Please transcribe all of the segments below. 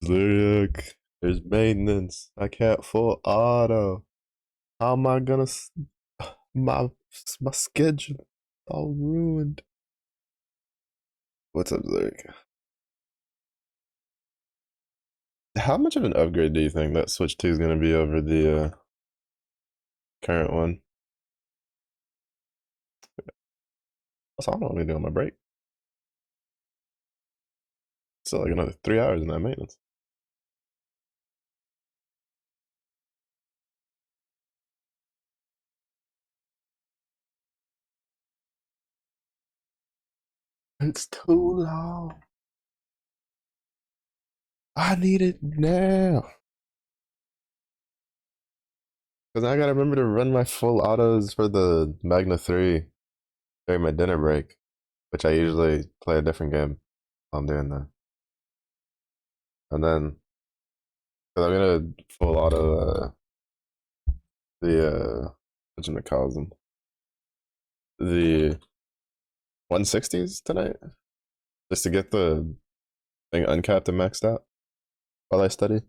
Look, there's maintenance. I can't full auto. How am I gonna my my schedule all ruined? What's up, Zurich? How much of an upgrade do you think that Switch 2 is gonna be over the current one? That's all I'm gonna do on my break. Still like another 3 hours in that maintenance. It's too long. I need it now. Cause I gotta remember to run my full autos for the Magna 3 during my dinner break, which I usually play a different game while I'm doing that. And then, cause I'm gonna full auto the what you calls them, the 160s tonight, just to get the thing uncapped and maxed out while I study.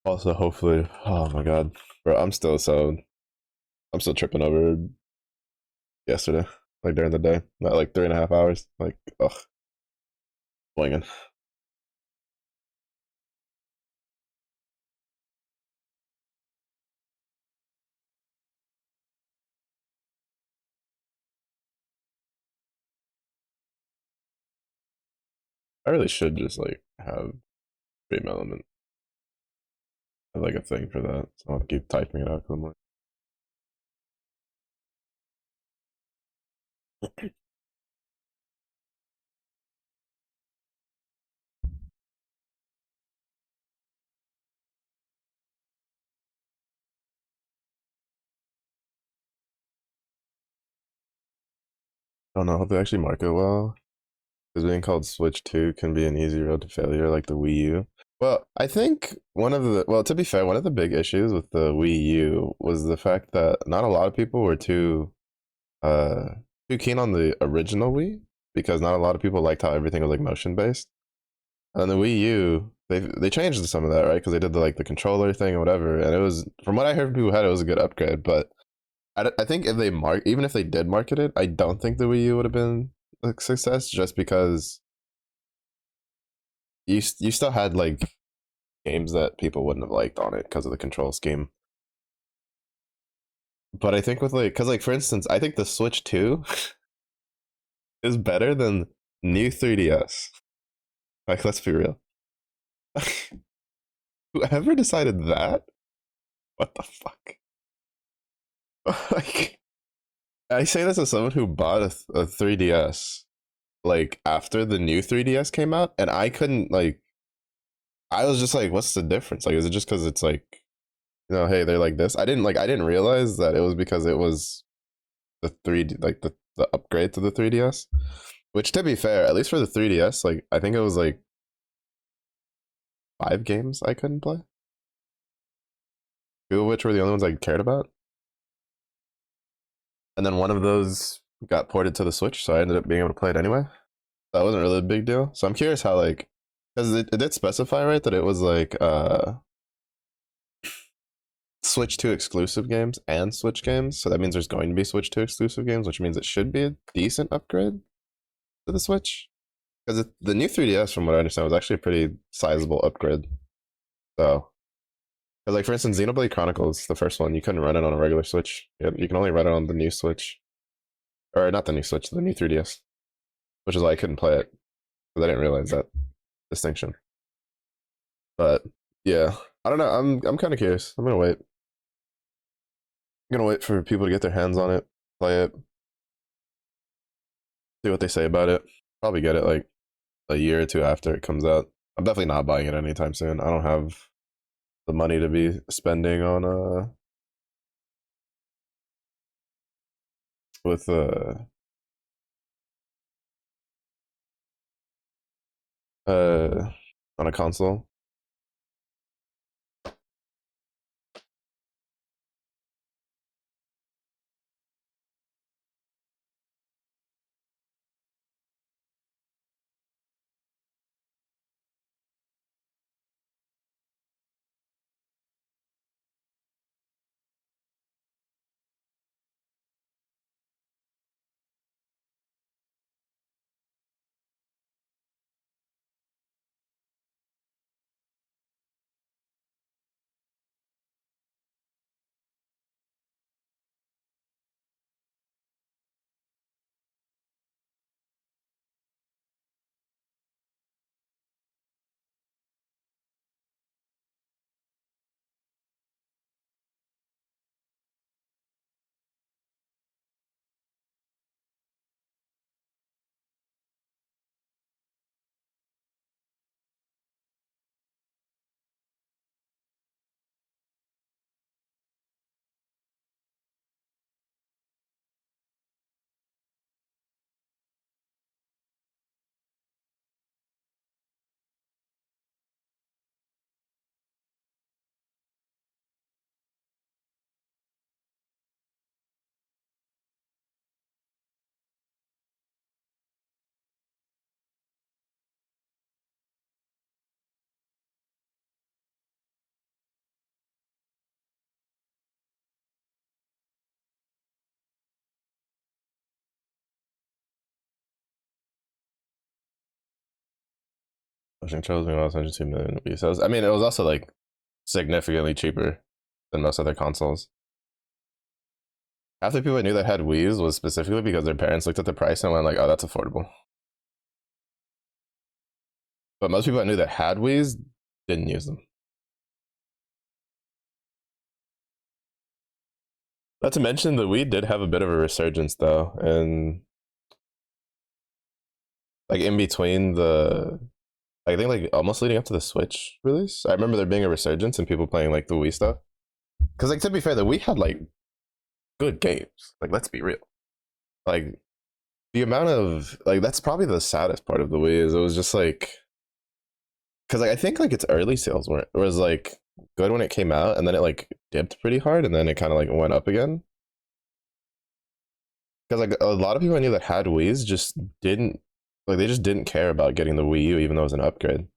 Also, hopefully, oh my god, bro, I'm still tripping over yesterday, like during the day, not like 3.5 hours, like ugh, swinging. I really should just like have Dream Element, have like a thing for that, so I'll keep typing it out because I'm like, I don't know if they actually market well. Because being called Switch 2 can be an easy road to failure, like the Wii U. Well, I think to be fair, one of the big issues with the Wii U was the fact that not a lot of people were uh, too keen on the original Wii because not a lot of people liked how everything was like motion based. And the Wii U, they changed some of that, right? Because they did the controller thing or whatever, and it was from what I heard from people who had it, it was a good upgrade. But I think if even if they did market it, I don't think the Wii U would have been a success just because you still had like games that people wouldn't have liked on it because of the control scheme. But I think with because for instance, I think the Switch 2 is better than new 3DS. Like, let's be real. Whoever decided that? What the fuck? Like, I say this as someone who bought a 3DS like after the new 3DS came out, and I couldn't I was just like, what's the difference? Like, is it just because it's like, hey, they're like this? I didn't realize that it was because it was the 3D, like the upgrade to the 3DS. Which, to be fair, at least for the 3DS, like I think it was like 5 games I couldn't play, two of which were the only ones I cared about, and then one of those got ported to the Switch, so I ended up being able to play it anyway. That wasn't really a big deal. So I'm curious how because it did specify right that it was like Switch 2 exclusive games and Switch games. So that means there's going to be Switch 2 exclusive games, which means it should be a decent upgrade to the Switch. Because the new 3DS, from what I understand, was actually a pretty sizable upgrade. So, because for instance, Xenoblade Chronicles, the first one, you couldn't run it on a regular Switch. You can only run it on the new Switch, or not the new Switch, the new 3DS, which is why I couldn't play it because I didn't realize that distinction. But yeah, I don't know. I'm kind of curious. I'm gonna wait. I'm gonna wait for people to get their hands on it, play it, see what they say about it. Probably get it like a year or two after it comes out. I'm definitely not buying it anytime soon. I don't have the money to be spending on with uh on a console. Pushing Trails being 102 million Wii sales. I mean, it was also like significantly cheaper than most other consoles. Half the people I knew that had Wii's was specifically because their parents looked at the price and went like, "Oh, that's affordable." But most people I knew that had Wii's didn't use them. Not to mention, the Wii did have a bit of a resurgence though, and like in between the, I think like almost leading up to the Switch release, I remember there being a resurgence and people playing like the Wii stuff. Because like to be fair, the Wii had like good games. Like let's be real. Like the amount of like that's probably the saddest part of the Wii is it was just like because like I think like its early sales weren't was like good when it came out and then it like dipped pretty hard and then it kind of like went up again. Because like a lot of people I knew that had Wii's just didn't like they just didn't care about getting the Wii U even though it was an upgrade.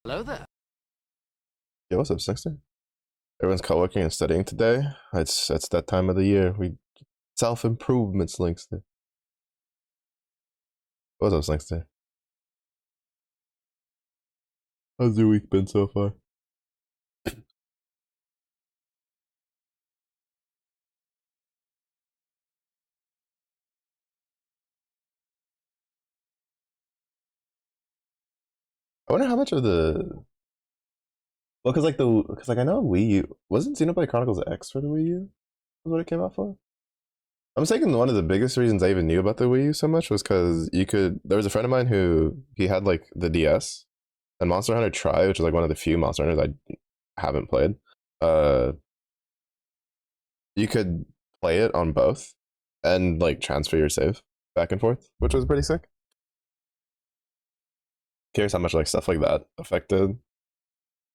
Hello there. Yo, what's up, Sixter? Everyone's co-working and studying today. It's that time of the year. We self-improvement, Slinkster. What's up, Slinkster? How's your week been so far? I wonder how much of the well, because like I know Wii U wasn't Xenoblade Chronicles X for the Wii U was what it came out for. I'm thinking one of the biggest reasons I even knew about the Wii U so much was because you could. There was a friend of mine who he had like the DS and Monster Hunter Tri, which is like one of the few Monster Hunters I haven't played. Uh, you could play it on both and like transfer your save back and forth, which was pretty sick. Curious how much like stuff like that affected.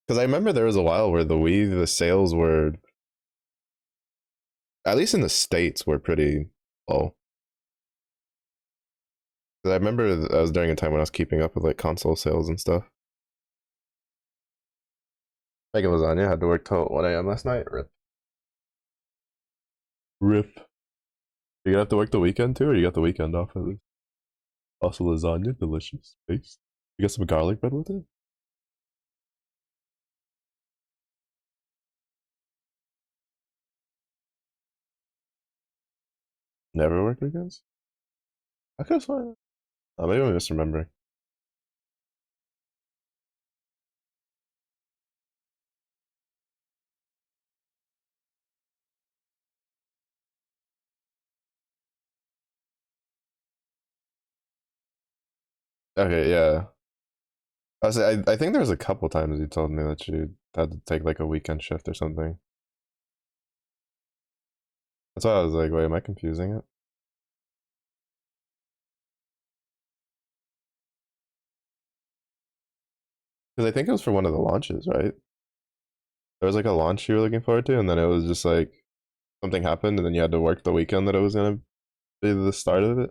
Because I remember there was a while where the Wii, the sales were, at least in the States, were pretty low. 'Cause I remember that was during a time when I was keeping up with like console sales and stuff. Making lasagna, had to work till 1 a.m. last night. Rip. Rip. You gonna have to work the weekend too, or you got the weekend off at least? Also, lasagna, delicious. Taste. You got some garlic bread with it? Never work weekends? I could have sworn. Oh, maybe I'm misremembering. Okay, yeah. I think there was a couple times you told me that you had to take like a weekend shift or something. That's why I was like, wait, am I confusing it? Because I think it was for one of the launches, right? There was like a launch you were looking forward to, and then it was just like something happened, and then you had to work the weekend that it was gonna be the start of it.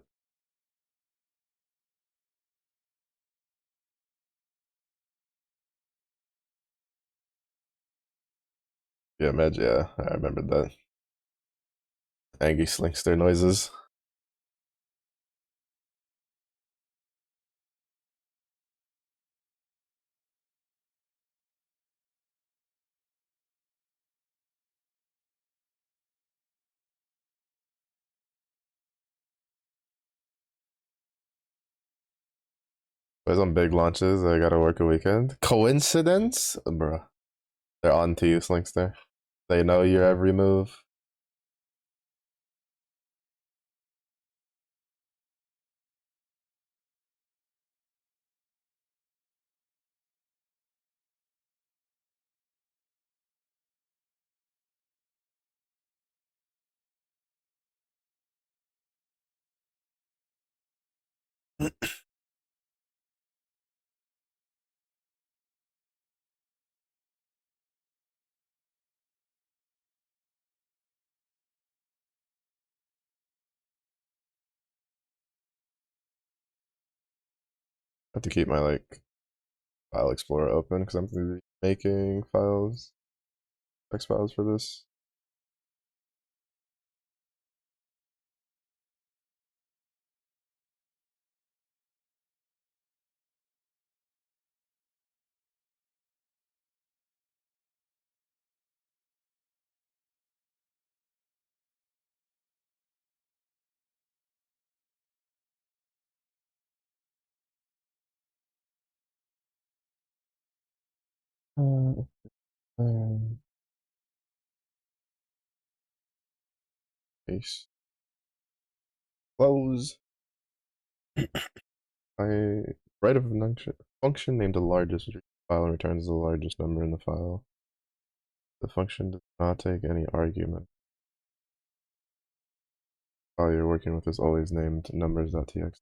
Yeah, imagine. Yeah, I remembered that. Angry Slinkster noises. Always on big launches, I gotta work a weekend. Coincidence, bruh. They're on to you, Slinkster. They know your every move. I have to keep my like file explorer open because I'm making files, text files for this. Um, Case. Close. I write a function named the largest file and returns the largest number in the file. The function does not take any argument. File you're working with is always named numbers.txt.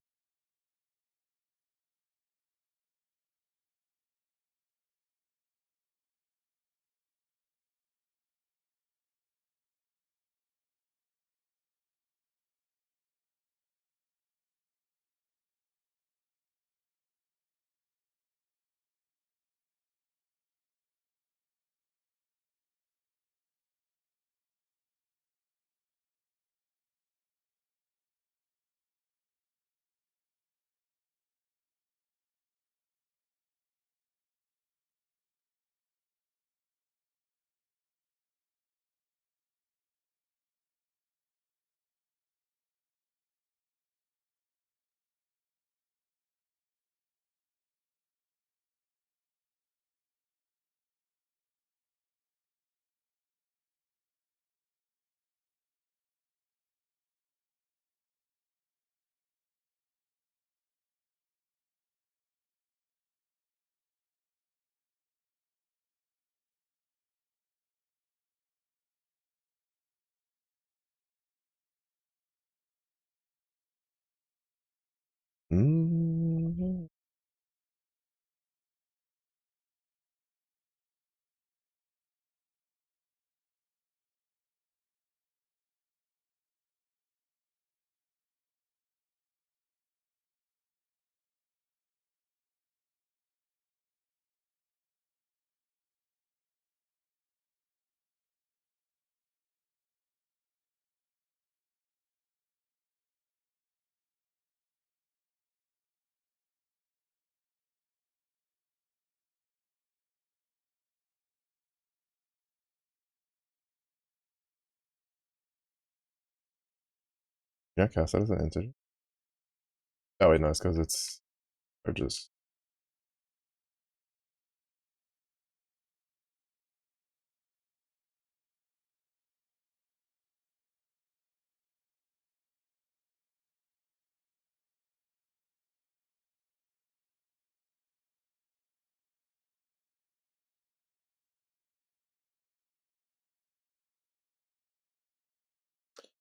Mm. Yeah, cast that as an integer. Oh wait, no, it's because it's just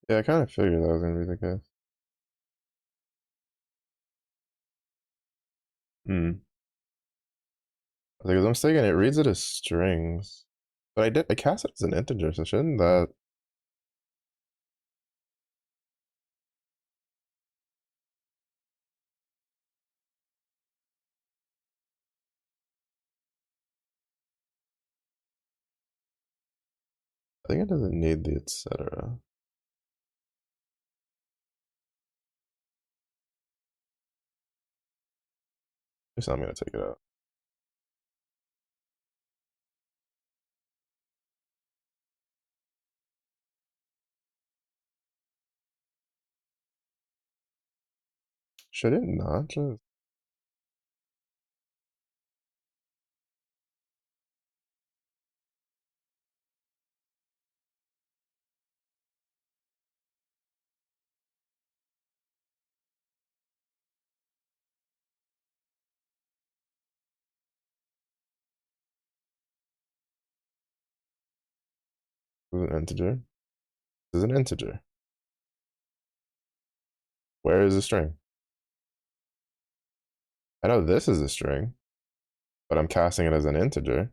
yeah. I kind of figured that was gonna be the case. Hmm. Because I'm mistaken, it reads it as strings, but I cast it as an integer, so shouldn't that? I think it doesn't need the etc. So I'm gonna take it out. Should it not just? This is an integer. This is an integer. Where is the string? I know this is a string, but I'm casting it as an integer.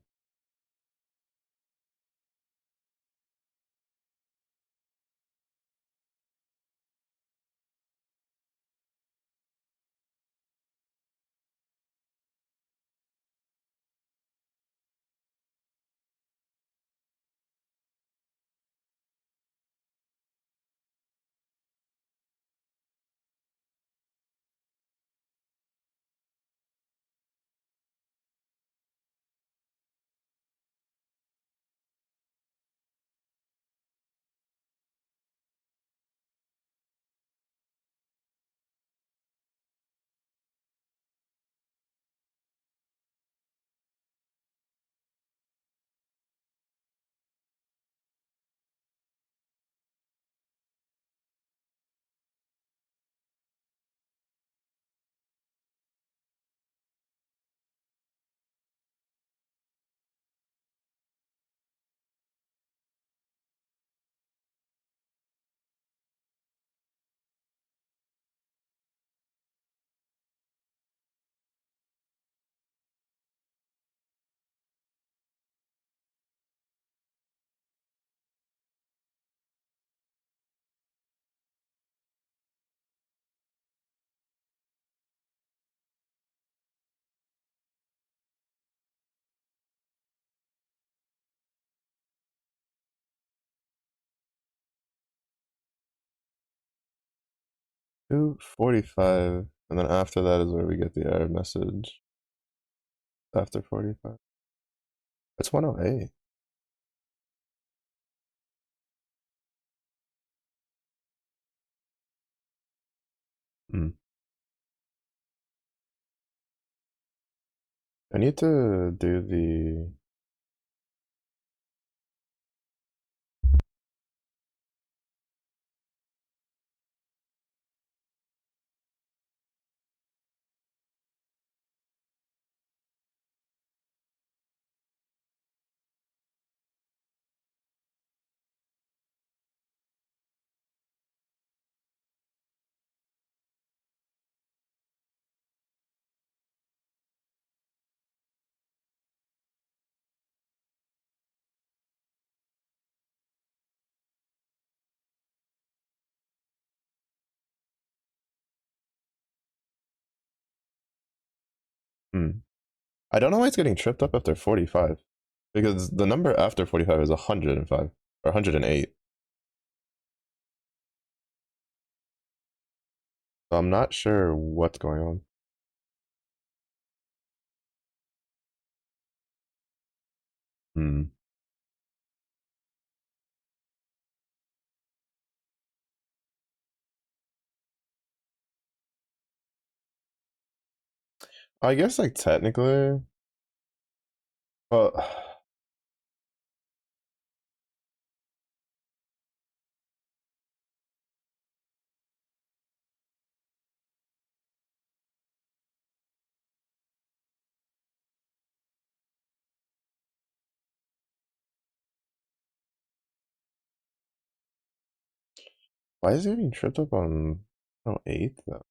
2:45, and then after that is where we get the error message. After 45. It's 108. Hmm. I need to do the. Hmm. I don't know why it's getting tripped up after 45. Because the number after 45 is 105 or 108. So I'm not sure what's going on. Hmm. I guess like technically, well, why is it getting tripped up on 8 though?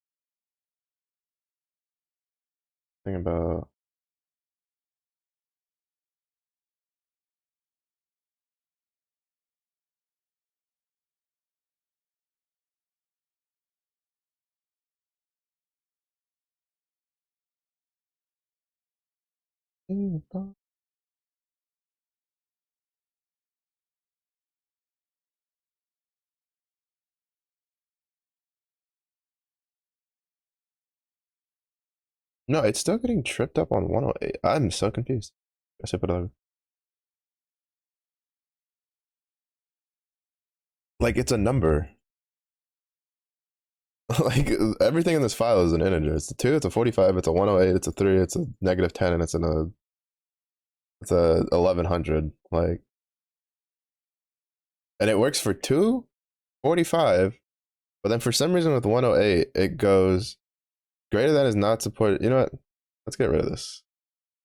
Think about. No, it's still getting tripped up on 108. I'm so confused. I said, but like it's a number. Like everything in this file is an integer. It's a 2, it's a 45, it's a 108, it's a 3, it's a -10, and it's a 1100. Like, and it works for 2, 45, but then for some reason with 108, it goes greater than is not supported. You know what? Let's get rid of this.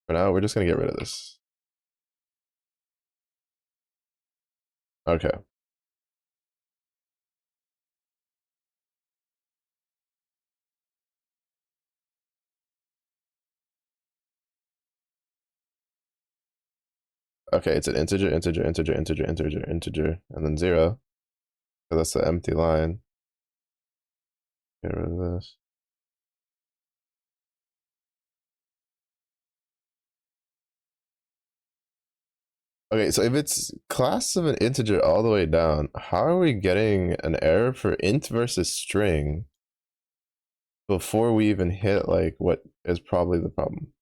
For now, we're just gonna get rid of this. Okay. Okay, it's an integer, integer, integer, integer, integer, integer, and then 0. So that's the empty line. Get rid of this. Okay, so if it's class of an integer all the way down, how are we getting an error for int versus string before we even hit like what is probably the problem?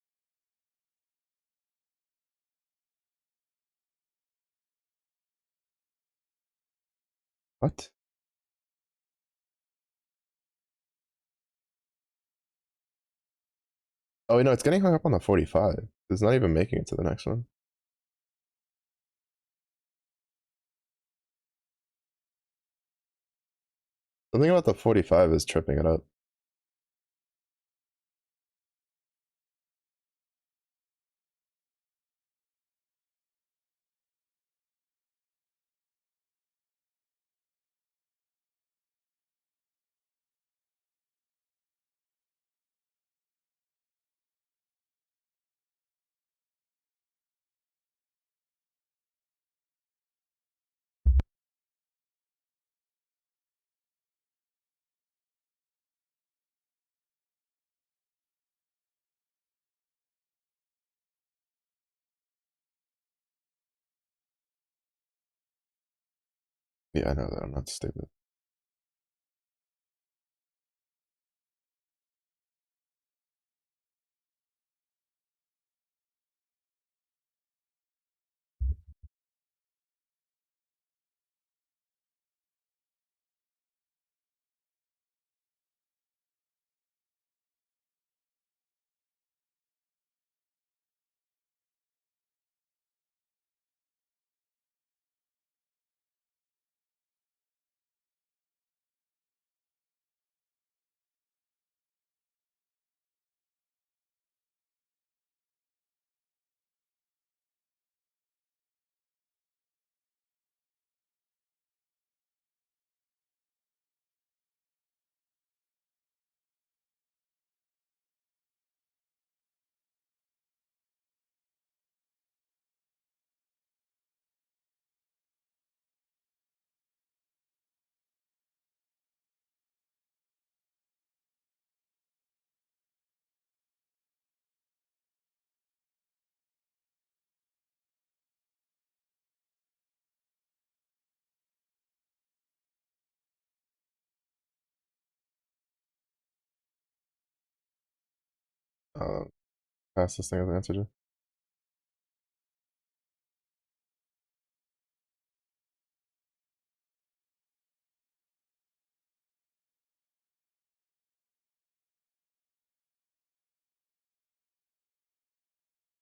What? Oh, no, it's getting hung up on the 45. It's not even making it to the next one. Something about the 45 is tripping it up. Yeah, I know that. I'm not stupid. pass this thing as an integer.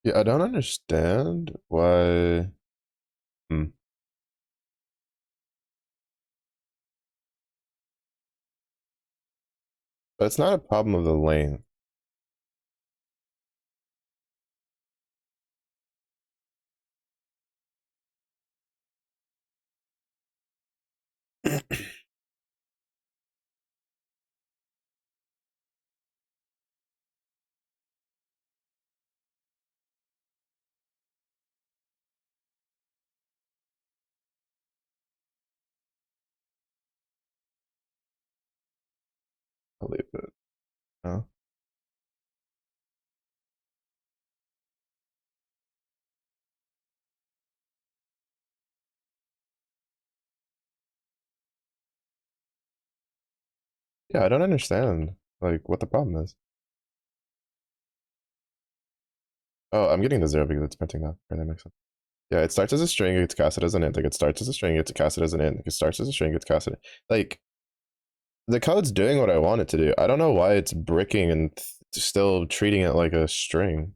Yeah, I don't understand why. Hmm. But it's not a problem of the length. I'll leave it. No. Yeah, I don't understand like what the problem is. Oh, I'm getting the 0 because it's printing that. Okay, that makes sense. Yeah, it starts as a string, it gets casted as an int. Like it starts as a string, it gets casted as an int. Like it starts as a string, it gets casted. Like the code's doing what I want it to do. I don't know why it's bricking and still treating it like a string.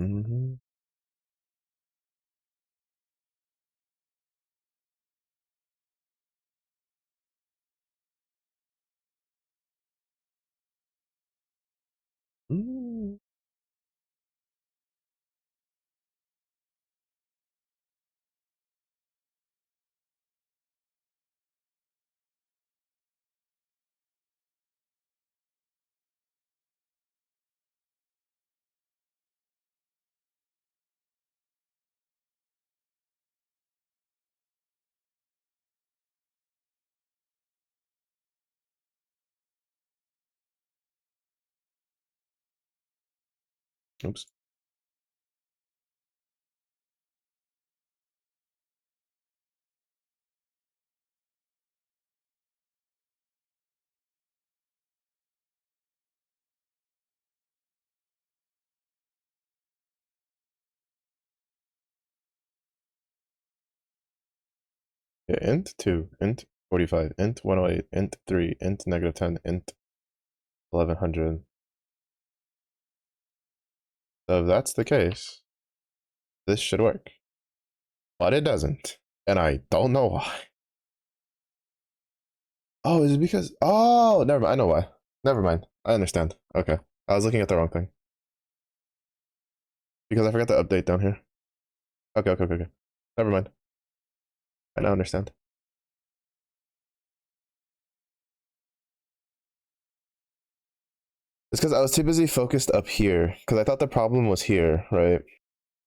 Mm-hmm. Mm-hmm. Oops. Yeah, int 2, int 45, int 108, int 3, int -10, int 1100. So if that's the case, this should work. But it doesn't. And I don't know why. Oh, is it because. Oh, never mind. I know why. Never mind. I understand. Okay. I was looking at the wrong thing. Because I forgot to update down here. Okay, okay, okay, okay. Never mind. I now understand. It's because I was too busy focused up here. Because I thought the problem was here, right?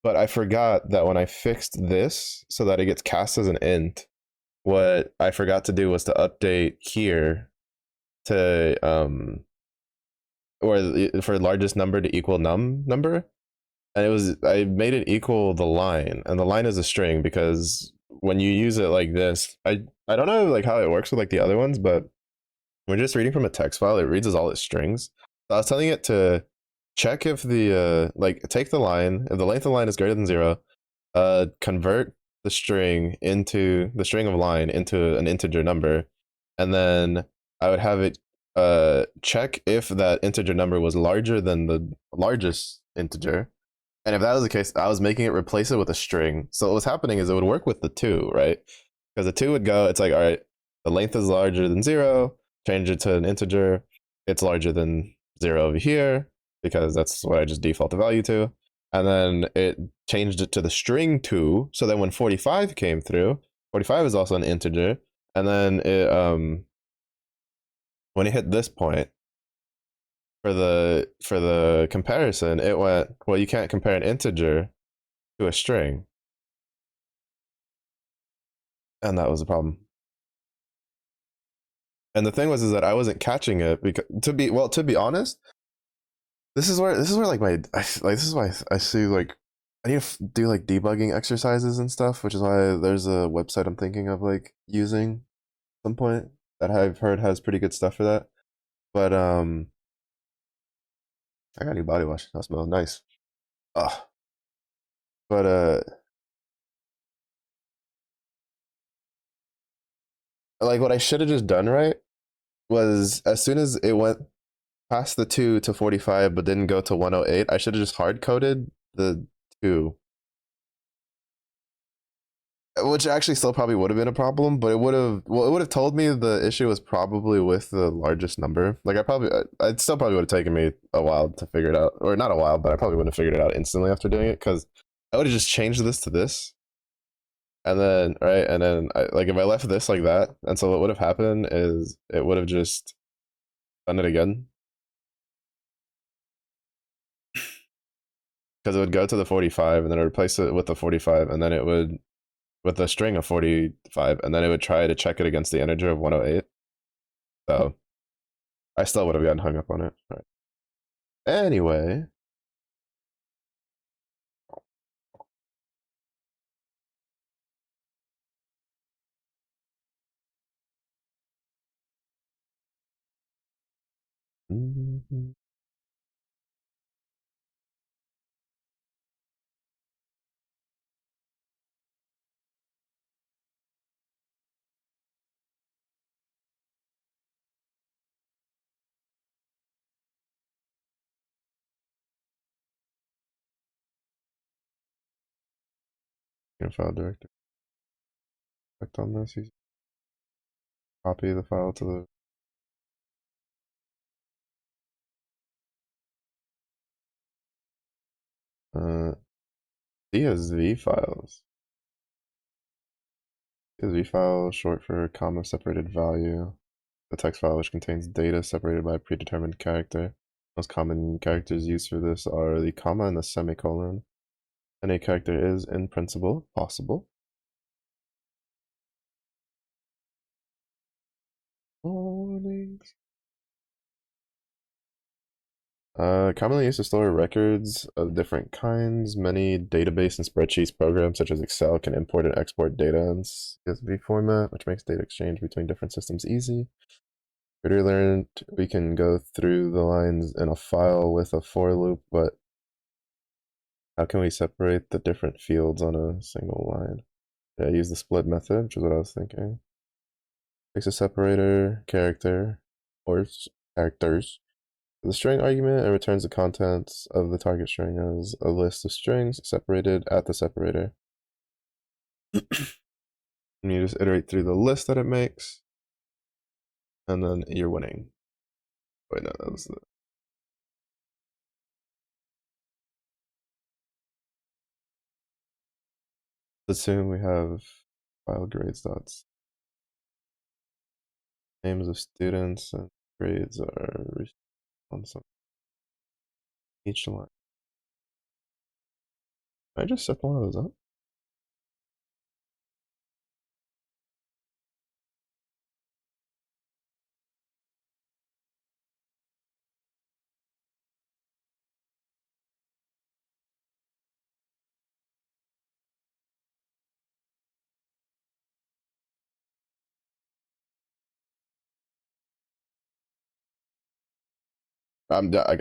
But I forgot that when I fixed this so that it gets cast as an int, what I forgot to do was to update here to or for largest number to equal num number, and it was I made it equal the line, and the line is a string because when you use it like this, I don't know like how it works with like the other ones, but when you're just reading from a text file, it reads as all its strings. So I was telling it to check if the like take the line, if the length of the line is greater than 0, convert the string into the string of line into an integer number, and then I would have it check if that integer number was larger than the largest integer. And if that was the case, I was making it replace it with a string. So what was happening is it would work with the 2, right? Because the 2 would go, it's like, all right, the length is larger than 0, change it to an integer, it's larger than 0 over here because that's what I just default the value to. And then it changed it to the string 2. So then when 45 came through, 45 is also an integer. And then when it hit this point for the comparison, it went, well, you can't compare an integer to a string. And that was the problem. And the thing was is that I wasn't catching it because to be honest, this is where like this is why I see like I need to do like debugging exercises and stuff, which is why there's a website I'm thinking of like using at some point that I've heard has pretty good stuff for that. But I got a new body wash. That smells nice. Ah, but like what I should have just done right was as soon as it went past the 2 to 45 but didn't go to 108, I should have just hard coded the 2, which actually still probably would have been a problem, but it would have told me the issue was probably with the largest number. Like I'd still probably would have taken me a while to figure it out, or not a while, but I probably wouldn't have figured it out instantly after doing it because I would have just changed this to this, and then right, and then like if I left this like that, and so what would have happened is it would have just done it again because it would go to the 45 and then it would replace it with the 45, and then it would with a string of 45, and then it would try to check it against the integer of 108. So I still would have gotten hung up on it. Right. Anyway. Mhm. File director. Clicked on this. You copy the file to the CSV files. CSV file short for comma separated value. The text file which contains data separated by a predetermined character. Most common characters used for this are the comma and the semicolon. And a character is, in principle, possible. Warnings. Commonly used to store records of different kinds. Many database and spreadsheets programs such as Excel can import and export data in CSV format, which makes data exchange between different systems easy. Already learned we can go through the lines in a file with a for loop, but how can we separate the different fields on a single line? Yeah, use the split method, which is what I was thinking. Takes a separator, character, or characters, the string argument, and returns the contents of the target string as a list of strings separated at the separator. And you just iterate through the list that it makes, and then you're winning. Wait, no, that was the. Assume we have file grades dots. Names of students and grades are on some each line. I just set one of those up.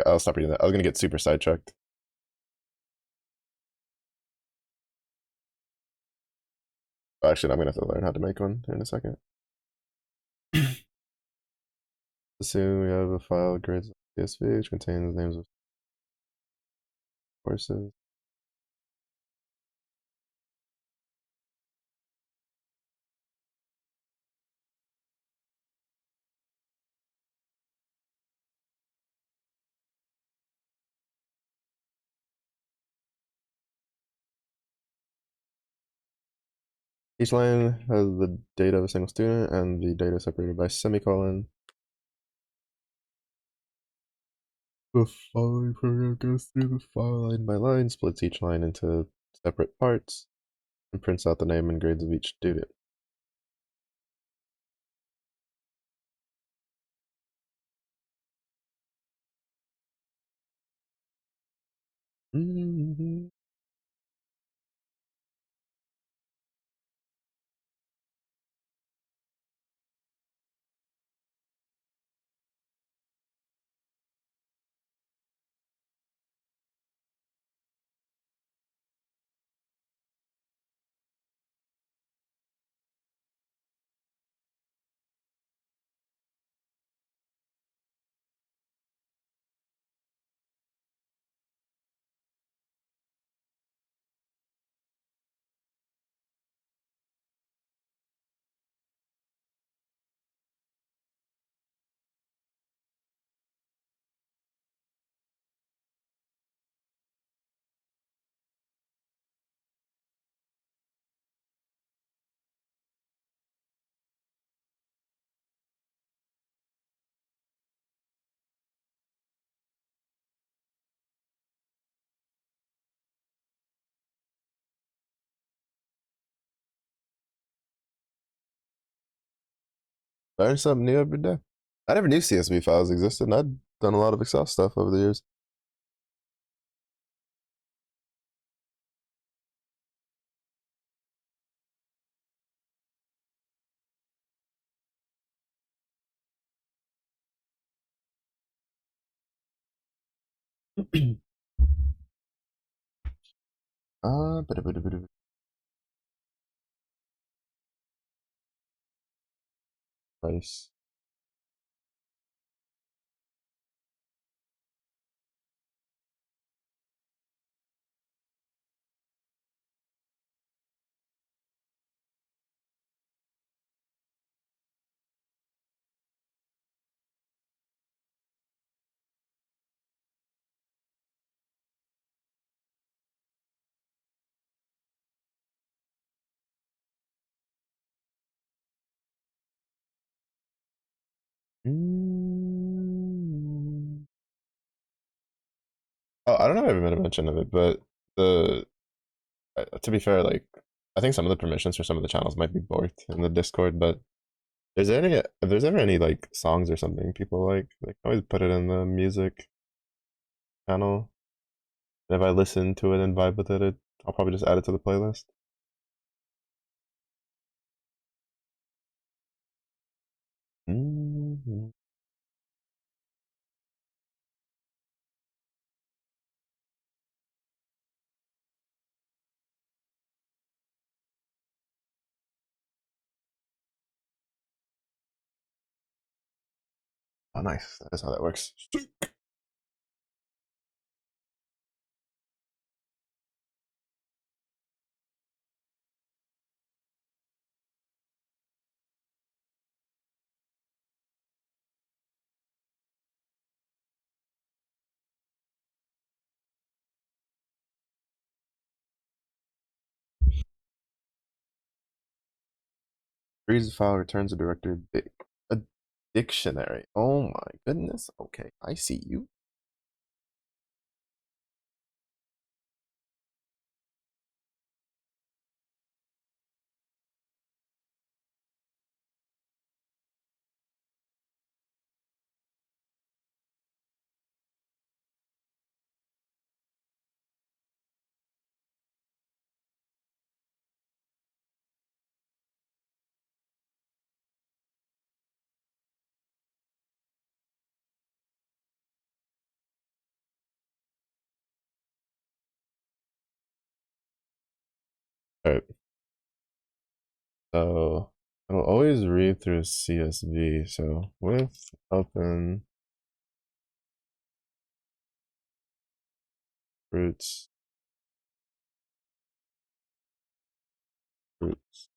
I'll stop reading that. I was gonna get super sidetracked. Actually, I'm gonna have to learn how to make one in a second. Assume we have a file grades CSV which contains names of courses. Each line has the data of a single student and the data separated by semicolon. The following program goes through the file line by line, splits each line into separate parts, and prints out the name and grades of each student. Mm-hmm. Learn something new every day. I never knew CSV files existed, and I've done a lot of Excel stuff over the years. uh, price. Mm. Oh, I don't know if I ever made a mention of it, but the to be fair, like I think some of the permissions for some of the channels might be borked in the Discord, but if there's ever any like songs or something people like, they can always put it in the music channel. And if I listen to it and vibe with it, I'll probably just add it to the playlist. Mm-hmm. Oh, nice. That is how that works. Reads the file, returns a directory, a dictionary. Oh my goodness. Okay, I see you. All right. So I'll always read through CSV. So with open roots, roots,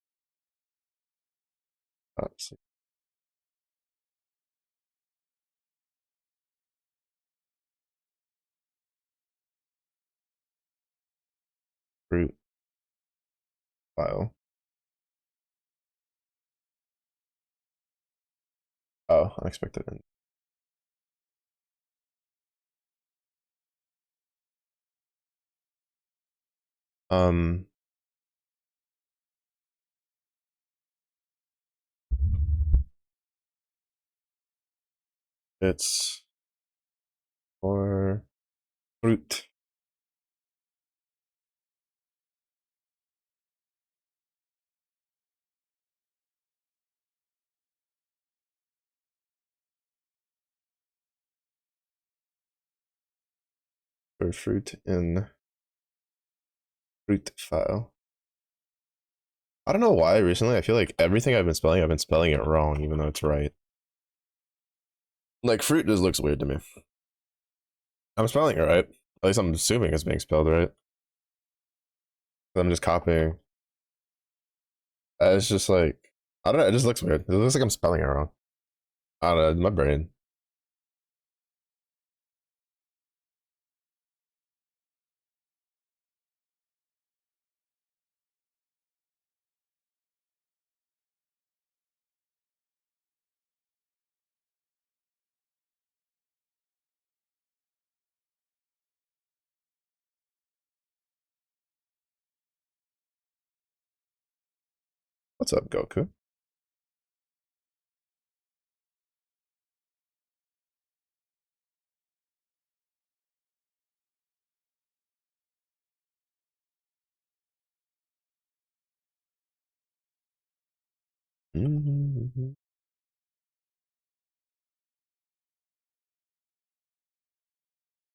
root file. unexpected. Um, it's for fruit. For fruit in fruit file. I don't know why recently I feel like everything I've been spelling it wrong, even though it's right. Like fruit just looks weird to me. I'm spelling it right. At least I'm assuming it's being spelled right. I'm just copying. It's just like I don't know. It just looks weird. It looks like I'm spelling it wrong. I don't know. My brain. What's up, Goku? Mm-hmm.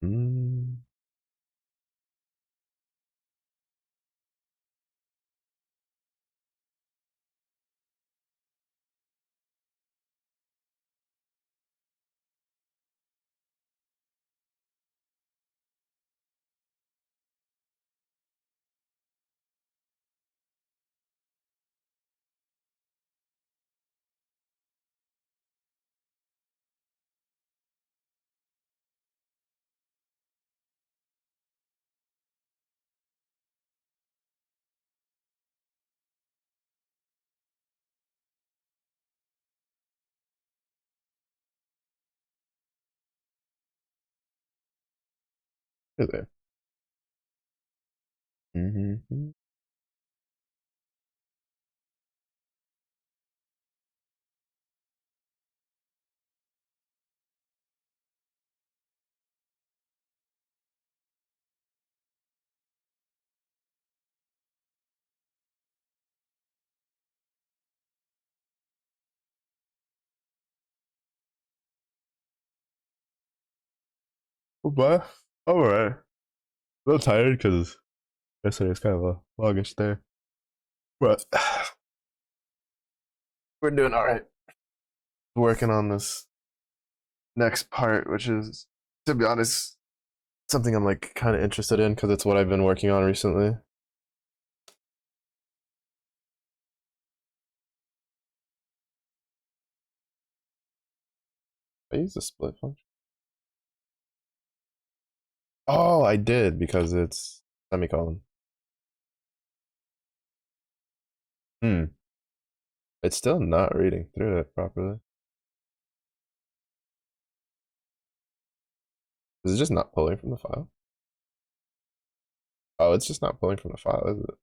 Mm-hmm. Hey there. Mm-hmm. But all right. A little tired because yesterday was kind of a longish day, but we're doing all right. Working on this next part, which is, to be honest, something I'm like kind of interested in because it's what I've been working on recently. I use the split function. Oh, I did because it's semicolon. Hmm. It's still not reading through it properly. Is it just not pulling from the file? Oh, it's just not pulling from the file, is it?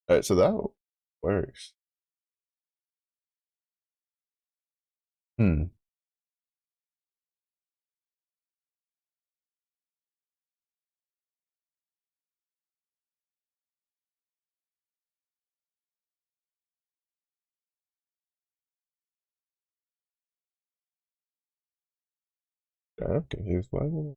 All right, so that works. Hmm. I'm confused. Why?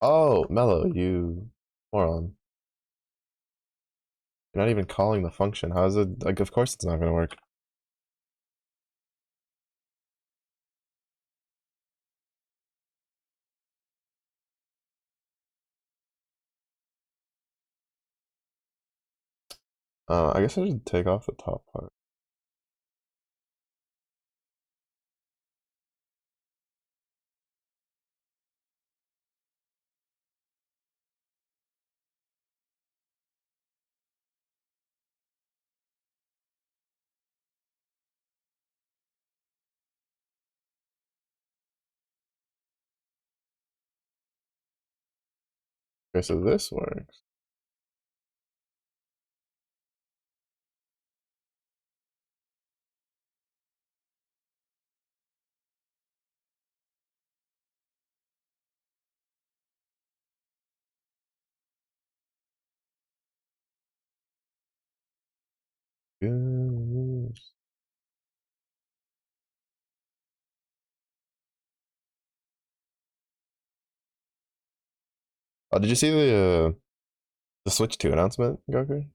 Oh, Mello, you moron. You're not even calling the function. How is it? Like, of course it's not going to work. I guess I should take off the top part. Okay, so this works. Yes. Oh, did you see the Switch 2 announcement, Goku?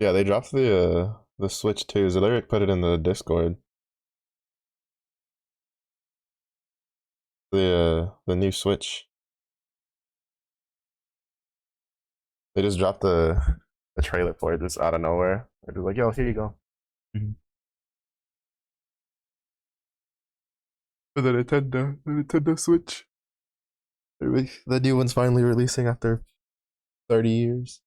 Yeah, they dropped the Switch 2. Lyric put it in the Discord. The new Switch. They just dropped the trailer for it just out of nowhere. They're just like, yo, here you go. Mm-hmm. For the Nintendo Switch. The new one's finally releasing after 30 years.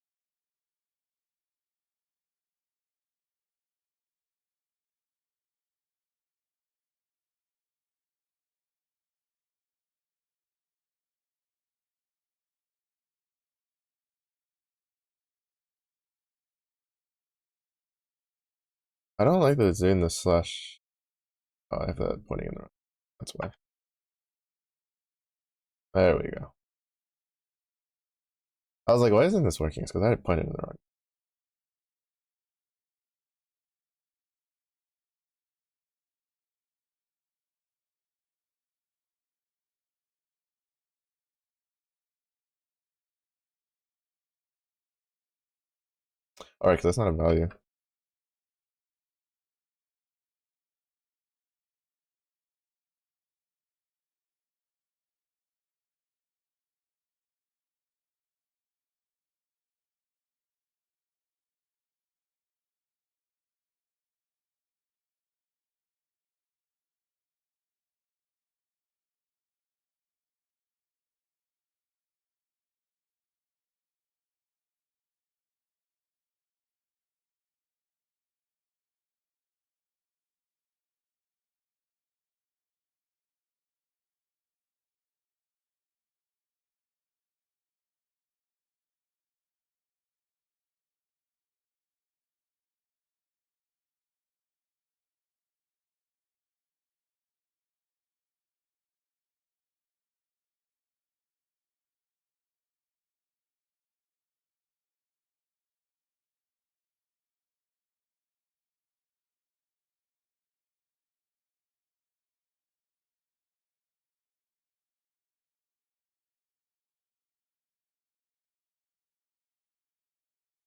I don't like that it's in the slash. Oh, I have that pointing in the wrong. That's why. There we go. I was like, why isn't this working? It's because I had pointed in the wrong. Alright, because that's not a value.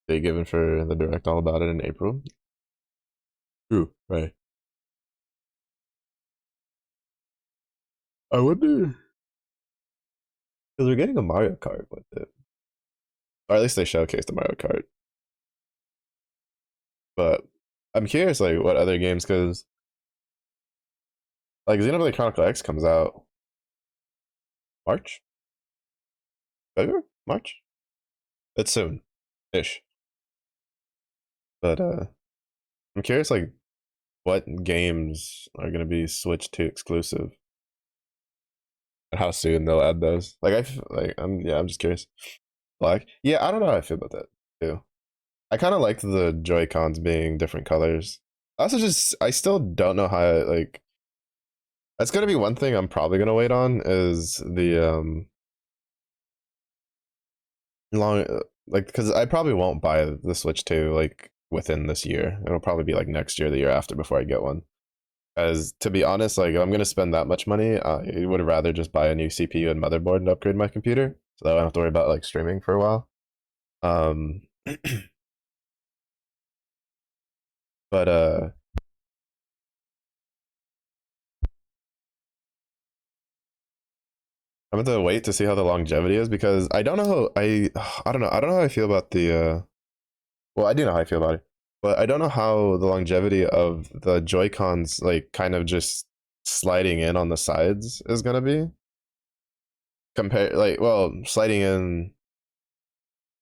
They given for the direct all about it in April. True, right. I wonder. Because we're getting a Mario Kart with it. Or at least they showcased the Mario Kart. But I'm curious, like, what other games, because, like, Xenoblade Chronicle X comes out March? February? March? It's soon ish. But I'm curious, like, what games are going to be Switch 2 exclusive and how soon they'll add those. Like, I'm just curious. Black? Yeah, I don't know how I feel about that, too. I kind of liked the Joy Cons being different colors. I also just I still don't know how like that's gonna be one thing I'm probably gonna wait on is the long like because I probably won't buy the Switch 2 like within this year. It'll probably be like next year, the year after before I get one. As to be honest, like if I'm gonna spend that much money, I would rather just buy a new CPU and motherboard and upgrade my computer so that I don't have to worry about like streaming for a while. Um, But I'm going to wait to see how the longevity is because I don't know how I don't know. I don't know how I feel about the well, I do know how I feel about it. But I don't know how the longevity of the Joy-Cons like kind of just sliding in on the sides is going to be compared like well, sliding in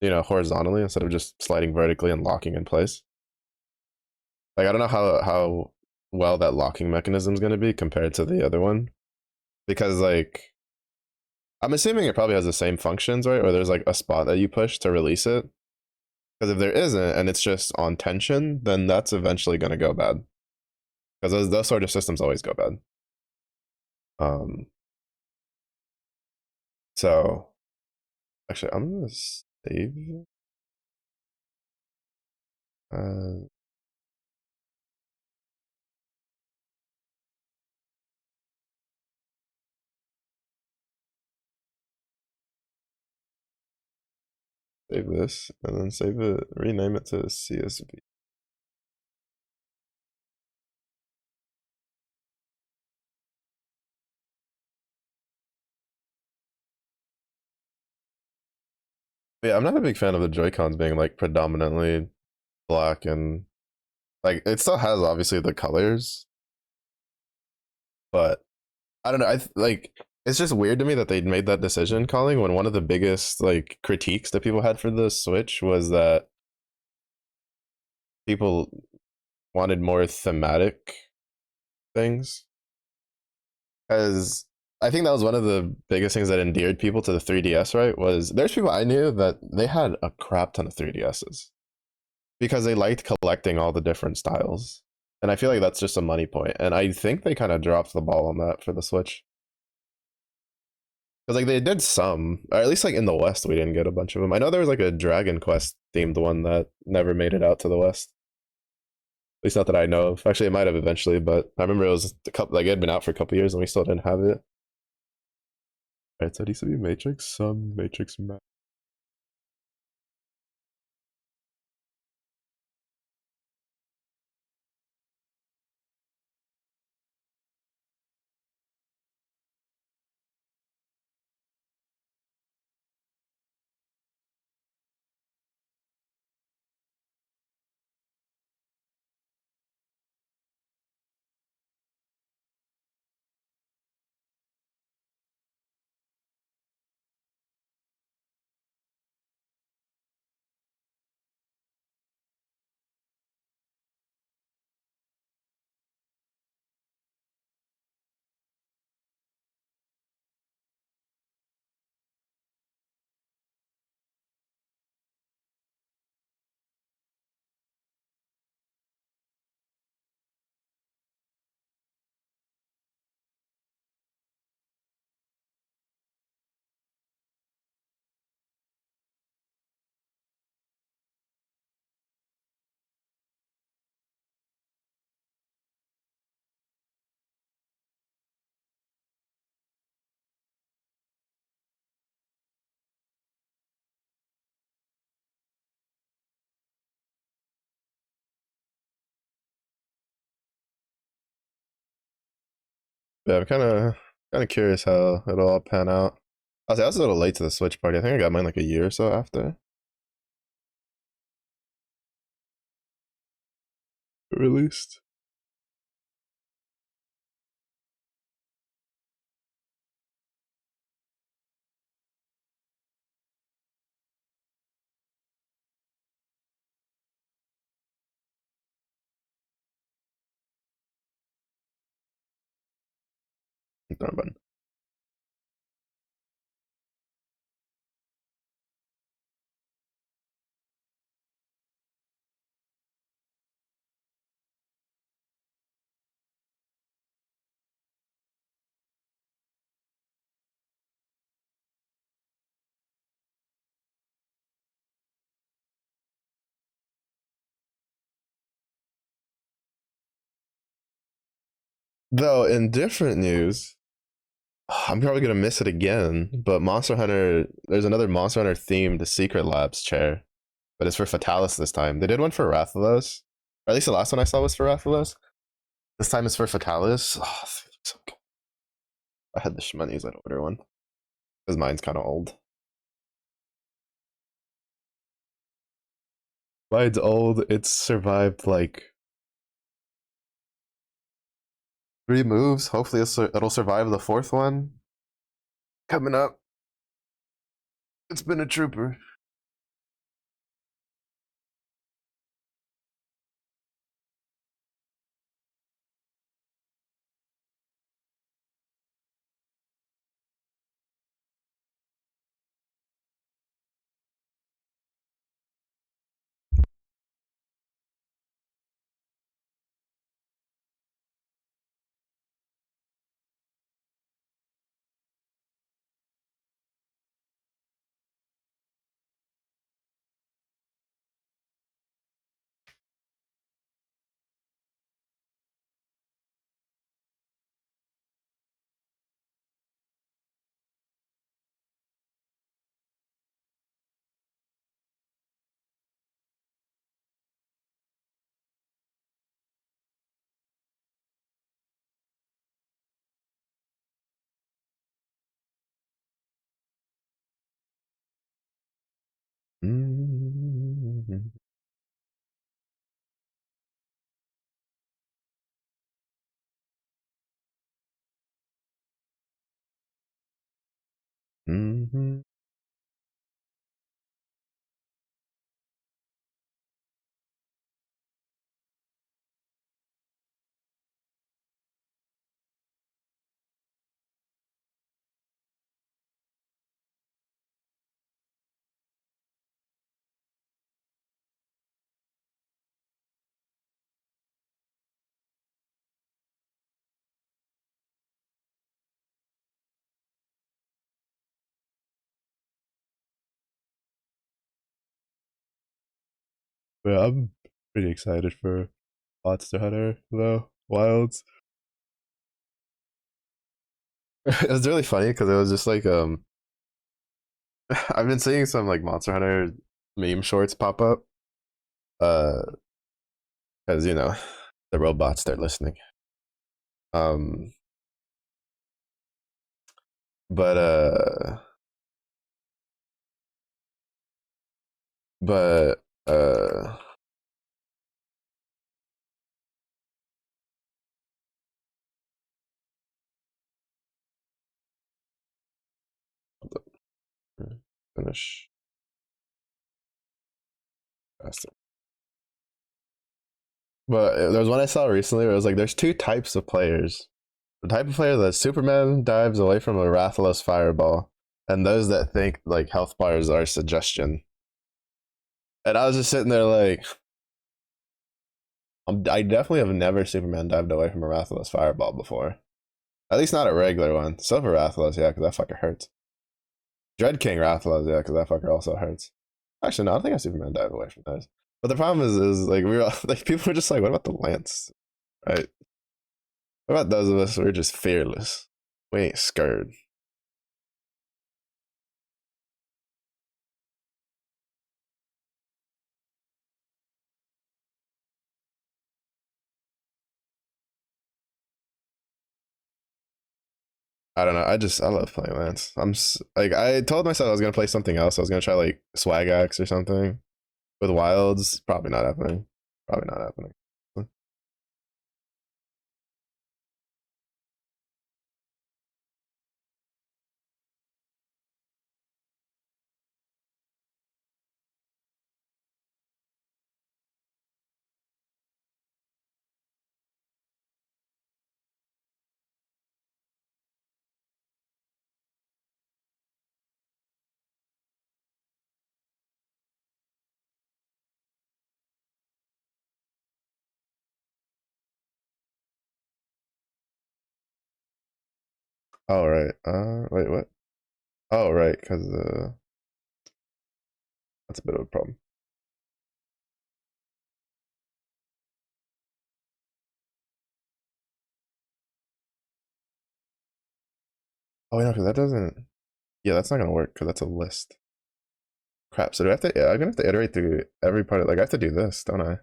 horizontally instead of just sliding vertically and locking in place. Like I don't know how well that locking mechanism is going to be compared to the other one because like I'm assuming it probably has the same functions, right? Or there's like a spot that you push to release it. Because if there isn't and it's just on tension, then that's eventually going to go bad. Because those sort of systems always go bad. Um, so actually, I'm gonna save. Uh, Save this and then save it. Rename it to CSV. Yeah, I'm not a big fan of the Joy Cons being like predominantly black and like it still has obviously the colors, but I don't know. Like it's just weird to me that they made that decision calling when one of the biggest like critiques that people had for the Switch was that people wanted more thematic things. Because I think that was one of the biggest things that endeared people to the 3DS, right? Was there's people I knew that they had a crap ton of 3DSs because they liked collecting all the different styles. And I feel like that's just a money point. And I think they kind of dropped the ball on that for the Switch. Because like they did some, or at least like in the West, we didn't get a bunch of them. I know there was like a Dragon Quest themed one that never made it out to the West. At least not that I know of. Actually, it might have eventually, but I remember it was a couple like it had been out for a couple years and we still didn't have it. Alright, so it needs to be matrix sum matrix map. Yeah, I'm kind of curious how it'll all pan out. I was a little late to the Switch party. I think I got mine like a year or so after it released. Never mind. Though in different news, I'm probably gonna miss it again. But Monster Hunter, there's another Monster Hunter themed Secret Labs chair, but it's for Fatalis this time. They did one for Rathalos, Or at least the last one I saw was for Rathalos. This time it's for Fatalis. Oh, so good. I had the shmoney's, I'd order one. Because mine's kind of old. Mine's old. It's survived like 3 moves. Hopefully it'll survive the 4th one. Coming up. It's been a trooper. Mm-hmm. Mm-hmm. Yeah, I'm pretty excited for Monster Hunter though. Wilds. It was really funny because it was just like I've been seeing some like Monster Hunter meme shorts pop up. Uh because the robots they're listening. Um but but finish faster. But there was one I saw recently where it was like there's 2 types of players. The type of player that Superman dives away from a Rathalos fireball, and those that think like health bars are suggestion. And I was just sitting there like, I definitely have never Superman dived away from a Rathalos fireball before. At least not a regular one. Silver Rathalos, yeah, because that fucker hurts. Dread King Rathalos, yeah, because that fucker also hurts. Actually, no, I don't think I Superman dived away from those. But the problem is like we were like people were just like, what about the lance, right? What about those of us who are just fearless? We ain't scared. I don't know. I love playing Lance. Like I told myself I was gonna play something else. I was gonna try like Swag Axe or something with Wilds. Probably not happening. Probably not happening. Oh right. Wait, what? Oh right, because that's a bit of a problem. Oh no, because that doesn't. Yeah, that's not gonna work because that's a list. Crap. So do I have to? Yeah, I'm gonna have to iterate through every part of. Like I have to do this, don't I?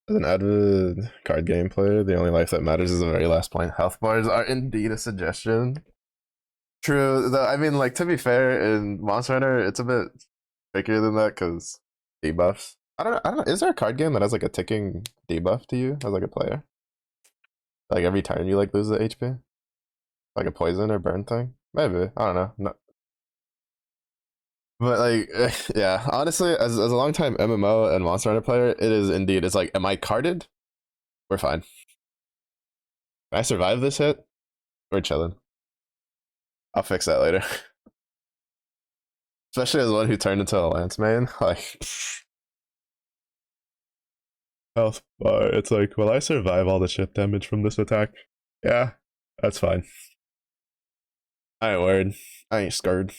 As an avid card game player, the only life that matters is the very last point. Health bars are indeed a suggestion. True, though. I mean, like to be fair, in Monster Hunter, it's a bit trickier than that because debuffs. I don't know. I don't know. Is there a card game that has like a ticking debuff to you as like a player? Like every turn you like lose the HP, like a poison or burn thing. Maybe I don't know. No, but like, yeah. Honestly, as a long time MMO and Monster Hunter player, it is indeed. It's like, am I carded? We're fine. Can I survive this hit? We're chilling. I'll fix that later. Especially as one who turned into a lance main, like health bar. It's like, will I survive all the ship damage from this attack? Yeah, that's fine. I ain't worried. I ain't scared.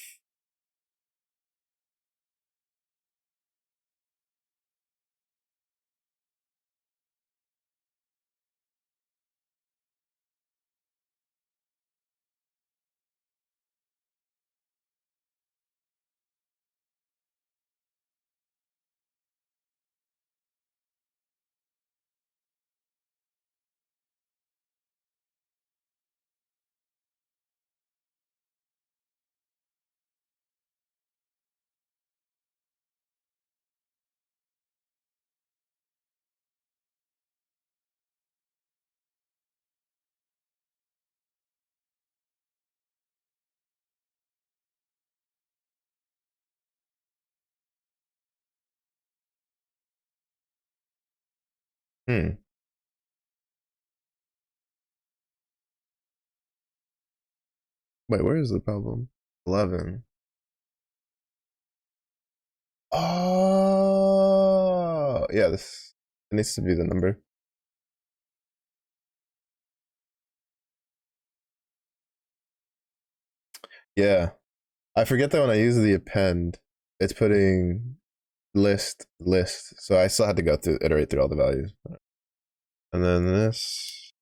Hmm. Wait, where is the problem? 11. Oh, yeah, this it needs to be the number. Yeah. I forget that when I use the append, it's putting list. So I still had to go through iterate through all the values. And then this.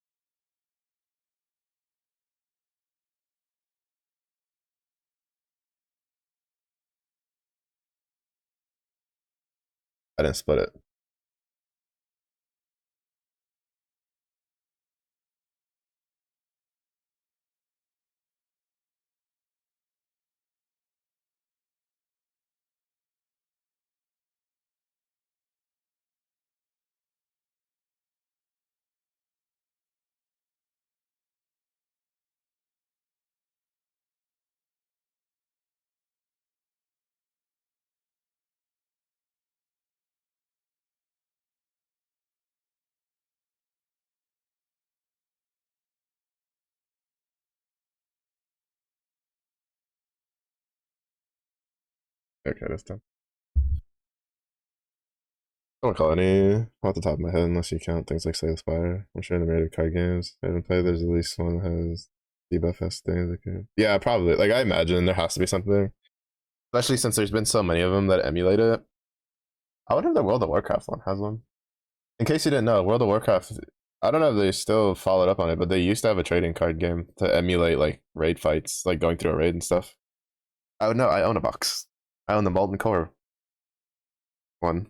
I didn't split it. Okay, that's done. I don't recall any off the top of my head unless you count things like Slay the Spire. I'm sure animated card games I haven't played. There's at least one that has debuff has things that can. Yeah, probably. Like I imagine there has to be something, especially since there's been so many of them that emulate it. I wonder if the World of Warcraft one has one. In case you didn't know, World of Warcraft. I don't know if they still followed up on it, but they used to have a trading card game to emulate like raid fights, like going through a raid and stuff. I would know. I own a box. I own the Molten Core one.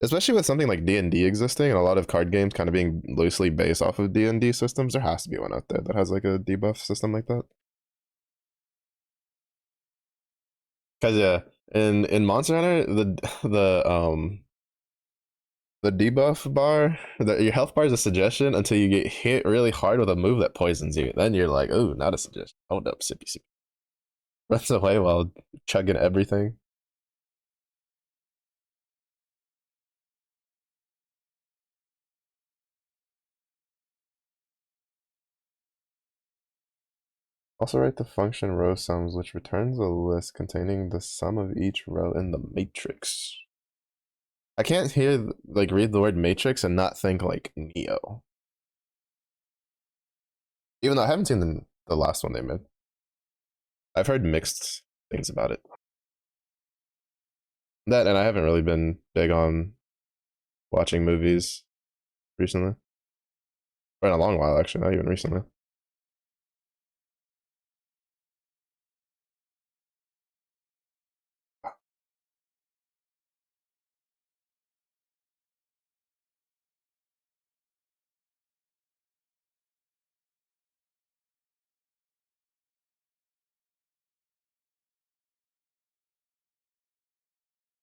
Especially with something like D&D existing and a lot of card games kind of being loosely based off of D&D systems, there has to be one out there that has like a debuff system like that. Because yeah, in Monster Hunter, the debuff bar, your health bar is a suggestion until you get hit really hard with a move that poisons you. Then you're like, oh, not a suggestion. Hold up, sippy sippy. Runs away while chugging everything. Also write the function row sums, which returns a list containing the sum of each row in the matrix. I can't hear like read the word matrix and not think like Neo. Even though I haven't seen the last one they made. I've heard mixed things about it. That and I haven't really been big on watching movies recently. For in a long while actually, not even recently.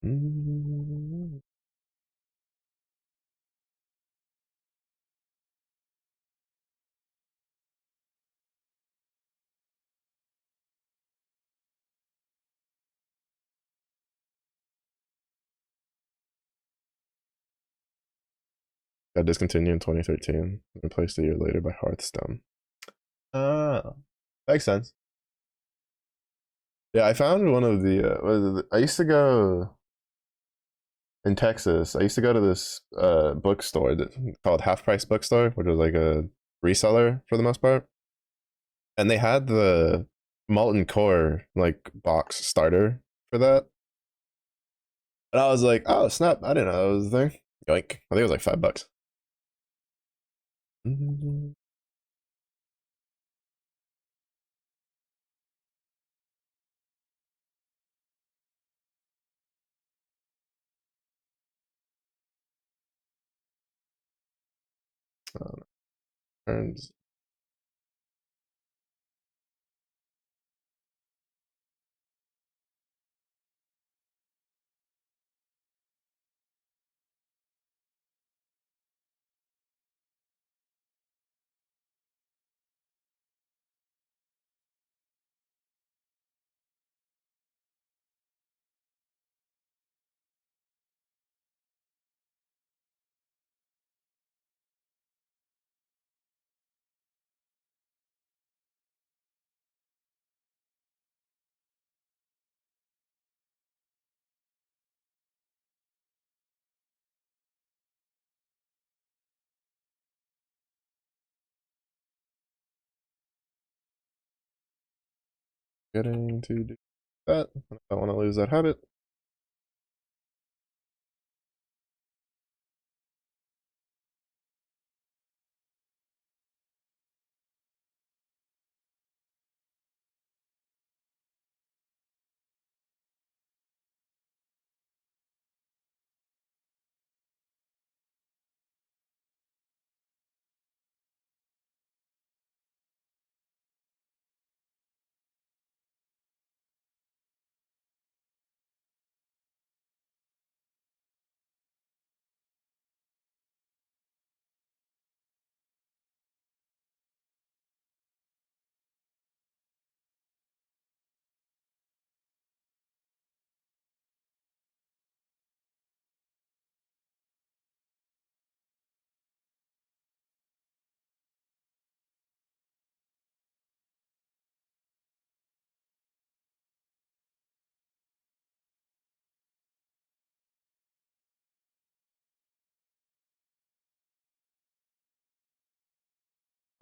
Mm. Got discontinued in 2013, replaced a year later by Hearthstone. Ah, makes sense. Yeah, I found one of the. I used to go in Texas. I used to go to this bookstore called Half Price Bookstore, which was like a reseller for the most part, and they had the Molten Core like box starter for that. And I was like, oh snap! I didn't know that was a thing. Yoink! I think it was like $5. Turns. Getting to do that. I don't want to lose that habit.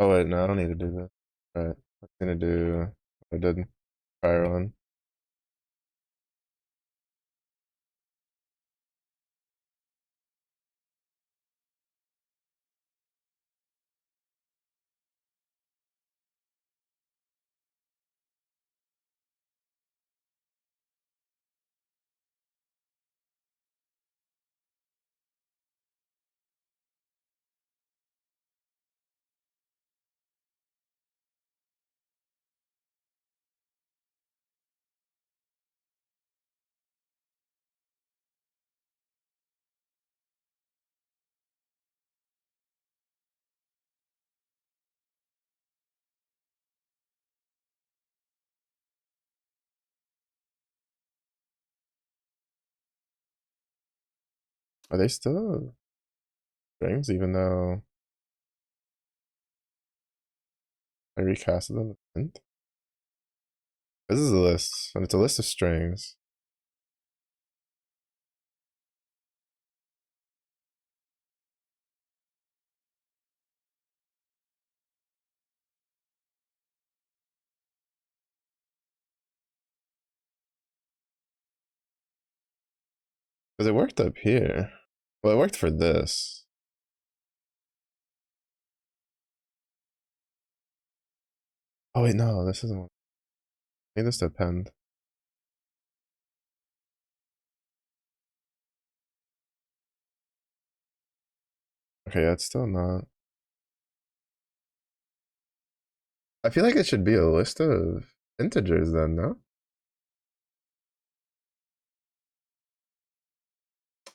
Oh wait, no, I don't need to do this. All right, I'm gonna do what I did prior one. Are they still strings even though I recasted them? This is a list, and it's a list of strings. Because it worked up here. Well, it worked for this. Oh wait, no, this isn't one. I need this to append. Okay, yeah, it's still not. I feel like it should be a list of integers then, no?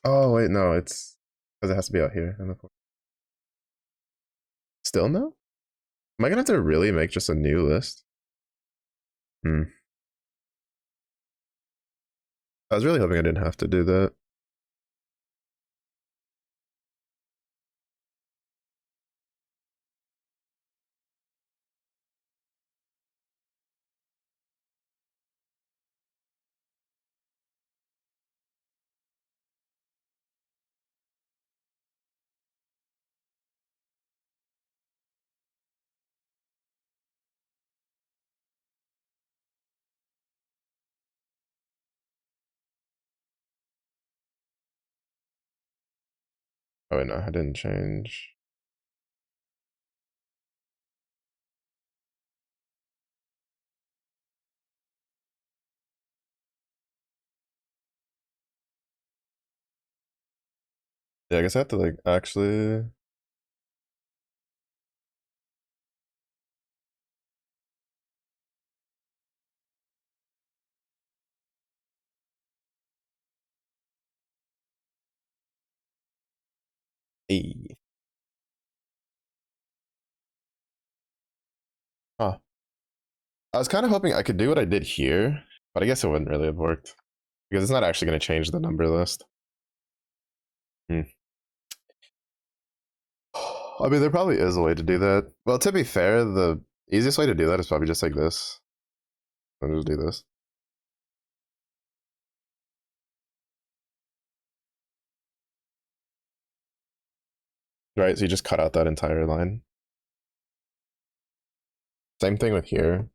Oh wait, no, it's because it has to be out here. Still no? Am I gonna have to really make just a new list? Hmm. I was really hoping I didn't have to do that. Oh wait, no, I didn't change. Yeah, I guess I have to like actually. Hey. Huh. I was kind of hoping I could do what I did here, but I guess it wouldn't really have worked because it's not actually going to change the number list. Hmm. I mean, there probably is a way to do that. Well, to be fair, the easiest way to do that is probably just like this. I'll just do this. Right, so you just cut out that entire line. Same thing with here.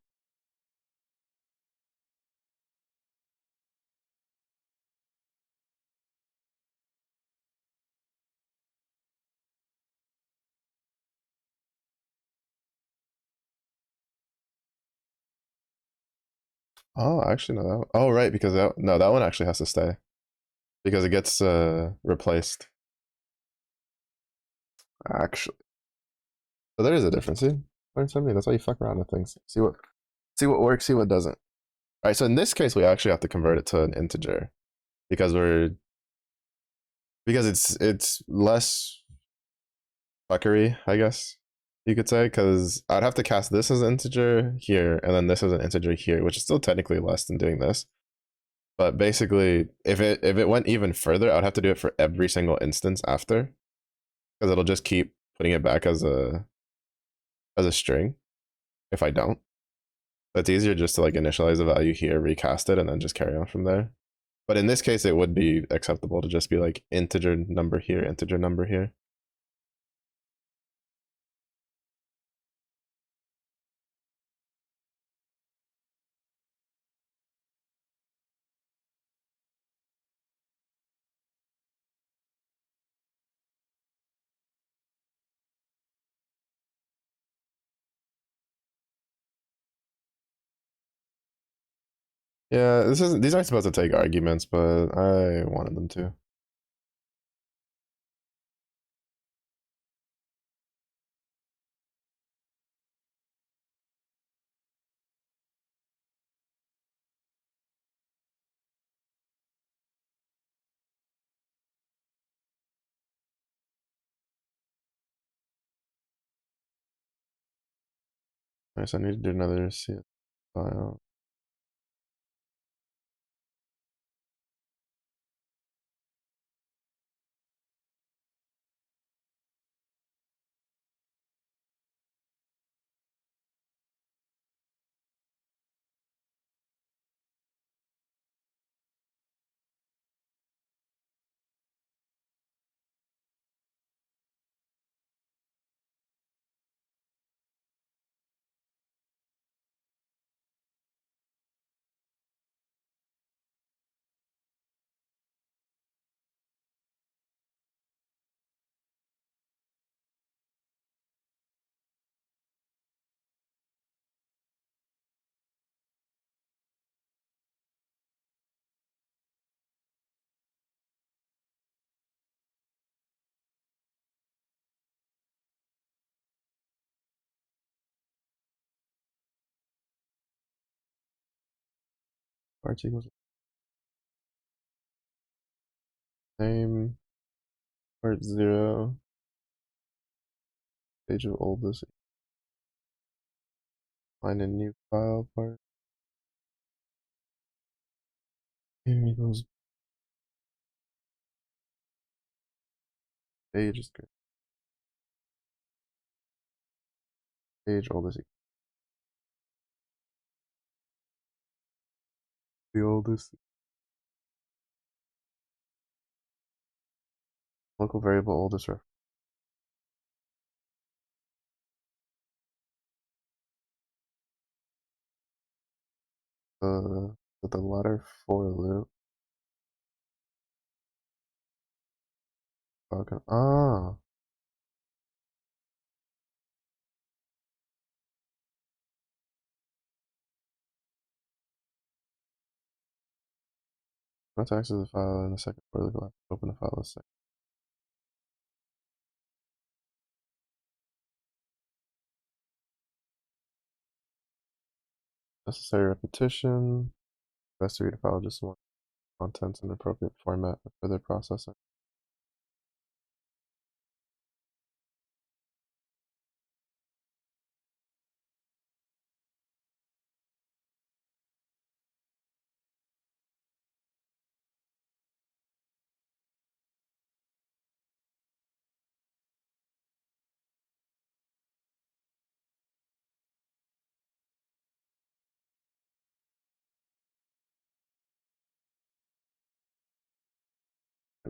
Oh, actually, no. Oh, right, because that no, that one actually has to stay because it gets replaced. Actually, so there is a difference. See, learn something. That's why you fuck around with things. See what works, see what doesn't. All right, so in this case, we actually have to convert it to an integer because it's less fuckery, I guess you could say, because I'd have to cast this as an integer here and then this as an integer here, which is still technically less than doing this. But basically, if it went even further, I'd have to do it for every single instance after, because it'll just keep putting it back as a string if I don't. It's easier just to like initialize a value here, recast it, and then just carry on from there. But in this case, it would be acceptable to just be like integer number here, integer number here. Yeah, these aren't supposed to take arguments, but I wanted them to. Alright, so I need to do another CS file. Arch equals Name part 0. Page of oldest. Find a new file part. Equals page is good. Page oldest. The oldest. Local variable oldest reference. With the letter for loop. Okay. Ah. Let's access the file in a second for the glass. Open the file in a second. Necessary repetition. Best to read a file just one contents in appropriate format for further processing.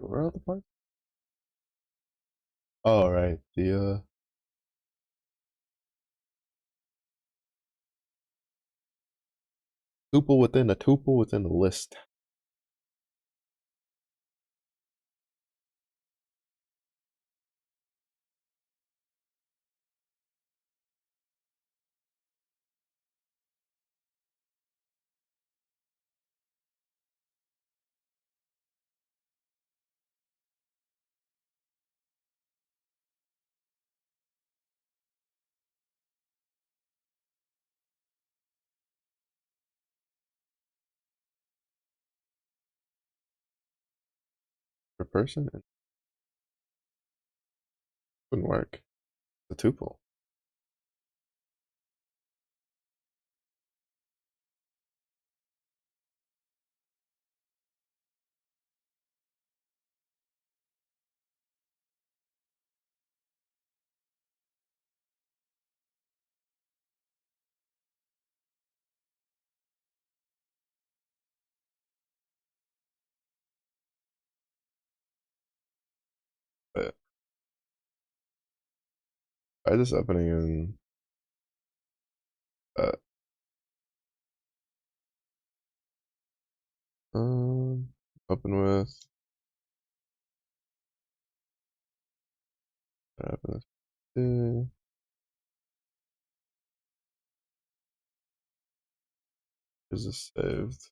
Where are the parts? Oh, right. The tuple within a tuple within a list. Per person? It wouldn't work. The tuple. But try this opening in uh um open with open this. Is this saved?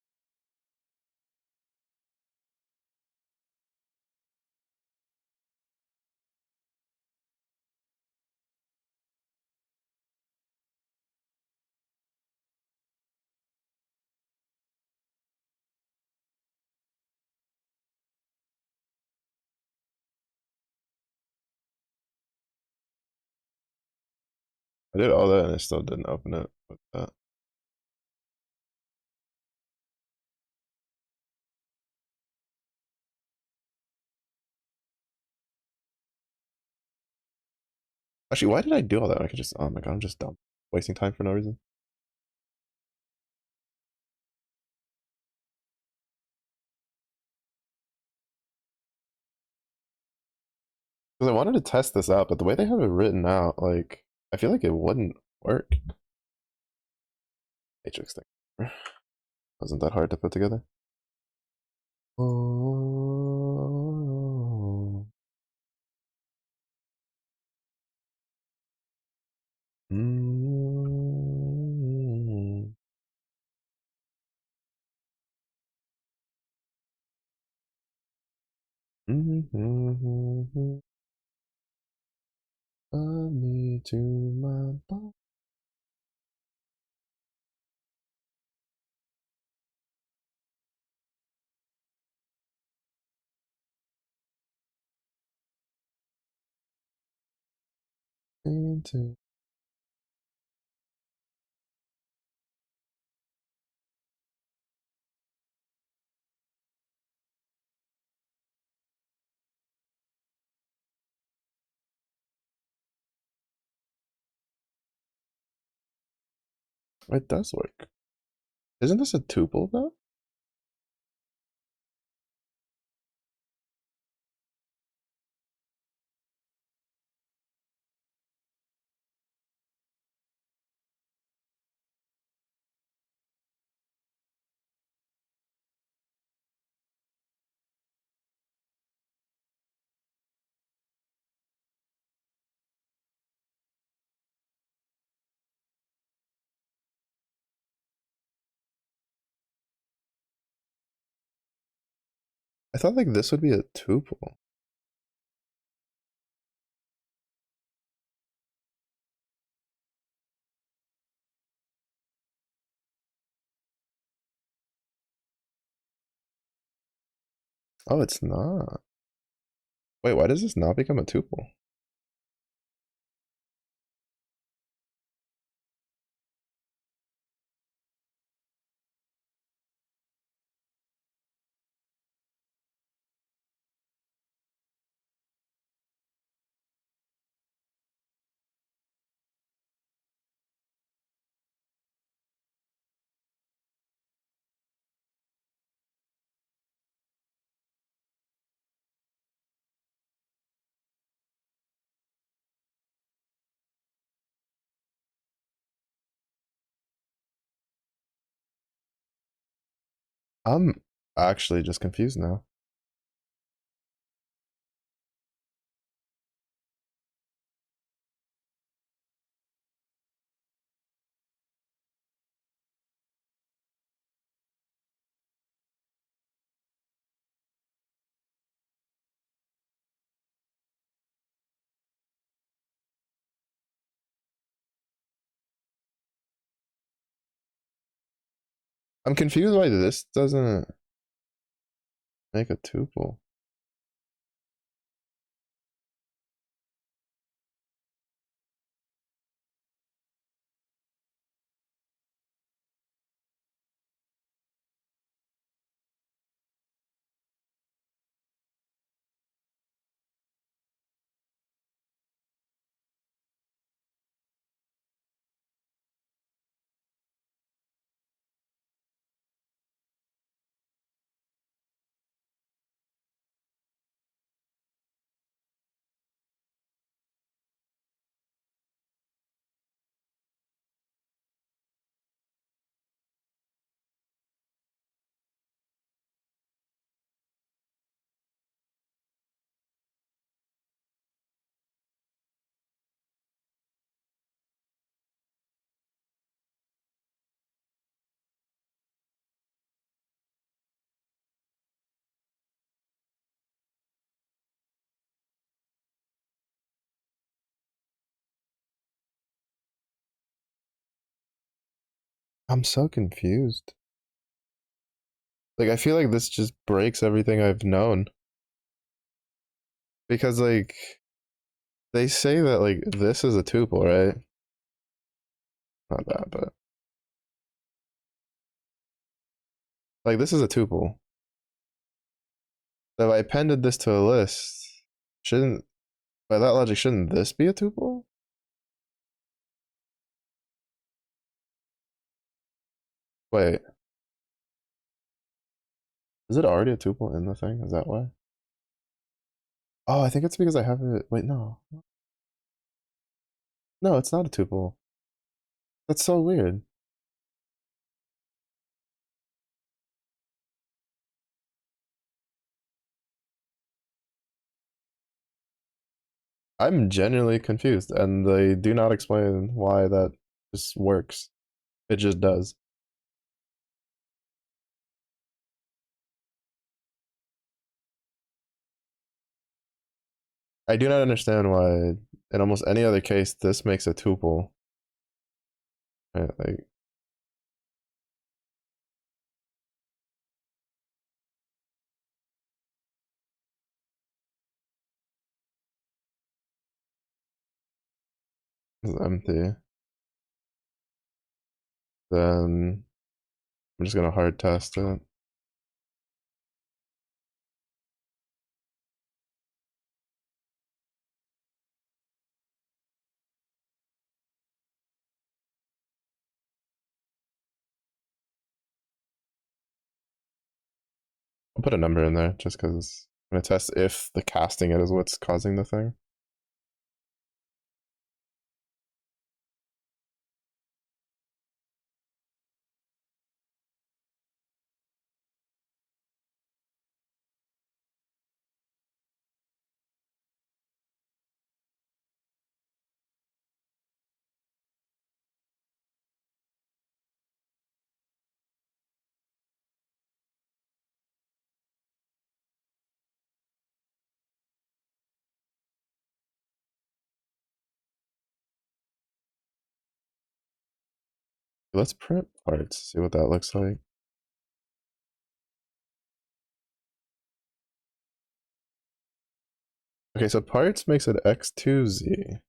I did all that and I still didn't open it with that. Actually, why did I do all that? I could just, oh my god, I'm just dumb. Wasting time for no reason. Because I wanted to test this out, but the way they have it written out, like, I feel like it wouldn't work. Matrix thing. Wasn't that hard to put together? Oh. Mm. Mm-hmm. Love me to my bone. to. It does work. Isn't this a tuple though? I thought like this would be a tuple. Oh, it's not. Wait, why does this not become a tuple? I'm actually just confused now. I'm confused why this doesn't make a tuple. I'm so confused. Like I feel like this just breaks everything I've known. Because like they say that like this is a tuple, right? Not that, but like this is a tuple. So if I appended this to a list, shouldn't by that logic shouldn't this be a tuple? Wait, is it already a tuple in the thing? Is that why? Oh, I think it's because I have it. Wait, no. No, it's not a tuple. That's so weird. I'm genuinely confused, and they do not explain why that just works. It just does. I do not understand why, in almost any other case, this makes a tuple. Right? Like, is empty. Then I'm just gonna hard test it. I'll put a number in there just because I'm gonna test if the casting it is what's causing the thing. Let's print parts, see what that looks like. Okay, so parts makes it x2z.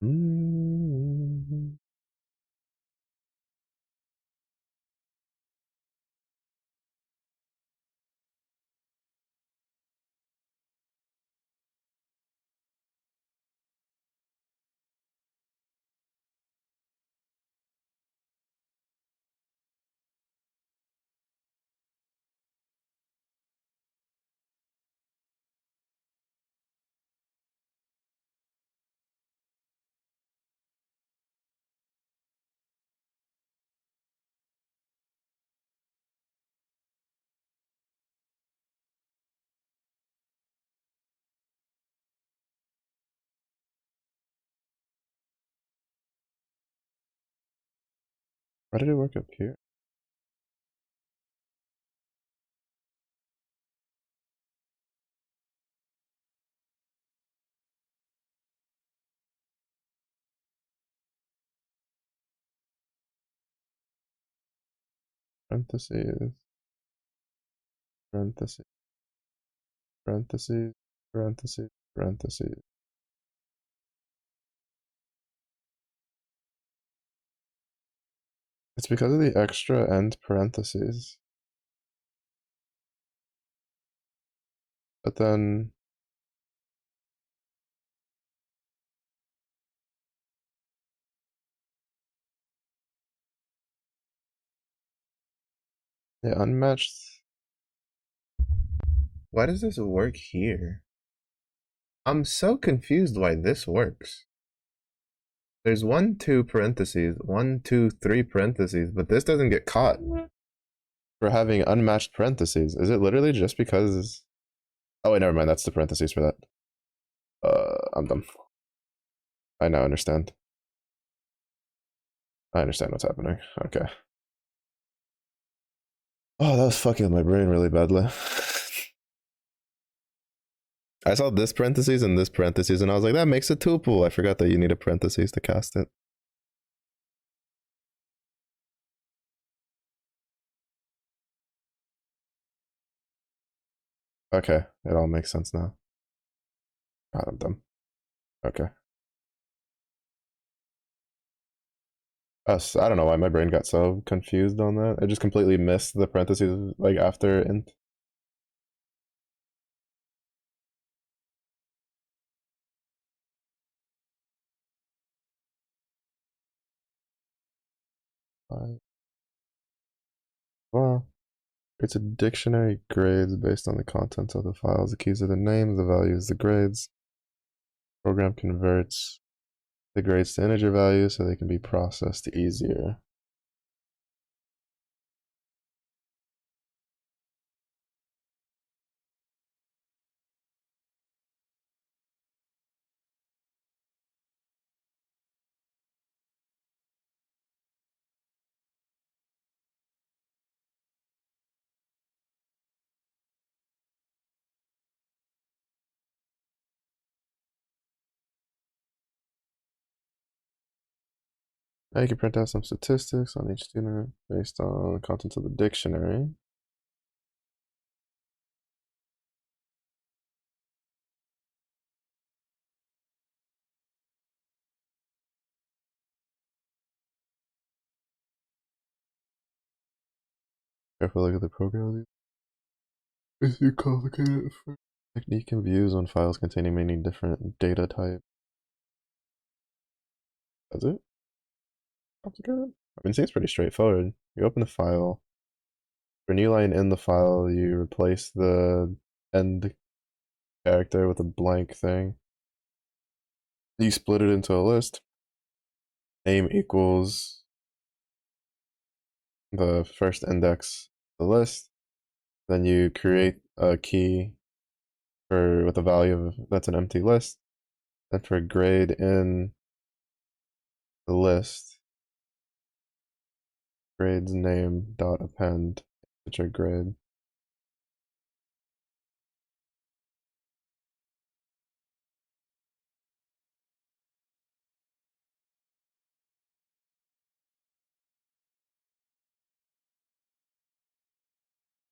Mm. Why did it work up here? Parentheses, parentheses, parentheses, parentheses, parentheses. It's because of the extra end parentheses. But then the unmatched. Why does this work here? I'm so confused why this works. There's 1, 2 parentheses, 1, 2, 3 parentheses, but this doesn't get caught for having unmatched parentheses. Is it literally just because? Oh wait, never mind. That's the parentheses for that. I'm dumb. I now understand. I understand what's happening. Okay. Oh, that was fucking my brain really badly. I saw this parentheses and this parentheses, and I was like, that makes a tuple. I forgot that you need a parentheses to cast it. Okay, it all makes sense now. God, I'm dumb. Okay. Us. I don't know why my brain got so confused on that. I just completely missed the parentheses like after int. Well, it's a dictionary grades based on the contents of the files. The keys are the names, the values, the grades. Program converts the grades to integer values so they can be processed easier. Now you can print out some statistics on each student based on the contents of the dictionary. Careful look at the program. It's too complicated for technique and views on files containing many different data types. That's it? Complicated? I mean, it seems pretty straightforward. You open the file. For a new line in the file, you replace the end character with a blank thing. You split it into a list. Name equals the first index of the list. Then you create a key for with a value of that's an empty list. Then for grade in the list, grades name dot append integer grade.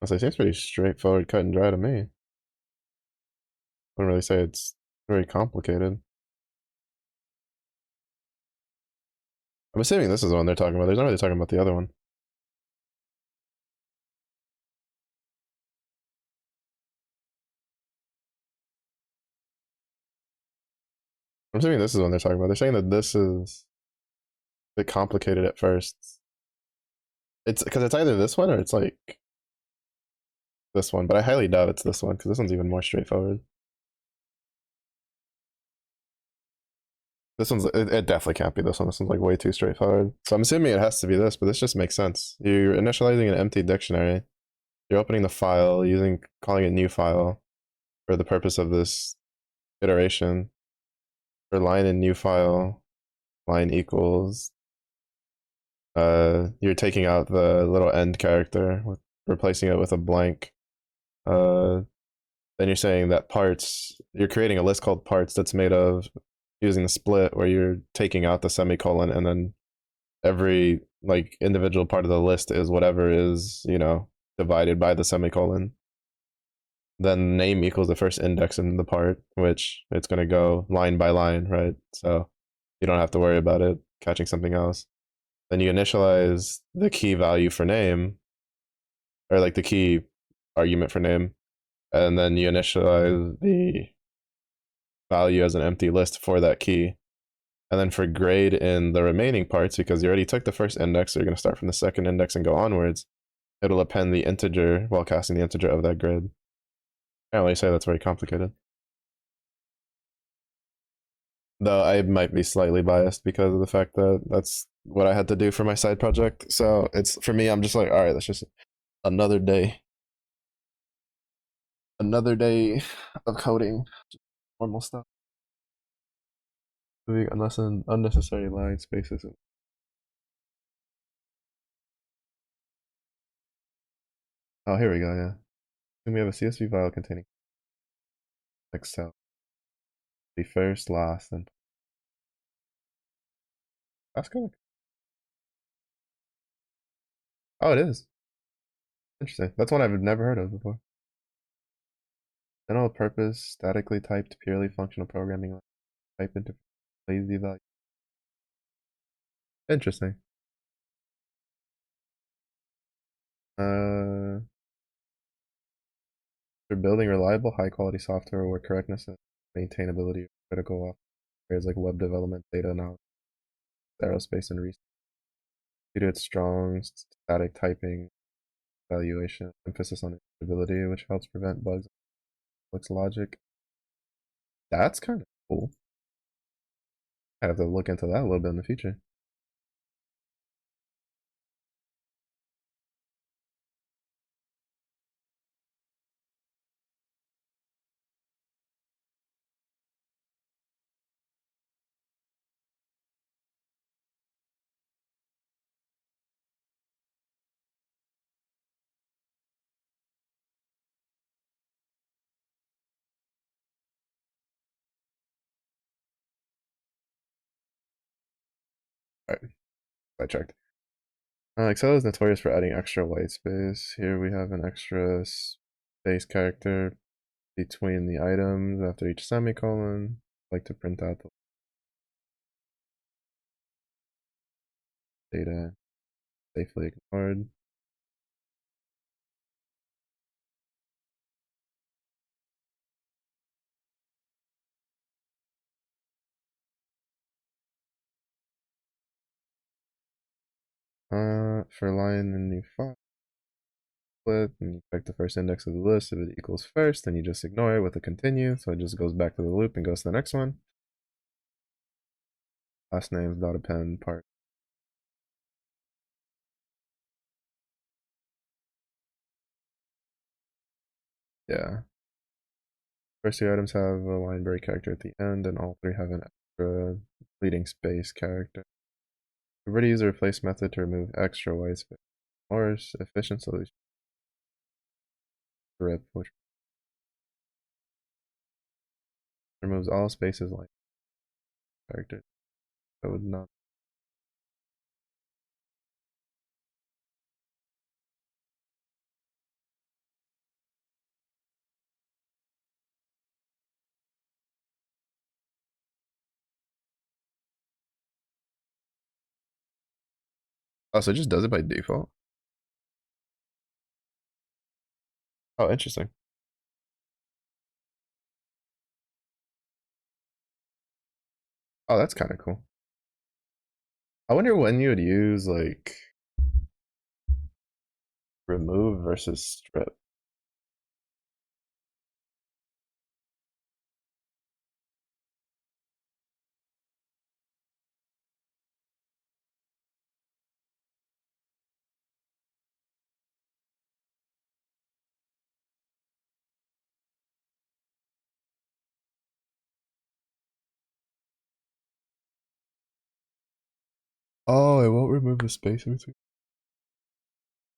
I say it seems pretty straightforward, cut and dry to me. I wouldn't really say it's very complicated. I'm assuming this is the one they're talking about. They're not really talking about the other one. I'm assuming this is the one they're talking about. They're saying that this is a bit complicated at first. It's because it's either this one or it's like this one, but I highly doubt it's this one because this one's even more straightforward. This one's it definitely can't be this one. This one's like way too straightforward. So I'm assuming it has to be this, but this just makes sense. You're initializing an empty dictionary. You're opening the file using calling it new file for the purpose of this iteration. For line in new file, line equals. You're taking out the little end character, replacing it with a blank. Then you're saying that parts. You're creating a list called parts that's made of using the split where you're taking out the semicolon and then every like individual part of the list is whatever is divided by the semicolon. Then name equals the first index in the part, which it's going to go line by line, right? So you don't have to worry about it catching something else. Then you initialize the key value for name, or like the key argument for name, and then you initialize the value as an empty list for that key. And then for grade in the remaining parts, because you already took the first index, so you're going to start from the second index and go onwards, it'll append the integer while casting the integer of that grid. I can't really say that's very complicated. Though I might be slightly biased because of the fact that that's what I had to do for my side project. So it's for me, I'm just like, all right, that's just another day. Another day of coding. Normal stuff. Unless an unnecessary line spaces. Oh, here we go, yeah. And we have a CSV file containing Excel. The first, last, and that's kind of. Oh, it is. Interesting. That's one I've never heard of before. General purpose, statically typed, purely functional programming type interface, lazy value. Interesting. For building reliable, high quality software where correctness and maintainability are critical areas like web development, data analysis, aerospace, and research. Due to its strong static typing valuation, emphasis on stability, which helps prevent bugs, looks logic. That's kind of cool. I have to look into that a little bit in the future. All right. sidetracked. Excel is notorious for adding extra white space. Here we have an extra space character between the items after each semicolon. I like to print out the data safely ignored. For line in new file, split, and you check the first index of the list. If it equals first, then you just ignore it with a continue. So it just goes back to the loop and goes to the next one. Last names, dot append, part. Yeah. First two items have a line break character at the end, and all three have an extra leading space character. Already use a replace method to remove extra white space. More efficient solution. Rip, which removes all spaces like characters. That would not. Oh, so it just does it by default. Oh, interesting. Oh, that's kind of cool. I wonder when you would use like remove versus strip. Oh, it won't remove the space in between.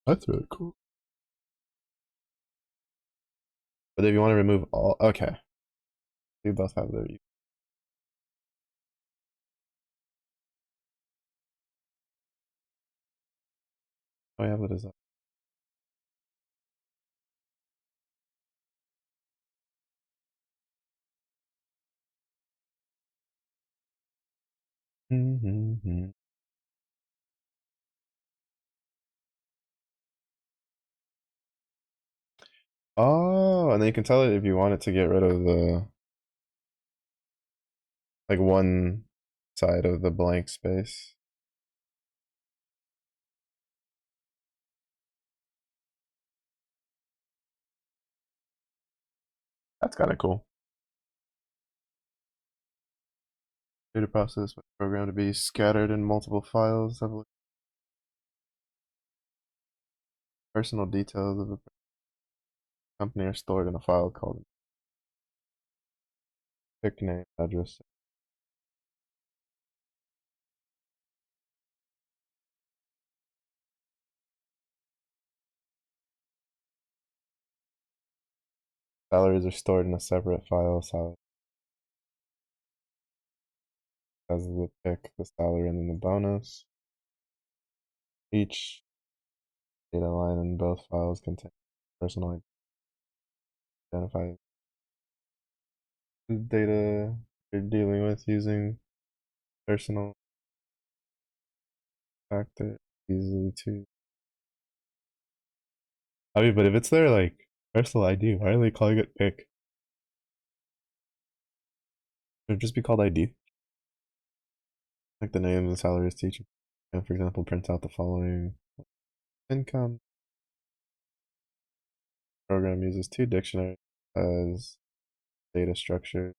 That's really cool. But if you want to remove all, okay. We both have their. Oh, yeah, what is that? Mm-hmm. Oh, and then you can tell it if you want it to get rid of the like one side of the blank space. That's kind of cool. Data process program to be scattered in multiple files. Personal details of a company are stored in a file called pick name, address. Salaries are stored in a separate file. Salary has the pick, the salary, and then the bonus. Each data line in both files contains personal identifier data you're dealing with using personal factor easily to. I mean, but if it's their like personal ID, why are they calling it pick? It would just be called ID. Like the name and salaries teacher. And for example, print out the following income. Program uses two dictionaries as data structure.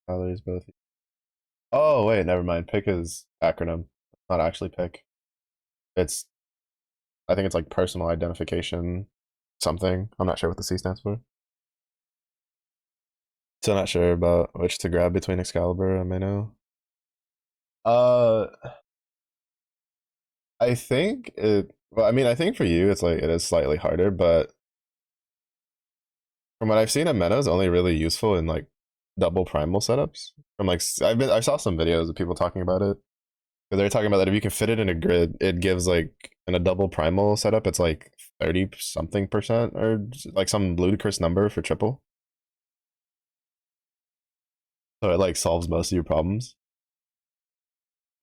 Salaries both. Oh wait, never mind. Pick is acronym. Not actually pick. It's I think it's like personal identification something. I'm not sure what the C stands for. Still not sure about which to grab between Excalibur and Mano. Uh, I think it. Well, I mean, I think for you, it's like it is slightly harder, but from what I've seen, Ameno is only really useful in like double primal setups. From like I saw some videos of people talking about it. They're talking about that if you can fit it in a grid, it gives like in a double primal setup, it's like 30 something percent or like some ludicrous number for triple. So it like solves most of your problems.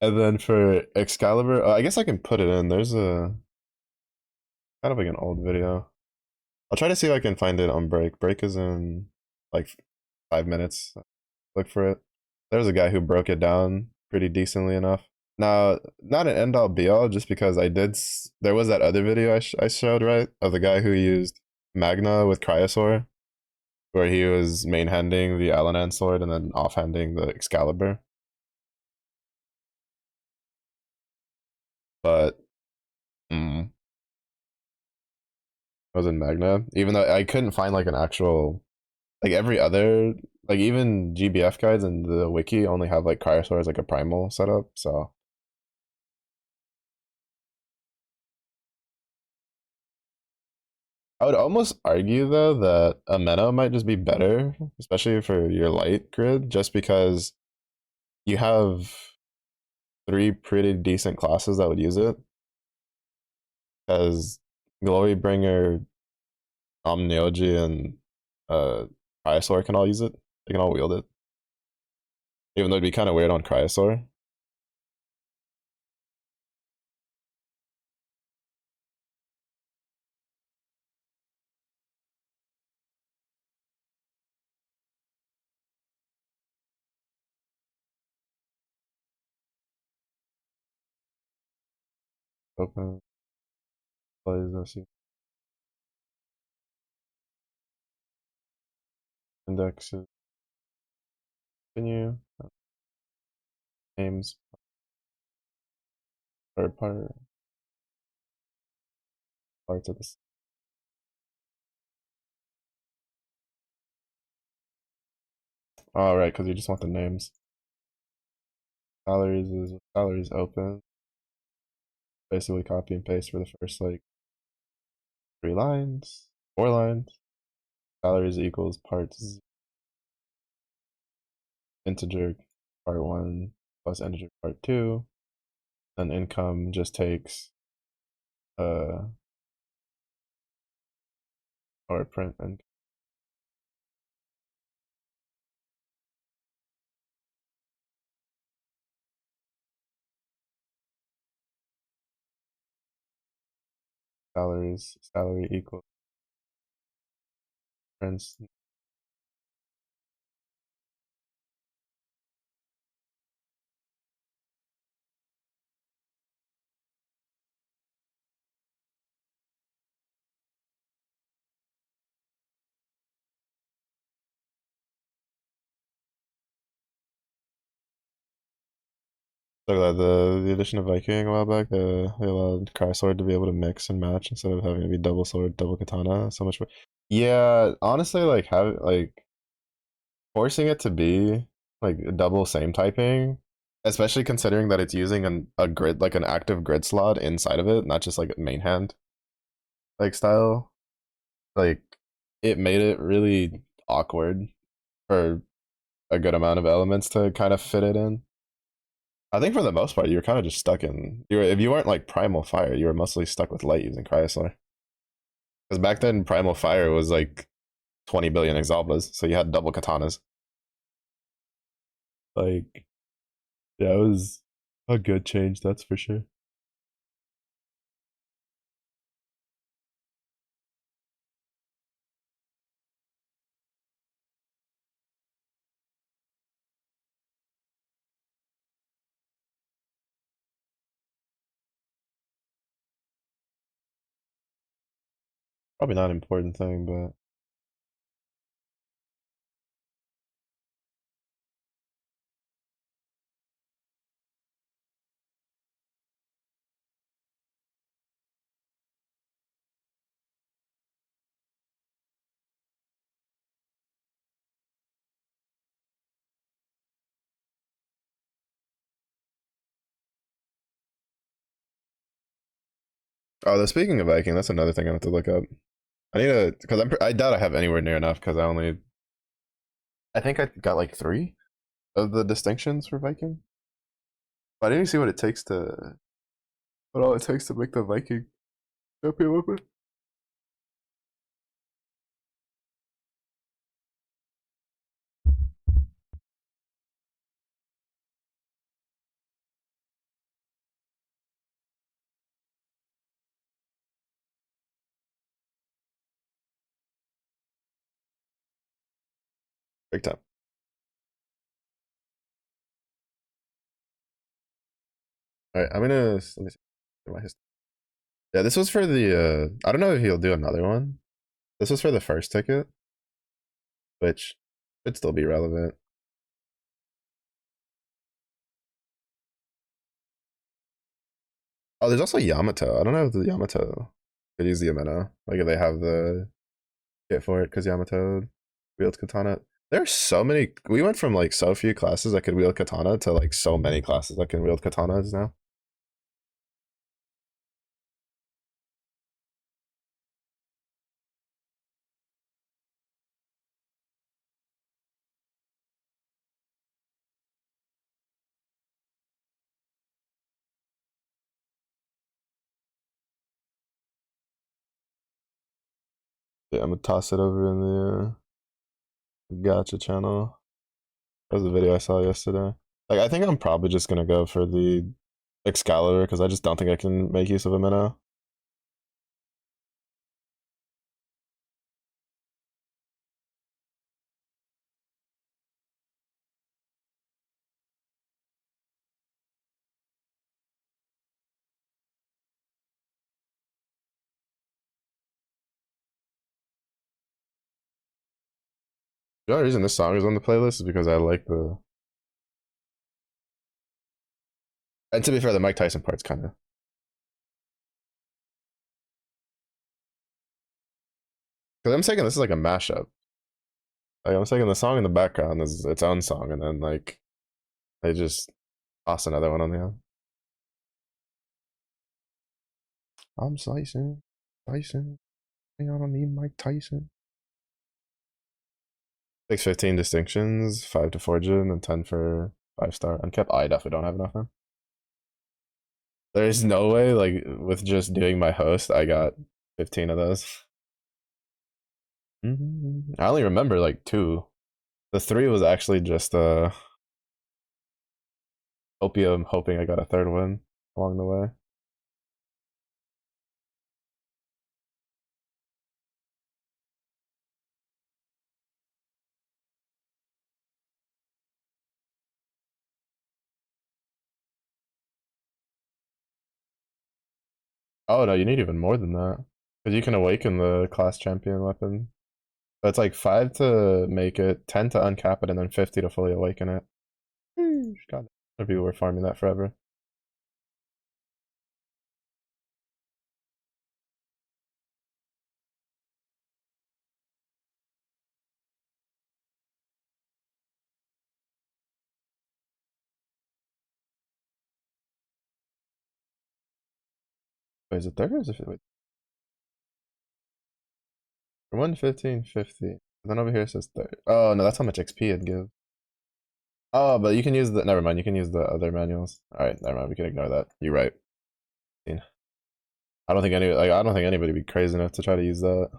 And then for Excalibur, I guess I can put it in. There's a kind of like an old video. I'll try to see if I can find it on break. Break is in like 5 minutes. Look for it. There's a guy who broke it down pretty decently enough. Now, not an end all be all, just because there was that other video I showed, right? Of the guy who used Magna with Cryosaur, where he was main handing the Alanan sword and then offhanding the Excalibur. But, mm, I was in Magna. Even though I couldn't find like an actual, like every other, like even GBF guides and the wiki only have like Cryosaur as like a primal setup, so. I would almost argue though that a Meno might just be better, especially for your light grid, just because you have three pretty decent classes that would use it. Because Glorybringer, Omnioji, and uh, Cryosaur can all use it. They can all wield it. Even though it'd be kind of weird on Cryosaur. Open plays indexes. Continue. Names. Third parts of this. All right, because you just want the names. Salaries open. Basically copy and paste for the first like 3 lines, 4 lines. Salaries equals parts integer part one plus integer part two. And income just takes or print and salary equals prints so that the addition of Viking a while back, they allowed Crysword to be able to mix and match instead of having to be double sword, double katana. So much. Yeah, honestly, like have like forcing it to be like double same typing, especially considering that it's using a grid like an active grid slot inside of it, not just like main hand like style. Like it made it really awkward for a good amount of elements to kind of fit it in. I think for the most part, you were kind of just stuck in. If you weren't like Primal Fire, you were mostly stuck with light using Cryosaur. Because back then, Primal Fire was like 20 billion Exalbas, so you had double katanas. Like, yeah, it was a good change, that's for sure. Probably not an important thing, but speaking of Viking, that's another thing I have to look up. I need to because I doubt I have anywhere near enough because I think I got like 3 of the distinctions for Viking. I didn't even see what it takes to what all it takes to make the Viking champion weapon. Big time. All right, I'm gonna let me see my history. Yeah, this was for the. I don't know if he'll do another one. This was for the first ticket, which should still be relevant. Oh, there's also Yamato. I don't know if the Yamato could use the Ameno. Like if they have the kit for it, because Yamato wields katana. There's so many. We went from like so few classes that could wield katana to like so many classes that can wield katanas now. Yeah, I'm gonna toss it over in the gotcha channel. That was the video I saw yesterday. Like, I think I'm probably just gonna go for the Excalibur because I just don't think I can make use of a minnow. The only reason this song is on the playlist is because I like the. And to be fair, the Mike Tyson part's kind of. Because I'm thinking this is like a mashup. Like I'm thinking the song in the background is its own song, and then like they just toss another one on the end. I'm slicing, Tyson. I don't need Mike Tyson. 615 distinctions, 5 to fortune, and 10 for 5-star. Unkept. I definitely don't have enough, man. There's no way, like, with just doing my host, I got 15 of those. I only remember like 2. The 3 was actually just opium, hoping I got a third one along the way. Oh no, you need even more than that. Because you can awaken the class champion weapon. So it's like 5 to make it, 10 to uncap it, and then 50 to fully awaken it. God, people were farming that forever. Wait, is it 30 or is it 50? Wait, for 115, 50. And then over here it says 30. Oh no, that's how much XP it'd give. Oh, but you can use the. Never mind, you can use the other manuals. Alright, never mind, we can ignore that. You're right. I don't think I don't think anybody would be crazy enough to try to use that.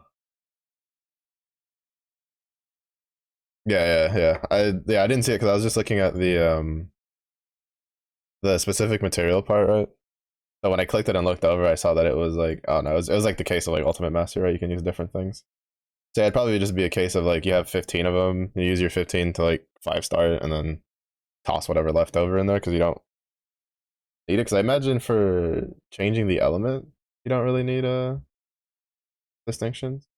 Yeah. I didn't see it because I was just looking at the specific material part, right? So when I clicked it and looked over, I saw that it was like, oh no, it was like the case of like Ultimate Master, right? You can use different things. So yeah, it'd probably just be a case of like you have 15 of them, you use your 15 to like 5-star it, and then toss whatever left over in there because you don't need it. Because I imagine for changing the element, you don't really need distinctions.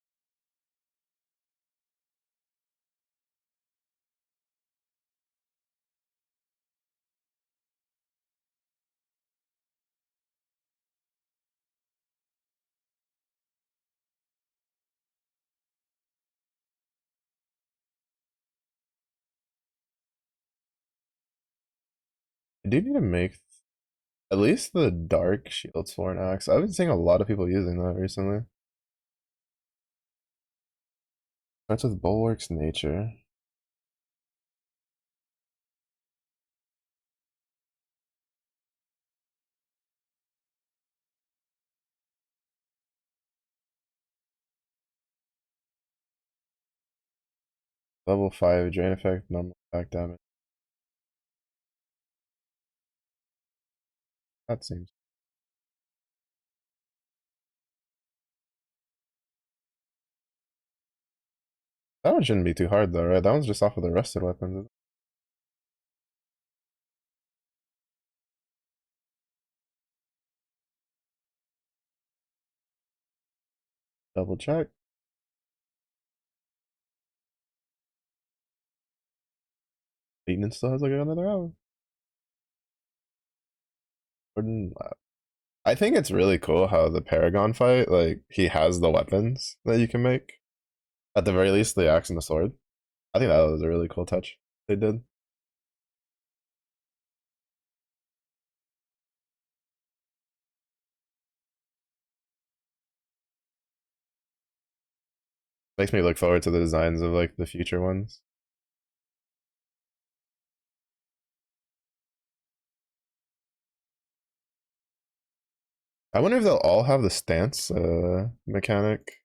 I do need to make at least the dark shields for an axe. I've been seeing a lot of people using that recently. Starts with Bulwark's nature. Level 5 drain effect, normal attack damage. That seems. That one shouldn't be too hard though, right? That one's just off of the rusted weapons. Double check. Maintenance still has like another hour. Gordon, I think it's really cool how the Paragon fight, like, he has the weapons that you can make. At the very least, the axe and the sword. I think that was a really cool touch they did. Makes me look forward to the designs of like the future ones. I wonder if they'll all have the stance mechanic.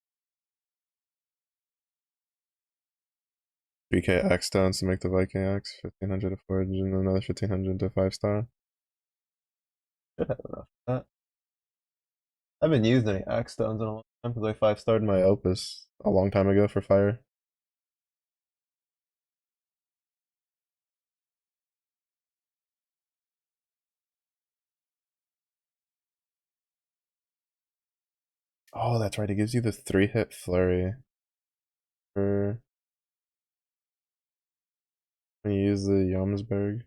3k axe stones to make the Viking axe, 1500 to forge, and another 1500 to 5-star. Should have enough for that. I haven't used any axe stones in a long time because I 5-starred my opus a long time ago for fire. Oh, that's right. It gives you the 3-hit flurry for when you use the Yomsberg.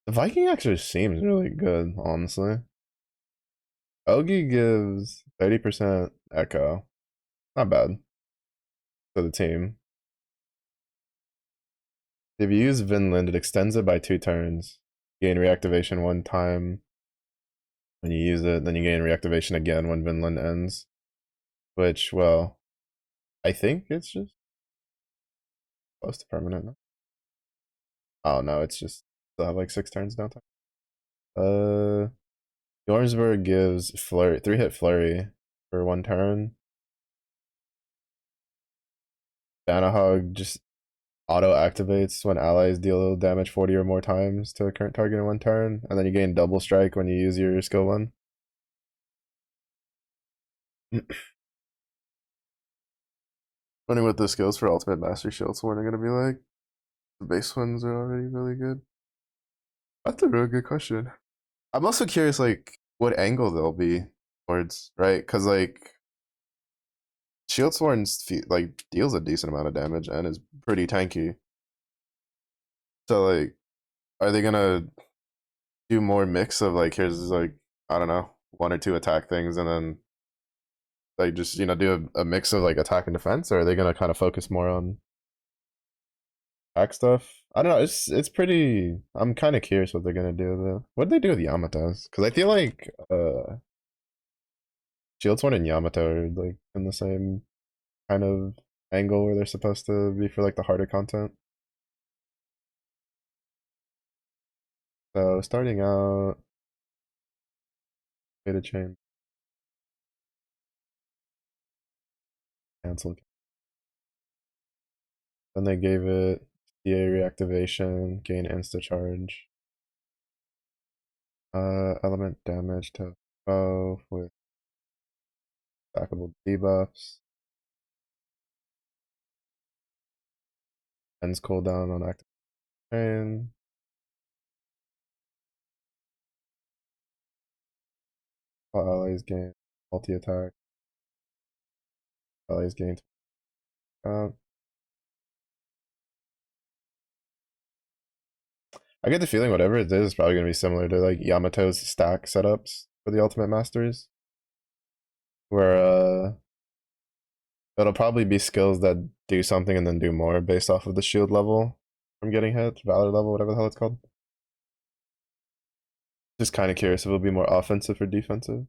The Viking actually seems really good, honestly. Ogi gives 30% echo. Not bad for the team. If you use Vinland, it extends it by 2 turns. Gain reactivation 1 time. When you use it, then you gain reactivation again when Vinland ends. Which, well, I think it's just close to permanent. Oh no, it's just still have like 6 turns downtime. Yormsburg gives flurry 3-hit flurry for 1 turn. Banahog just auto activates when allies deal damage 40 or more times to a current target in 1 turn, and then you gain double strike when you use your skill 1. Wondering what the skills for Ultimate Master Shield Sworn are gonna be like. The base ones are already really good. That's a really good question. I'm also curious, like, what angle they'll be towards, right? Because like Shield Sworn like deals a decent amount of damage and is pretty tanky. So like, are they gonna do more mix of like here's like I don't know 1 or 2 attack things and then like just do a mix of like attack and defense, or are they gonna kind of focus more on attack stuff? I don't know. It's pretty. I'm kind of curious what they're gonna do though. What did they do with Yamato's? Because I feel like Shieldsworn and Yamato are like in the same kind of angle where they're supposed to be for like the harder content. So starting out, data chain cancel. Then they gave it DA reactivation, gain insta charge. Element damage to foe with stackable debuffs. Ends cooldown on active chain. All allies gain multi attack. Allies gain. I get the feeling whatever it is probably gonna be similar to like Yamato's stack setups for the Ultimate Masters, where it'll probably be skills that do something and then do more based off of the shield level from getting hit, valor level, whatever the hell it's called. Just kind of curious if it'll be more offensive or defensive.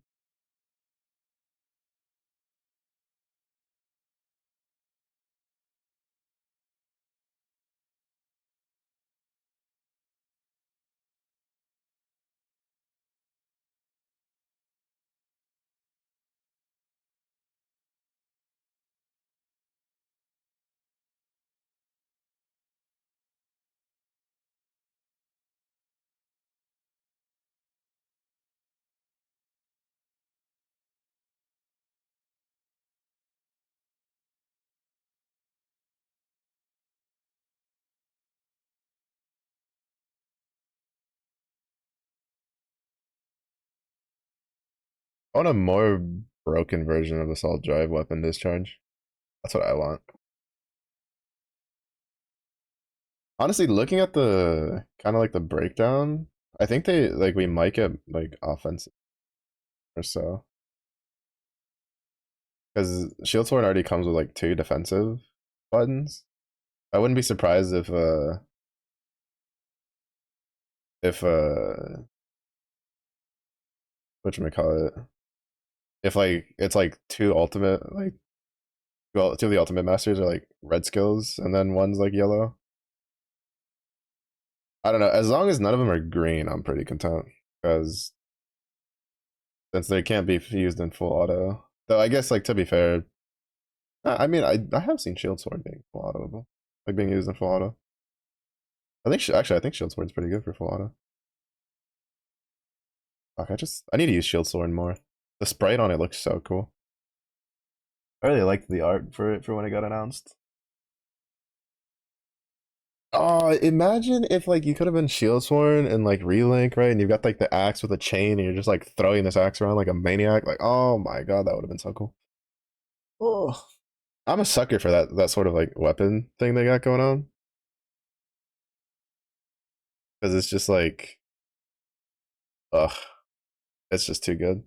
I want a more broken version of assault drive weapon discharge. That's what I want. Honestly, looking at the kind of like the breakdown, I think they like we might get like offensive or so. Because Shield Sword already comes with like 2 defensive buttons. I wouldn't be surprised if whatchamacallit, if like it's like 2 ultimate like well 2 of the ultimate masters are like red skills and then one's like yellow. I don't know. As long as none of them are green, I'm pretty content. Because since they can't be used in full auto. Though I guess like to be fair, I mean I have seen Shield Sword being full auto, like being used in full auto. I think actually I think Shield Sword's pretty good for full auto. Fuck, I need to use Shield Sword more. The sprite on it looks so cool. I really liked the art for it for when it got announced. Oh, imagine if like you could have been Shield Sword and like relink, right? And you've got like the axe with a chain and you're just like throwing this axe around like a maniac. Like, oh my god, that would have been so cool. Oh. I'm a sucker for that sort of like weapon thing they got going on. Because it's just like, ugh, it's just too good.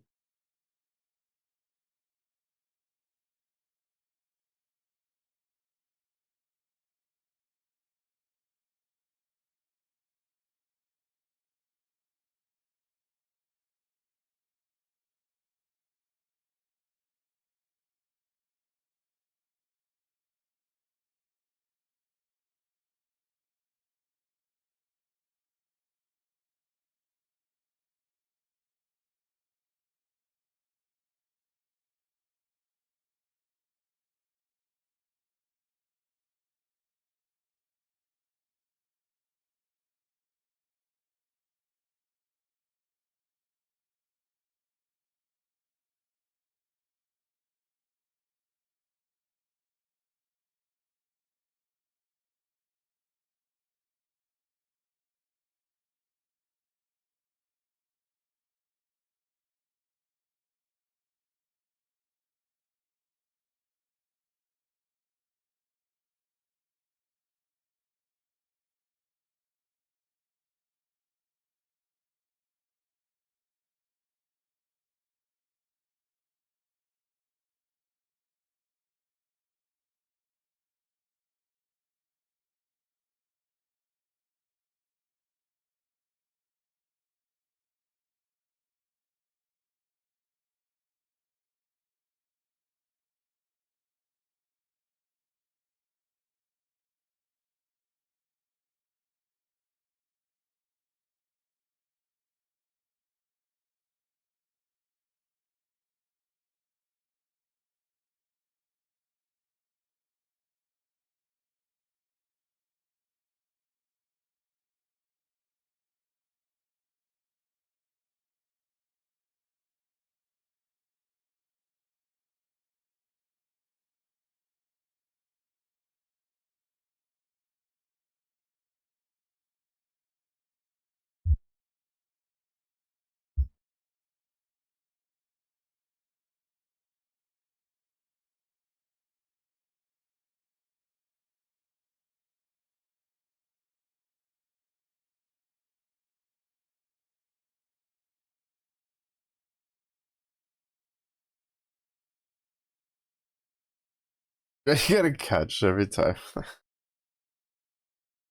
You gotta catch every time.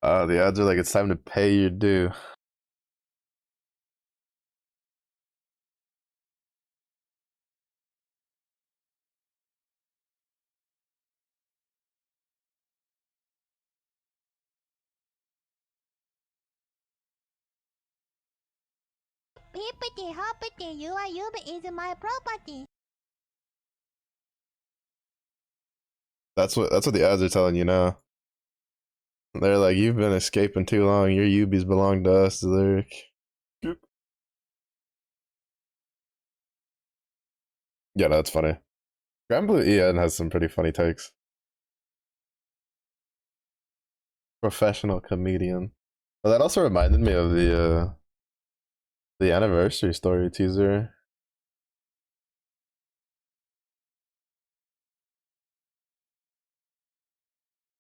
The odds are like it's time to pay your due. Hippity hoppity, you are you is my property. That's what the odds are telling you now. They're like, you've been escaping too long. Your Ubies belong to us, Lyric. Yeah, that's funny. Grand Blue EN has some pretty funny takes. Professional comedian. Well, that also reminded me of the anniversary story teaser.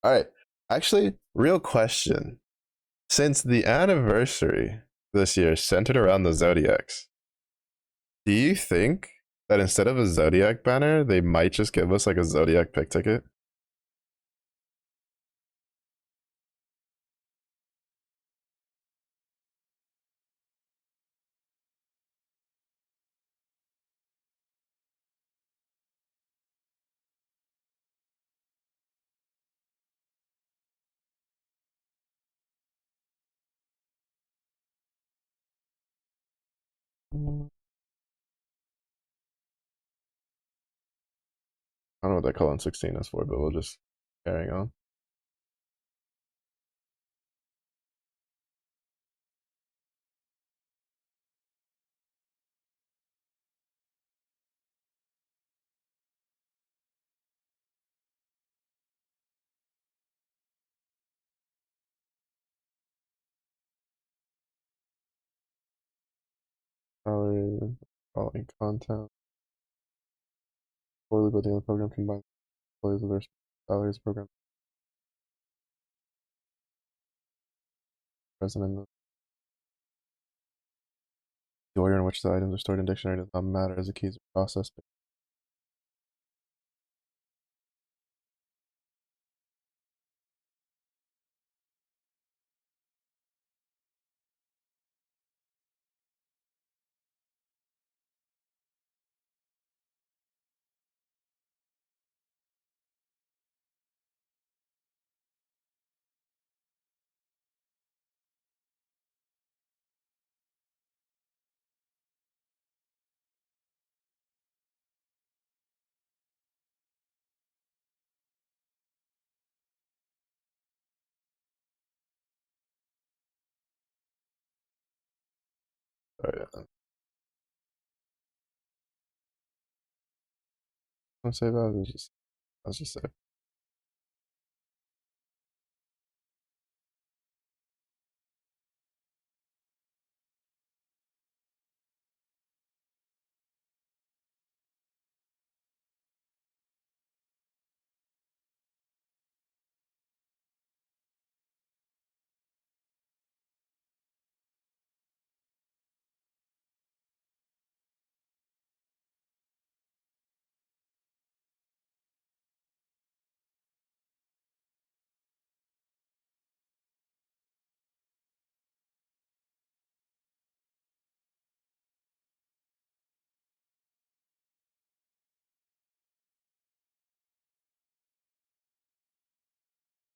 All right, actually, real question. Since the anniversary this year centered around the Zodiacs, do you think that instead of a Zodiac banner, they might just give us like a Zodiac pick ticket? I don't know what that colon 16 is for, but we'll just carrying on. Following content. Fully building the program combined employees with their salaries program president. The order in which the items are stored in dictionary does not matter as the keys are processed. Sorry, don't say that. Let's just say.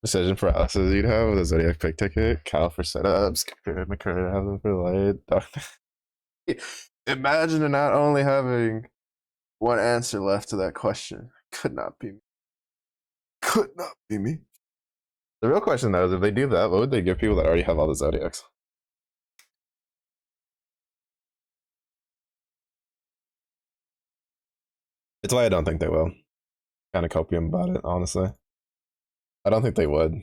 Decision paralysis you'd have with a Zodiac pick ticket, Cal for setups, McCurry have them for light. Imagine not only having one answer left to that question. Could not be me. Could not be me. The real question though is if they do that, what would they give people that already have all the Zodiacs? It's why I don't think they will. Kind of copium about it, honestly. I don't think they would.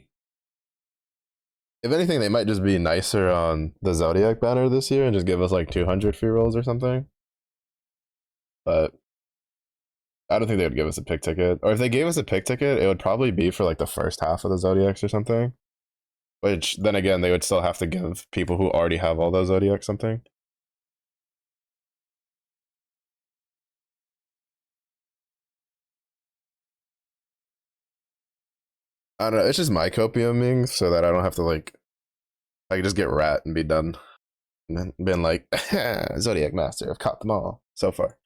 If anything, they might just be nicer on the Zodiac banner this year and just give us like 200 free rolls or something. But I don't think they would give us a pick ticket. Or if they gave us a pick ticket, it would probably be for like the first half of the Zodiacs or something. Which then again, they would still have to give people who already have all those Zodiacs something. I don't know. It's just my copiuming so that I don't have to like. I can just get rat and be done. And then been like Zodiac Master. I've caught them all so far.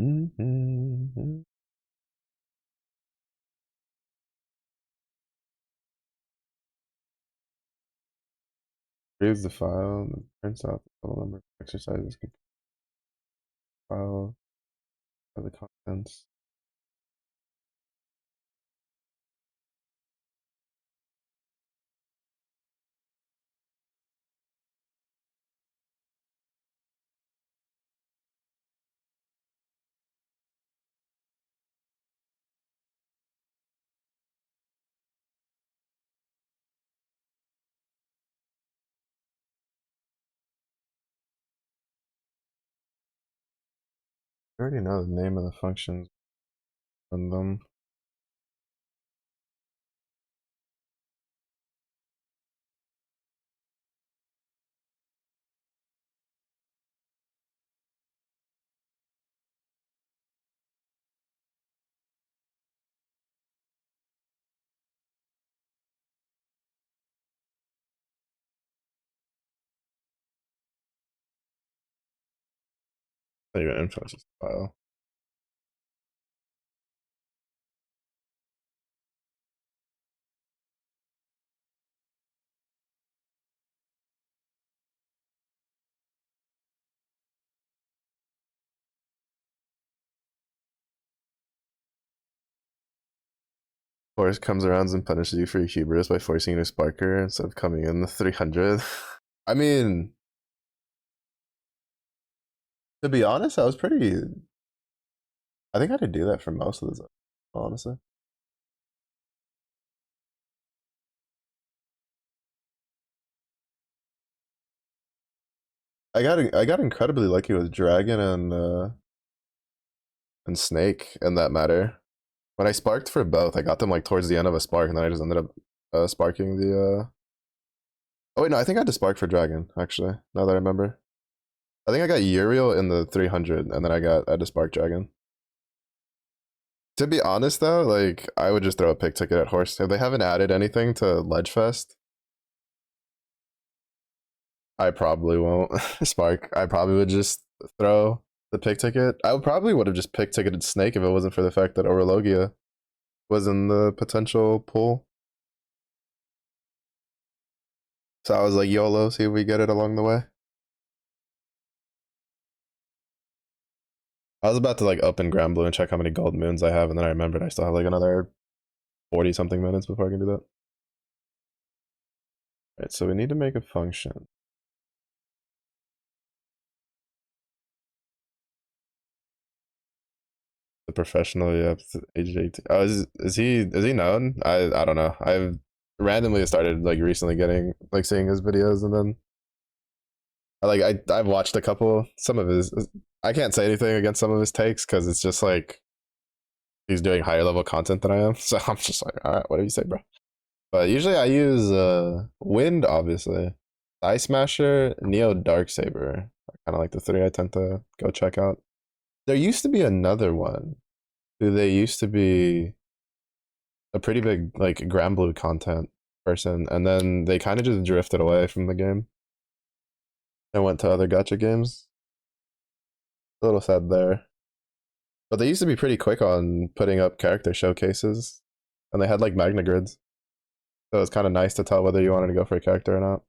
Mm-hmm. Here's the file. And prints out the total number of exercises. File of the contents. I already know the name of the functions on them. There you go, info file. Force comes around and punishes you for your hubris by forcing you to Sparker instead of coming in the 300. I mean, to be honest, I was pretty. I think I did do that for most of this, honestly. I got incredibly lucky with Dragon and Snake in that matter. When I sparked for both, I got them like towards the end of a spark, and then I just ended up sparking the. Oh wait, no, I think I had to spark for Dragon actually. Now that I remember, I think I got Uriel in the 300, and then I had to spark Dragon. To be honest though, like I would just throw a pick ticket at Horse. If they haven't added anything to Ledgefest, I probably won't spark. I probably would just throw the pick ticket. I probably would have just pick ticketed Snake if it wasn't for the fact that Orologia was in the potential pool. So I was like, YOLO, see if we get it along the way. I was about to like open Grand Blue and check how many gold moons I have, and then I remembered I still have like another 40 something minutes before I can do that. Alright, so we need to make a function. The professional, yeah, age 18. Oh, is he known? I don't know. I've randomly started like recently getting like seeing his videos, and then I've watched a couple. Some of his, I can't say anything against some of his takes because it's just like he's doing higher level content than I am. So I'm just like, all right, whatever you say, bro. But usually I use Wind, obviously, Ice Smasher, Neo Darksaber. Kind of like the three I tend to go check out. There used to be another one who they used to be a pretty big like Grand Blue content person, and then they kind of just drifted away from the game and went to other gacha games. A little sad there. But they used to be pretty quick on putting up character showcases, and they had like Magna grids. So it's kind of nice to tell whether you wanted to go for a character or not.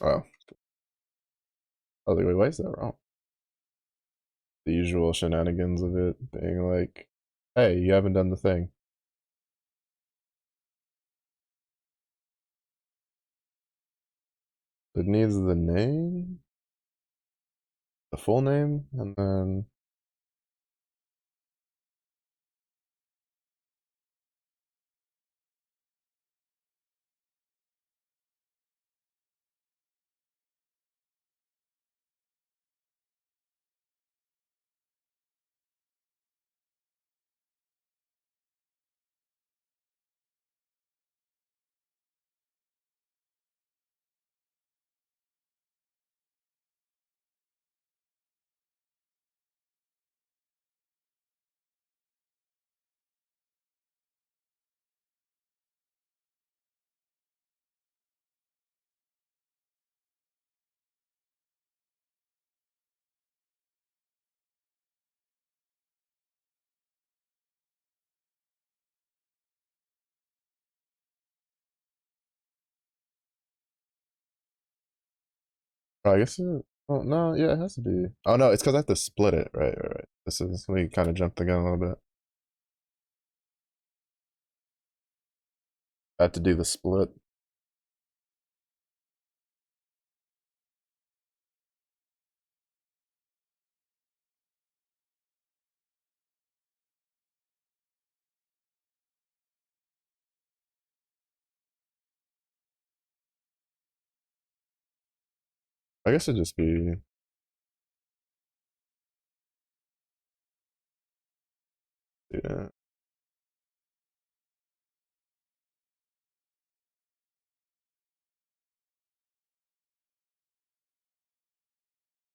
Oh, I was like, wait, why is that wrong? The usual shenanigans of it being like, hey, you haven't done the thing. It needs the name, the full name, and then oh, I guess it. Oh no, yeah, it has to be. Oh no, it's because I have to split it. Right, right, right. This is we kind of jumped the gun a little bit. I have to do the split. I guess it'd just be. Yeah,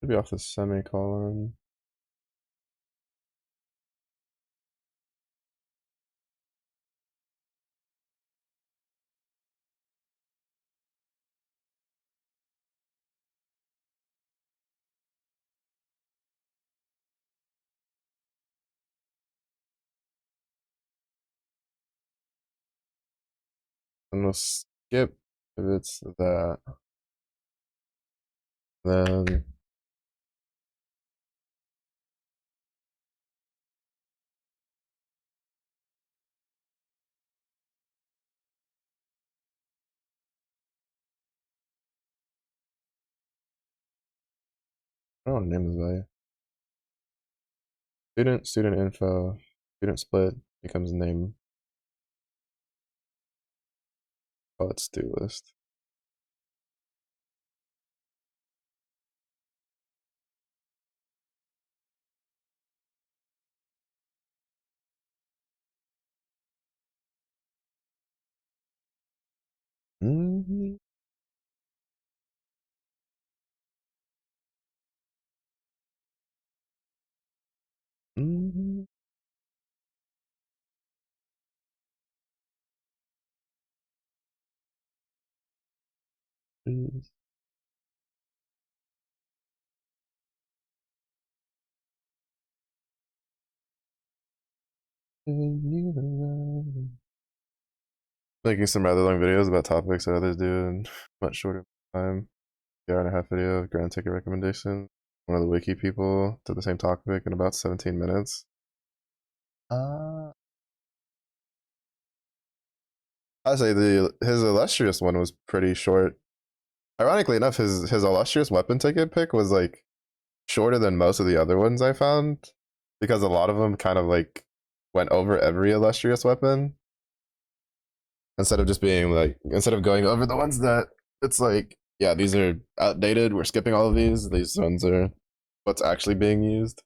it'd be off the semicolon. And we'll skip if it's that. Then I don't know what name is value. Student info, student split becomes name. Oh, it's do list. Mm-hmm. Mm-hmm. Making some rather long videos about topics that others do in much shorter time. The hour and a half video, grand ticket recommendation. One of the wiki people did the same topic in about 17 minutes. Uh, I say the his illustrious one was pretty short. Ironically enough, his illustrious weapon ticket pick was like shorter than most of the other ones I found because a lot of them kind of like went over every illustrious weapon instead of just being like instead of going over the ones that it's like yeah these are outdated, we're skipping all of these ones are what's actually being used.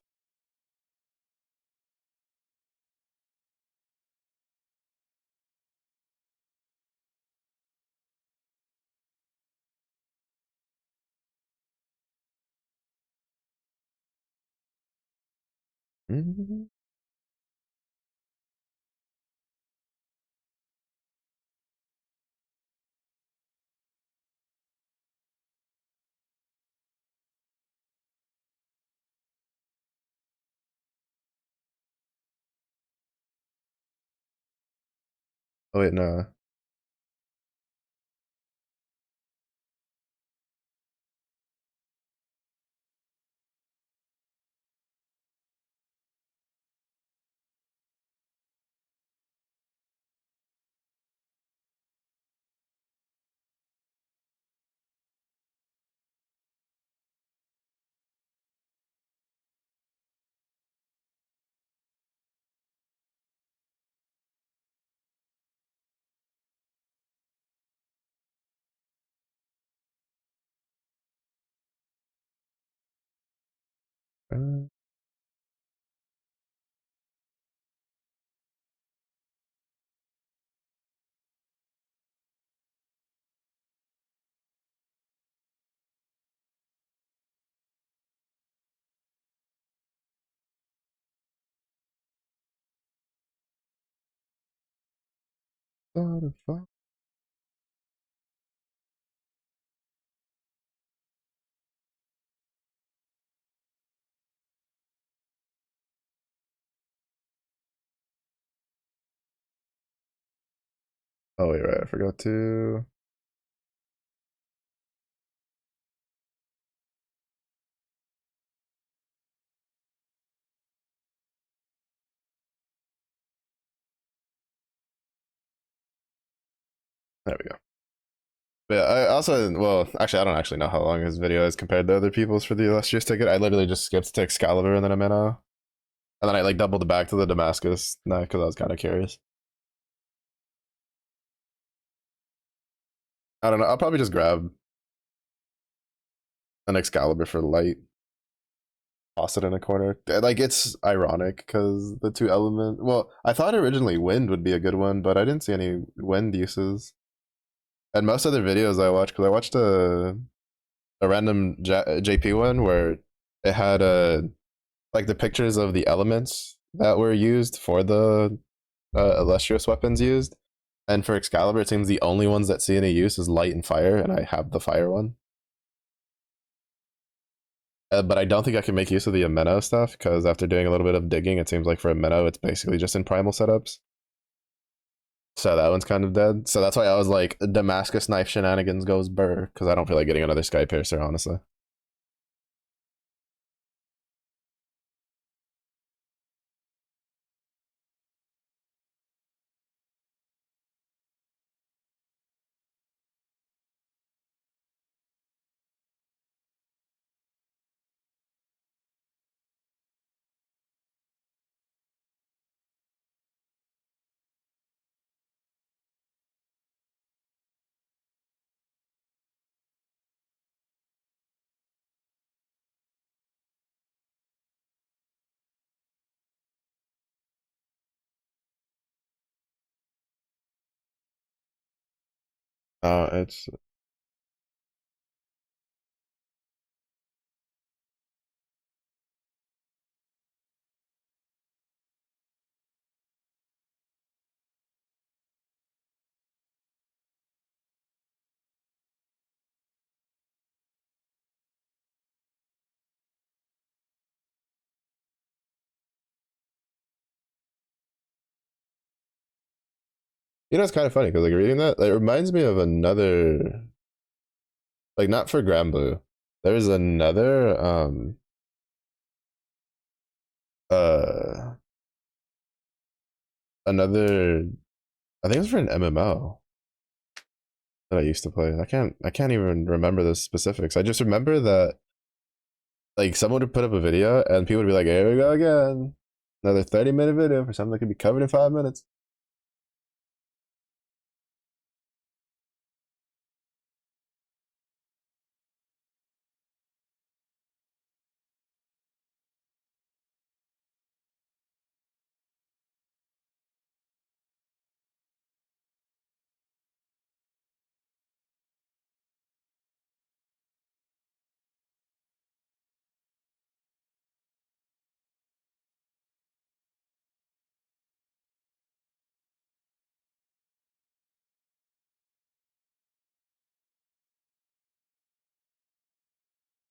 Mm-hmm. Oh wait, no. What the fuck? Oh, wait, right. I forgot to. There we go. But yeah, I also, well, actually, I don't actually know how long his video is compared to other people's for the illustrious ticket. I literally just skipped to Excalibur and then Ameno. And then I like doubled back to the Damascus because I was kind of curious. I don't know. I'll probably just grab an Excalibur for light, toss it in a corner. Like it's ironic because the two element. Well, I thought originally wind would be a good one, but I didn't see any wind uses. And most other videos I watched, because I watched a random JP one where it had like the pictures of the elements that were used for the illustrious weapons used. And for Excalibur, it seems the only ones that see any use is light and fire, and I have the fire one. But I don't think I can make use of the Ameno stuff because after doing a little bit of digging, it seems like for Ameno, it's basically just in primal setups. So that one's kind of dead. So that's why I was like, Damascus knife shenanigans goes burr because I don't feel like getting another Sky Piercer, honestly. It's it's kind of funny because like reading that, it reminds me of another, like not for Grand Blue. There's another uh another I think it was for an MMO that I used to play. I can't even remember the specifics. I just remember that like someone would put up a video and people would be like, "Here we go again, another 30-minute video for something that could be covered in 5 minutes."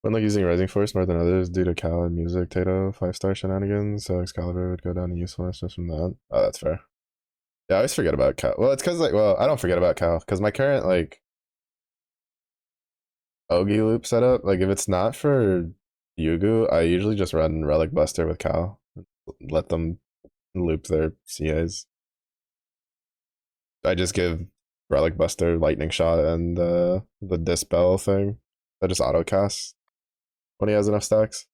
When like using Rising Force more than others due to Cal and music, Tato 5-star shenanigans, so Excalibur would go down in usefulness just from that. Oh, that's fair. Yeah, I always forget about Cal. Well, it's because like, well, I don't forget about Cal because my current like Ogi loop setup, like if it's not for Yugu, I usually just run Relic Buster with Cal. Let them loop their CAs. I just give Relic Buster Lightning Shot and the Dispel thing. I just auto cast when he has enough stacks.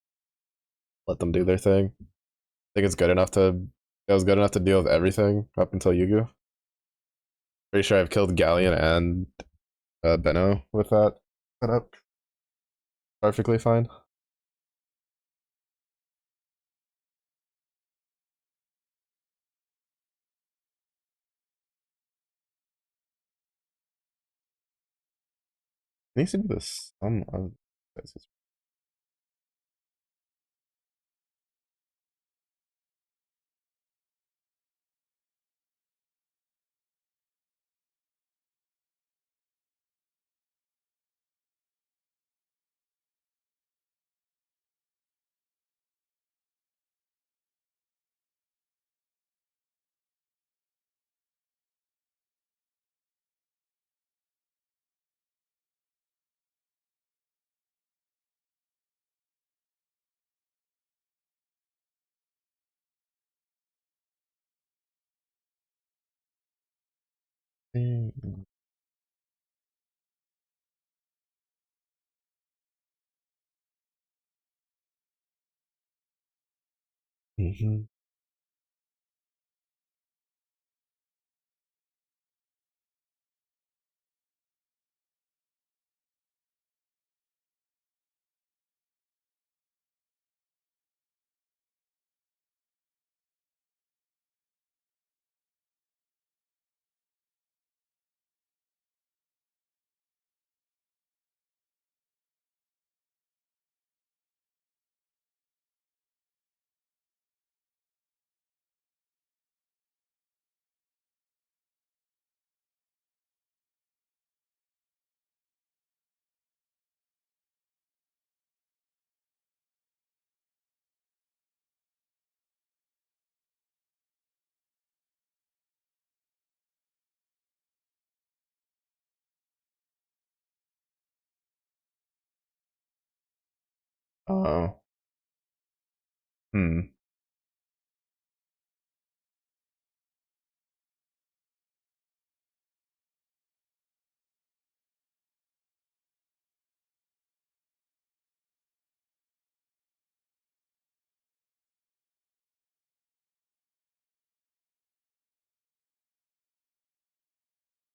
Let them do their thing. I think it's good enough to. It was good enough to deal with everything up until Yugu. Pretty sure I've killed Galleon and Benno with that setup. Perfectly fine. needs to be the sum of sizes. Mm-hmm. Oh. Hmm.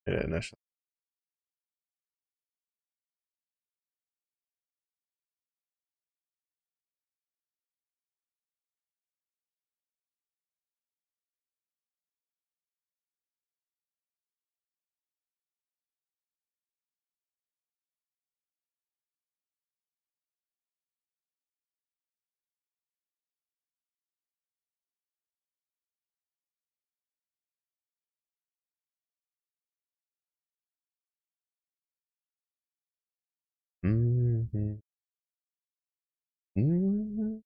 Yeah, initially. Mm-hmm. Mm-hmm.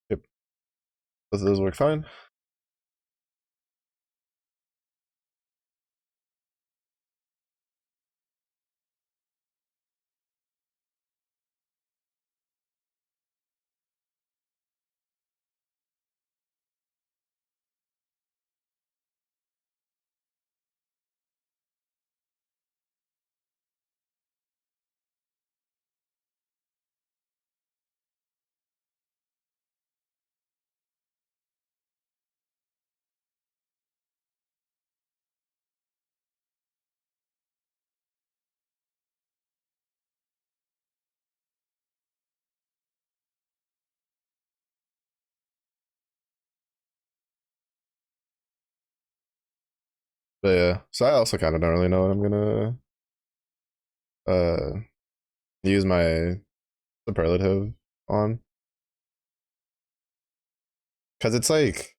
Yep. Both of those work fine. But yeah, so I also kind of don't really know what I'm gonna uh use my superlative on, because it's like,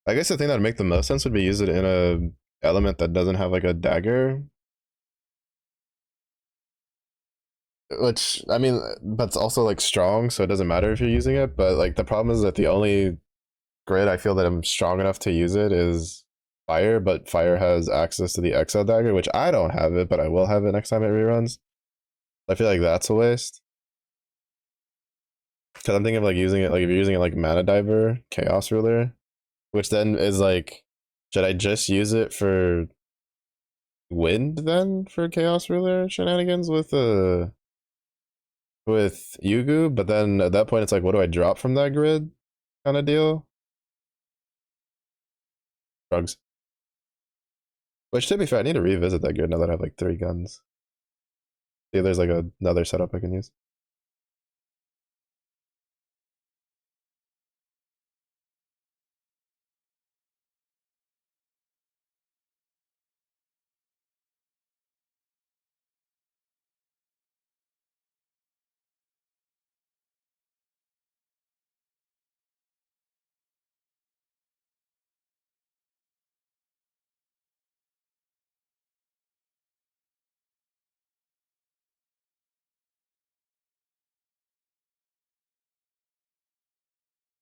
I guess the thing that would make the most sense would be use it in a element that doesn't have like a dagger, which I mean, that's also like strong, so it doesn't matter if you're using it. But like the problem is that the only grid I feel that I'm strong enough to use it is fire, but fire has access to the XL dagger, which I don't have it, but I will have it next time it reruns. I feel like that's a waste. Because I'm thinking of like using it, like if you're using it like mana diver, chaos ruler, which then is like, should I just use it for wind then for chaos ruler shenanigans with Yugu? But then at that point it's like, what do I drop from that grid kind of deal? Drugs. Which to be fair, I need to revisit that grid now that I have like 3 guns. See if there's like another setup I can use.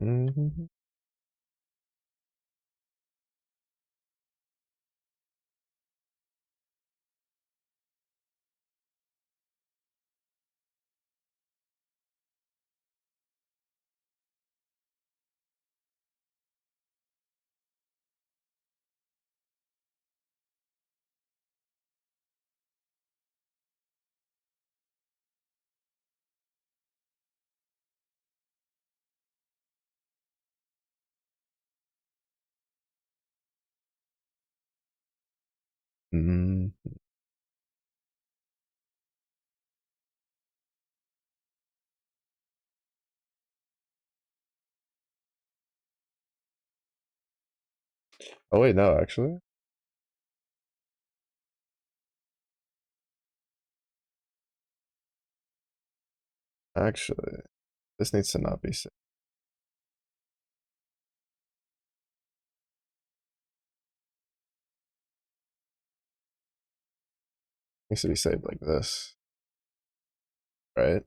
Mm-hmm. Mm-hmm. Oh wait, no, actually, this needs to not be saved. It needs to be saved like this, right?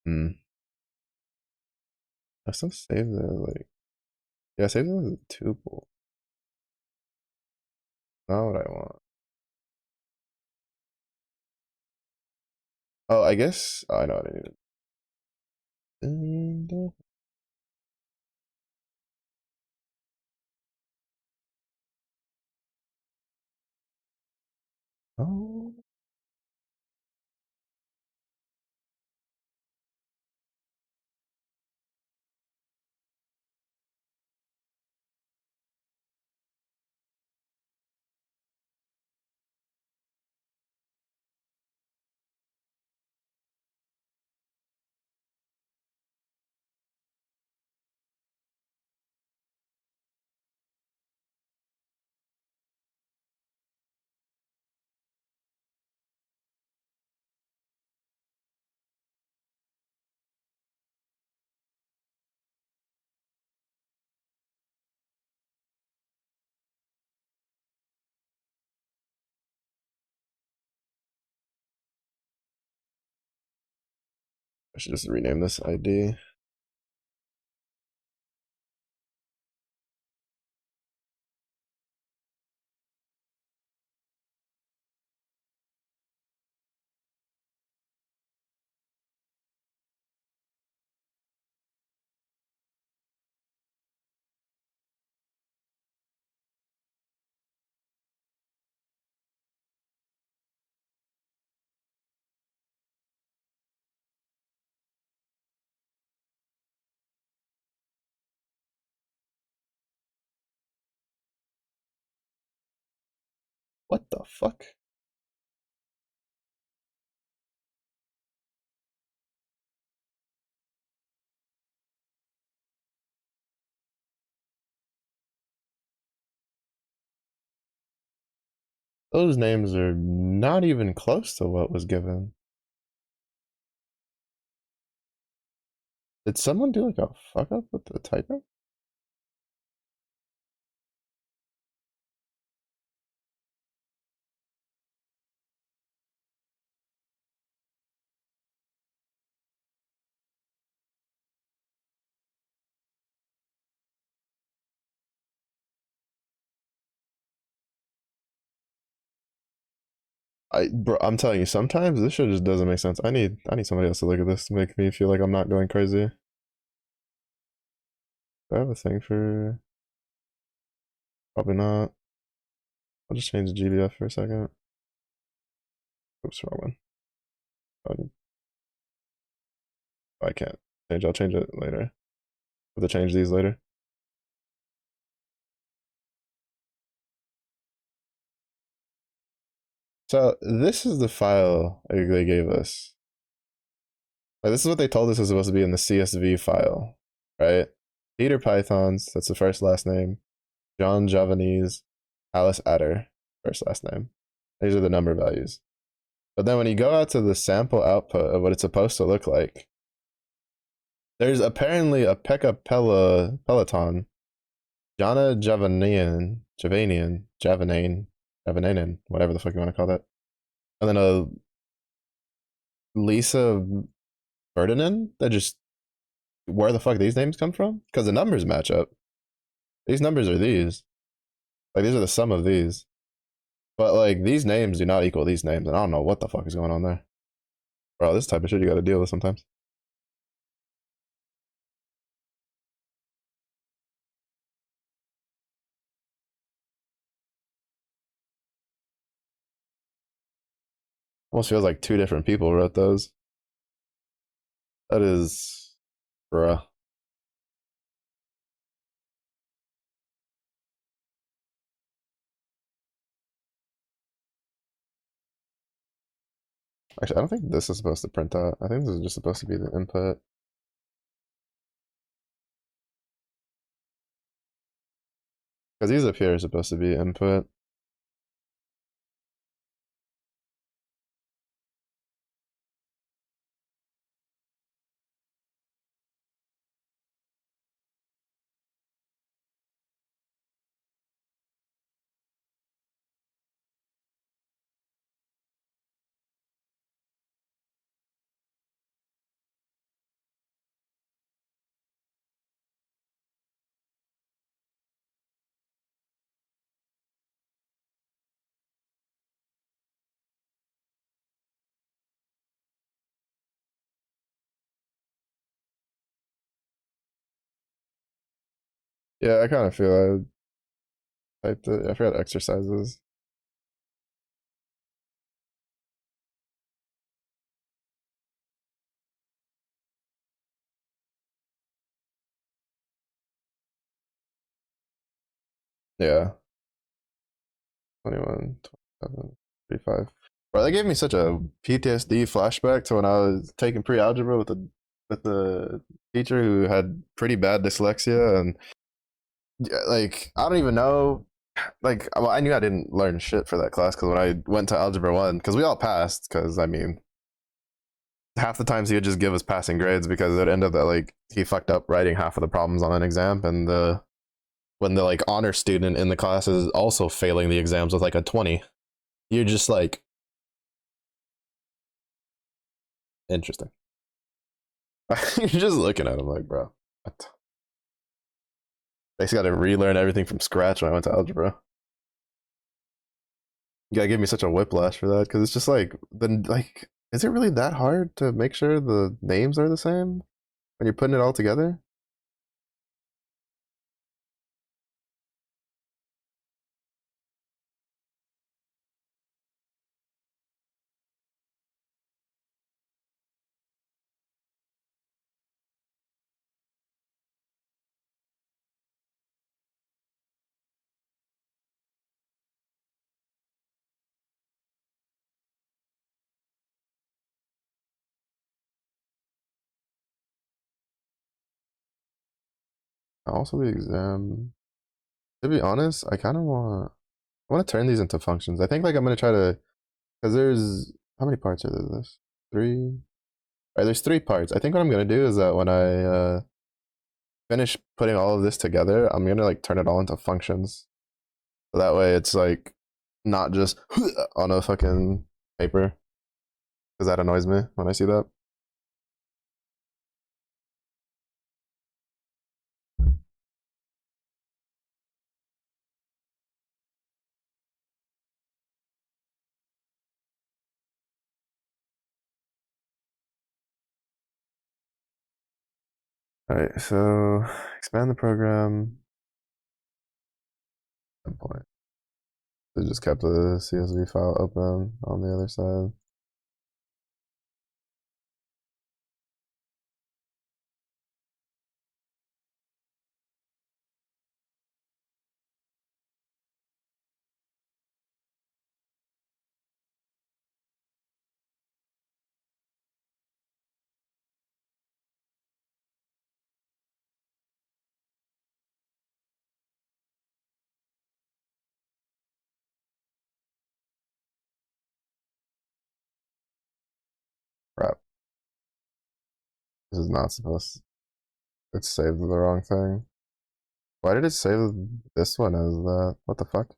Hmm. I still save the like, yeah, save them as a tuple. Not what I want. Oh, I guess, oh, I know what I needed. And, oh, I should just rename this ID. What the fuck? Those names are not even close to what was given. Did someone do like a fuck up with the typing? Bro, I'm telling you, sometimes this shit just doesn't make sense. I need somebody else to look at this to make me feel like I'm not going crazy. Do I have a thing for? Probably not. I'll just change the GDF for a second. Oops, wrong one. I can't change. I'll change it later. Have to change these later. So this is the file they gave us. Like, this is what they told us was supposed to be in the CSV file, right? Peter Pythons, that's the first last name. John Javanese, Alice Adder, first last name. These are the number values. But then when you go out to the sample output of what it's supposed to look like, there's apparently a Pekka Peloton, Jana Javananen, whatever the fuck you want to call that. And then a Lisa Ferdinand that just, where the fuck these names come from? Because the numbers match up. These numbers are these. Like, these are the sum of these. But, like, these names do not equal these names, and I don't know what the fuck is going on there. Bro, this type of shit you gotta deal with sometimes. Almost feels like two different people wrote those. That is, bruh. Actually, I don't think this is supposed to print out. I think this is just supposed to be the input. Because these up here are supposed to be input. Yeah, I kind of feel I typed it. I forgot exercises. Yeah. 21, 27, 35. Bro, that gave me such a PTSD flashback to when I was taking pre-algebra with the teacher who had pretty bad dyslexia, and yeah, like I don't even know, like well, I knew I didn't learn shit for that class because when I went to algebra 1, because we all passed, because I mean half the times he would just give us passing grades because it ended up that like he fucked up writing half of the problems on an exam, and the when the like honor student in the class is also failing the exams with like a 20, you're just like, interesting. You're just looking at him like, bro, what? Basically got to relearn everything from scratch when I went to algebra. You gotta give me such a whiplash for that because it's just like, then like, is it really that hard to make sure the names are the same when you're putting it all together? Also, the exam. To be honest, I kind of want. I want to turn these into functions. I think like I'm gonna try to, because there's how many parts are there? This 3. All right, there's 3 parts. I think what I'm gonna do is that when I finish putting all of this together, I'm gonna like turn it all into functions. So that way it's like not just on a fucking paper, because that annoys me when I see that. All right, so expand the program. Endpoint. They just kept the CSV file open on the other side. Crap. This is not supposed to. It saved the wrong thing. Why did it save this one as that? What the fuck?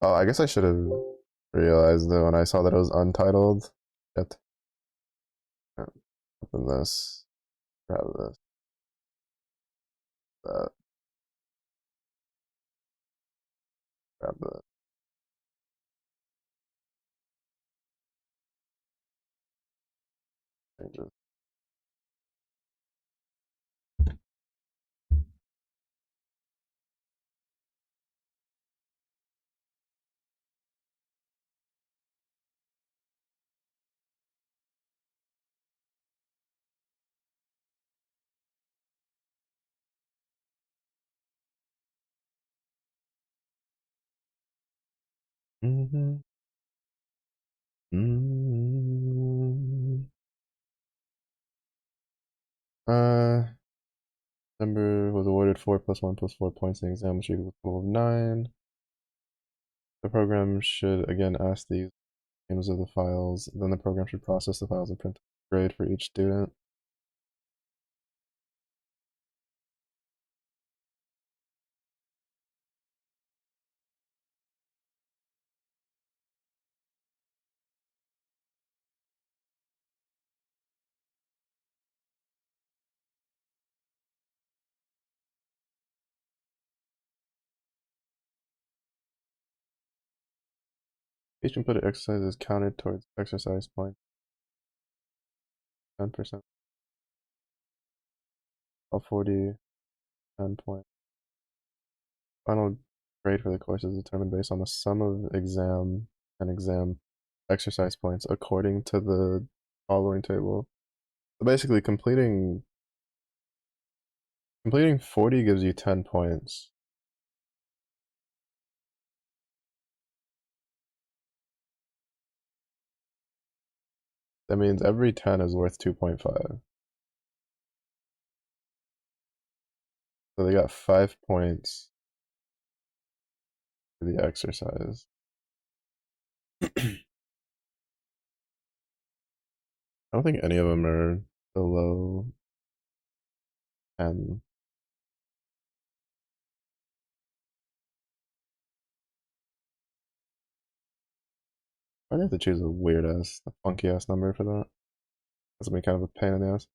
Oh, I guess I should have realized that when I saw that it was untitled. Shit. Open this. Grab this. That. Grab that. Changes. Mm-hmm. Mm-hmm. Number was awarded 4 plus 1 plus 4 points in the exam, which equals a total of 9. The program should again ask the names of the files. Then the program should process the files and print a grade for each student. Each input exercise is counted towards exercise point 10%. All 40, 10 points. Final grade for the course is determined based on the sum of exam and exam exercise points according to the following table. So basically completing 40 gives you 10 points. That means every 10 is worth 2.5. So they got 5 points for the exercise. I don't think any of them are below 10. I'd have to choose a weird ass, a funky ass number for that. That's gonna be kind of a pain in the ass.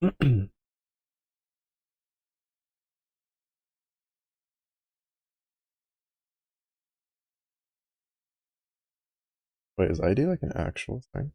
Wait, is ID like an actual thing?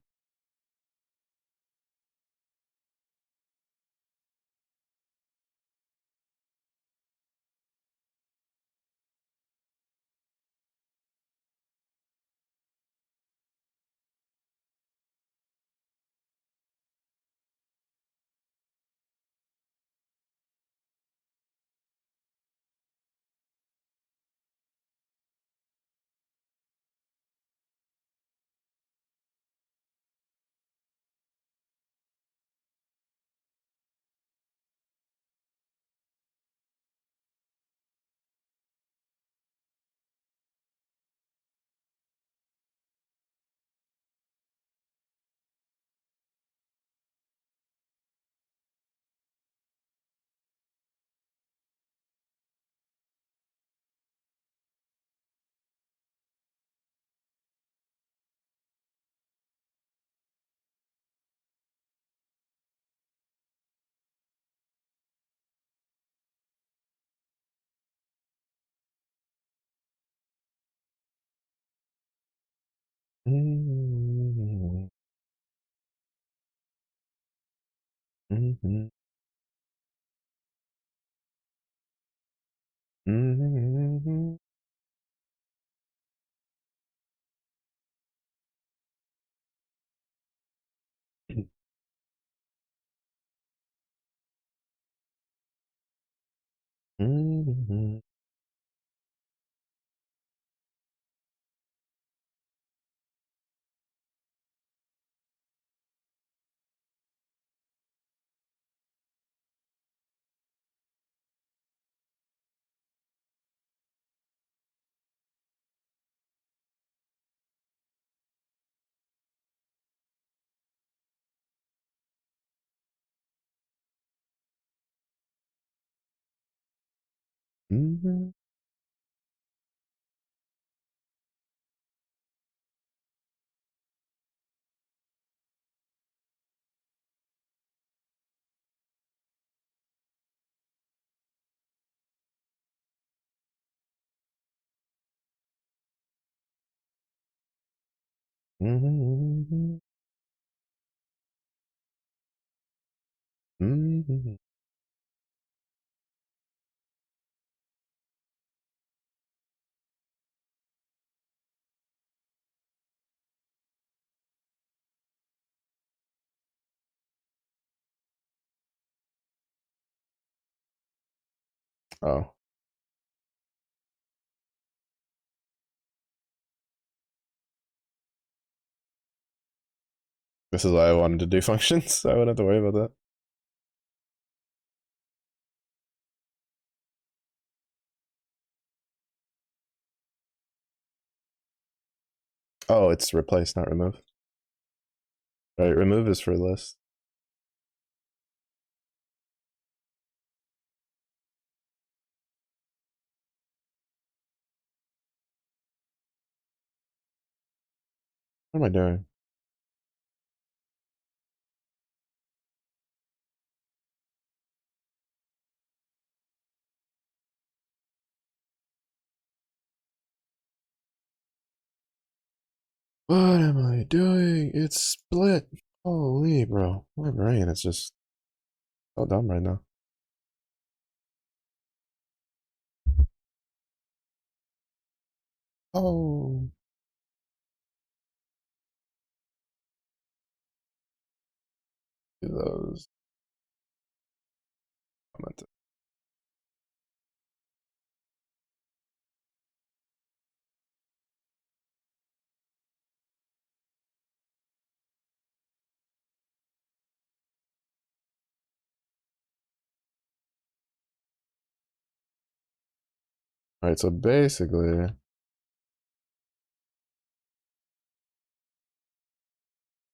Mhm. Mhm. Mhm. Mhm. Mhm. Mhm. Mhm. Oh, this is why I wanted to do functions. So I wouldn't have to worry about that. Oh, it's replace, not remove. Right, remove is for list. What am I doing? What am I doing? It's split. Holy, bro. My brain is just so dumb right now. Oh. Do those. Alright, so basically, the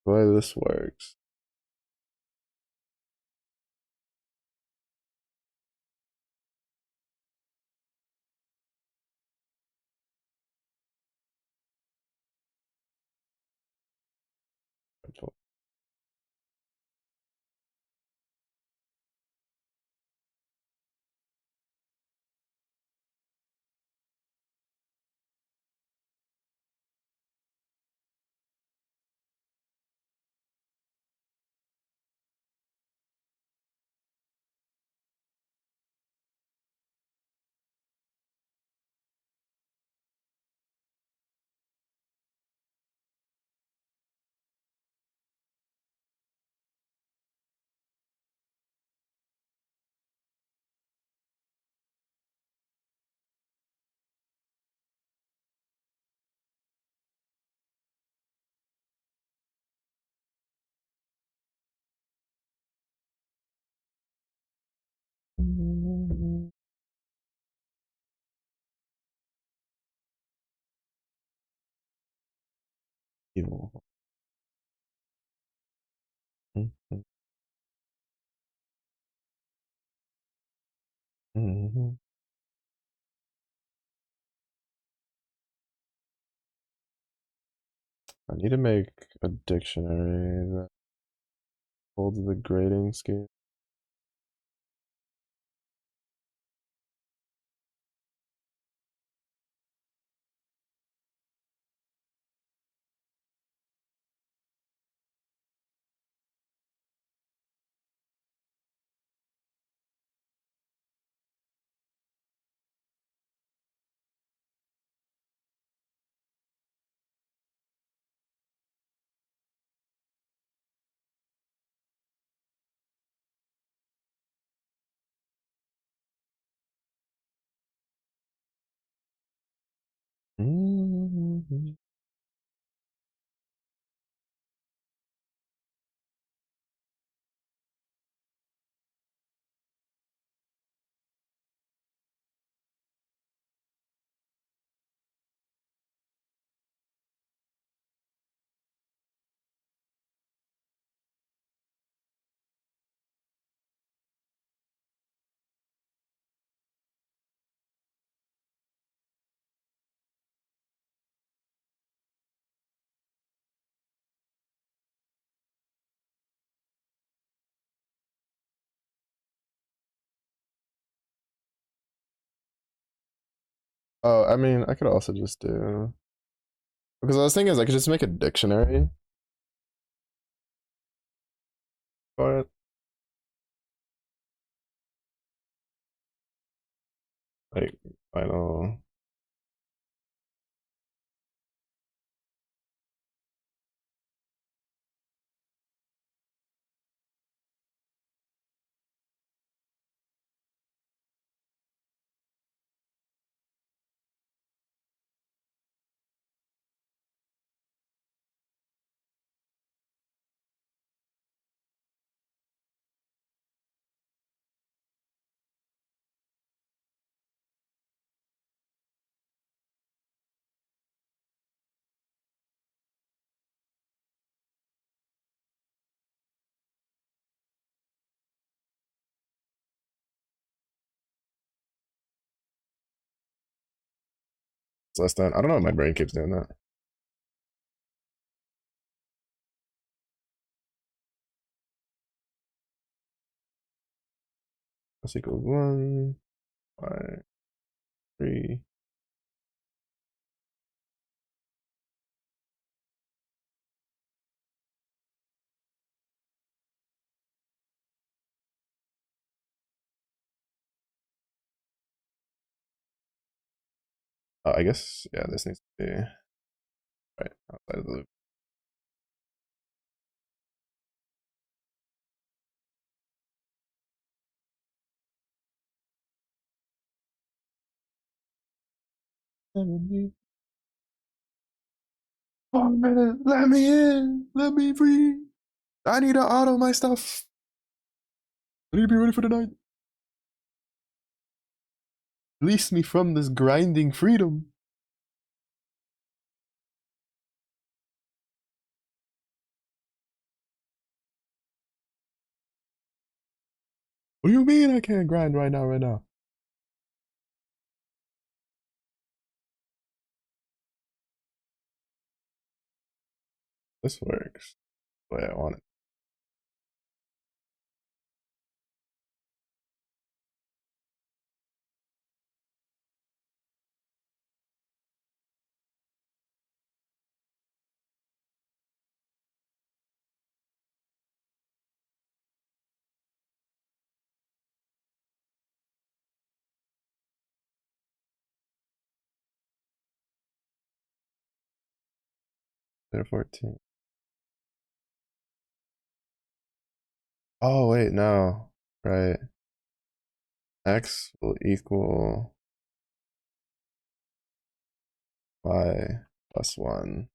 way this works. Evil. Mhm. Mhm. I need to make a dictionary that holds the grading scheme. Mhm. Oh, I mean, I could also just do because I was thinking is I could just make a dictionary for it. Like, I know. It's less than. I don't know. My brain keeps doing that. This equals 1, 5, 3. I guess, yeah, this needs to be right outside of the loop. Oh man, let me in! Let me free! I need to auto my stuff. I need to be ready for the night. Release me from this grinding freedom. What do you mean I can't grind right now, right now? This works the way I want it. They're 14. Oh, wait, no. Right. X will equal y plus 1.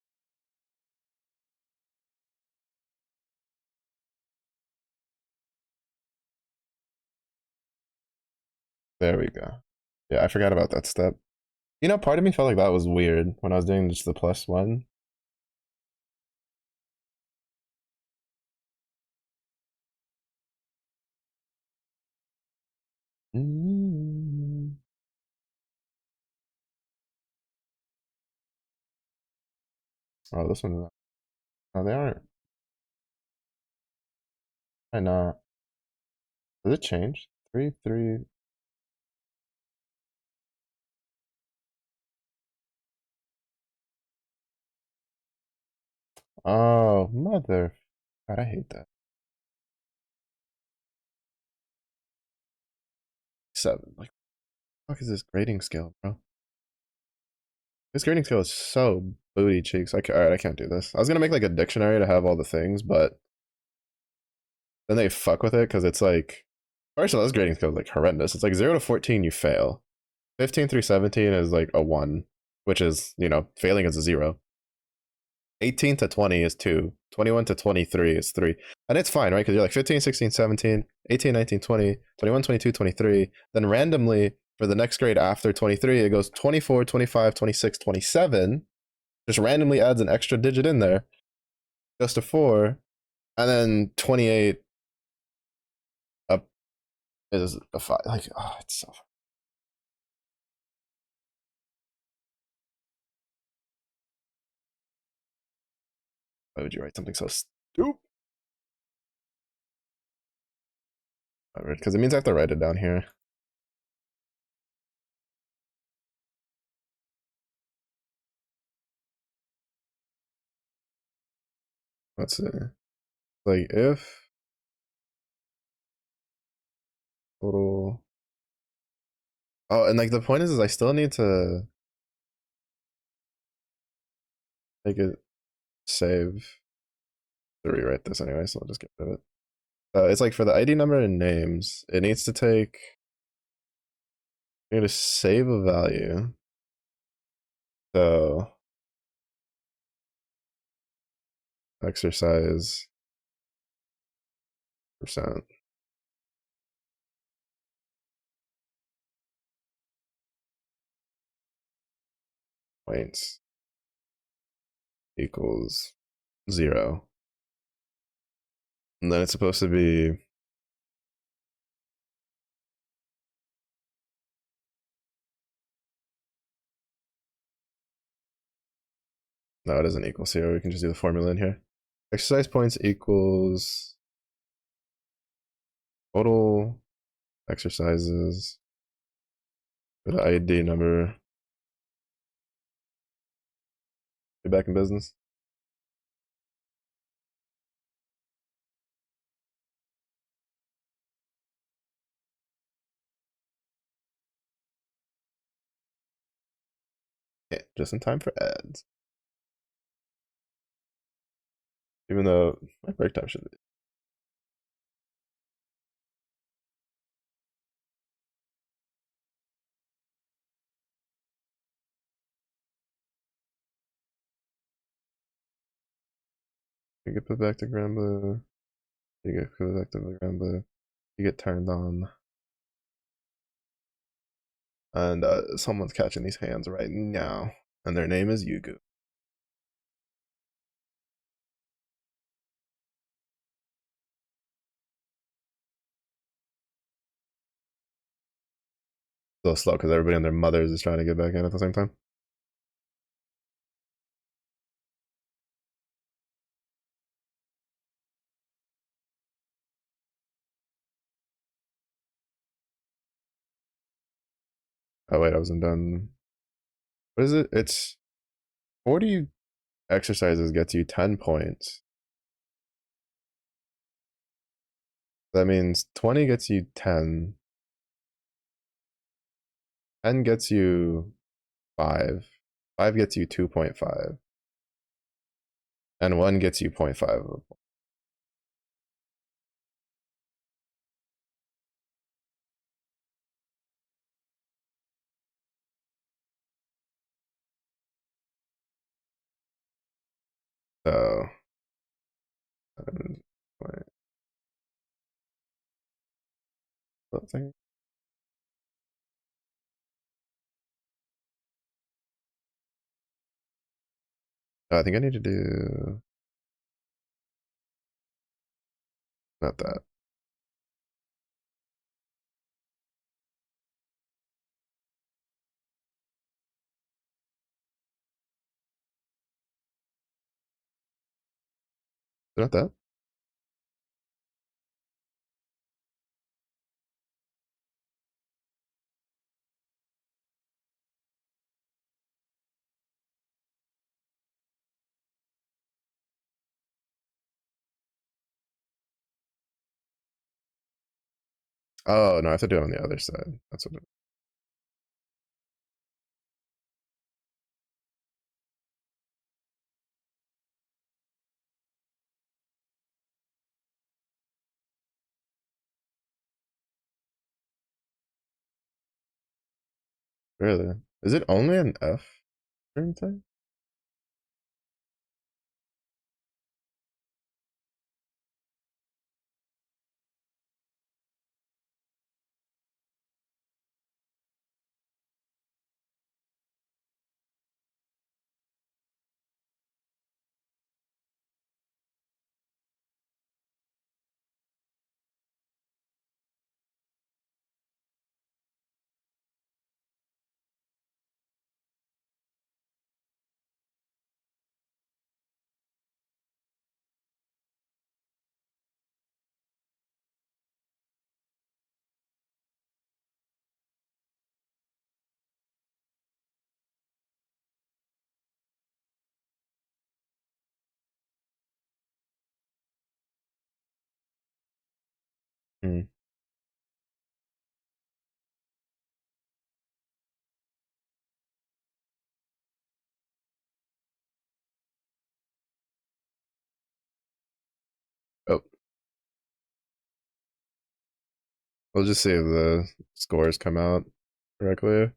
There we go. Yeah, I forgot about that step. You know, part of me felt like that was weird when I was doing just the plus 1. Mm. Oh, this one. No, they aren't. Why not? Does it change? 3, 3. Oh, mother. God, I hate that. 7. Like, what the fuck is this grading scale, bro? This grading scale is so booty cheeks. Alright, I can't do this. I was gonna make like a dictionary to have all the things, but then they fuck with it because it's like, first of all, this grading scale is like horrendous. It's like 0 to 14, you fail. 15 through 17 is like a 1, which is, failing is a 0. 18 to 20 is 2. 21 to 23 is 3. And it's fine, right? Because you're like 15, 16, 17, 18, 19, 20, 21, 22, 23. Then randomly, for the next grade after 23, it goes 24, 25, 26, 27. Just randomly adds an extra digit in there. Goes to 4. And then 28 up is a 5. Like, oh, it's so. Why would you write something so stupid? Because it means I have to write it down here. Let's see. Like if total. Oh, and like the point is I still need to make it save to rewrite this anyway, so I'll just get rid of it. It's like for the ID number and names, it needs to take. You need to save a value. So exercise percent. Points equals 0. And then it's supposed to be no, it doesn't equal 0. We can just do the formula in here. Exercise points equals total exercises for the ID number. Be back in business. Okay, just in time for ads. Even though my break time should be. You get put back to Grand Blue. You get put back to the Grand Blue. You get turned on. And someone's catching these hands right now. And their name is Yugu. A little slow because everybody and their mothers is trying to get back in at the same time. Oh wait, I wasn't done. What is it? It's 40 exercises gets you 10 points. That means 20 gets you 10. 10 gets you 5. 5 gets you 2.5. And 1 gets you 0.5. So, something. I think I need to do not that. Not that. Oh no, I have to do it on the other side. That's what it is. Really? Is it only an F during time? Hmm. Oh, we'll just see if the scores come out correctly.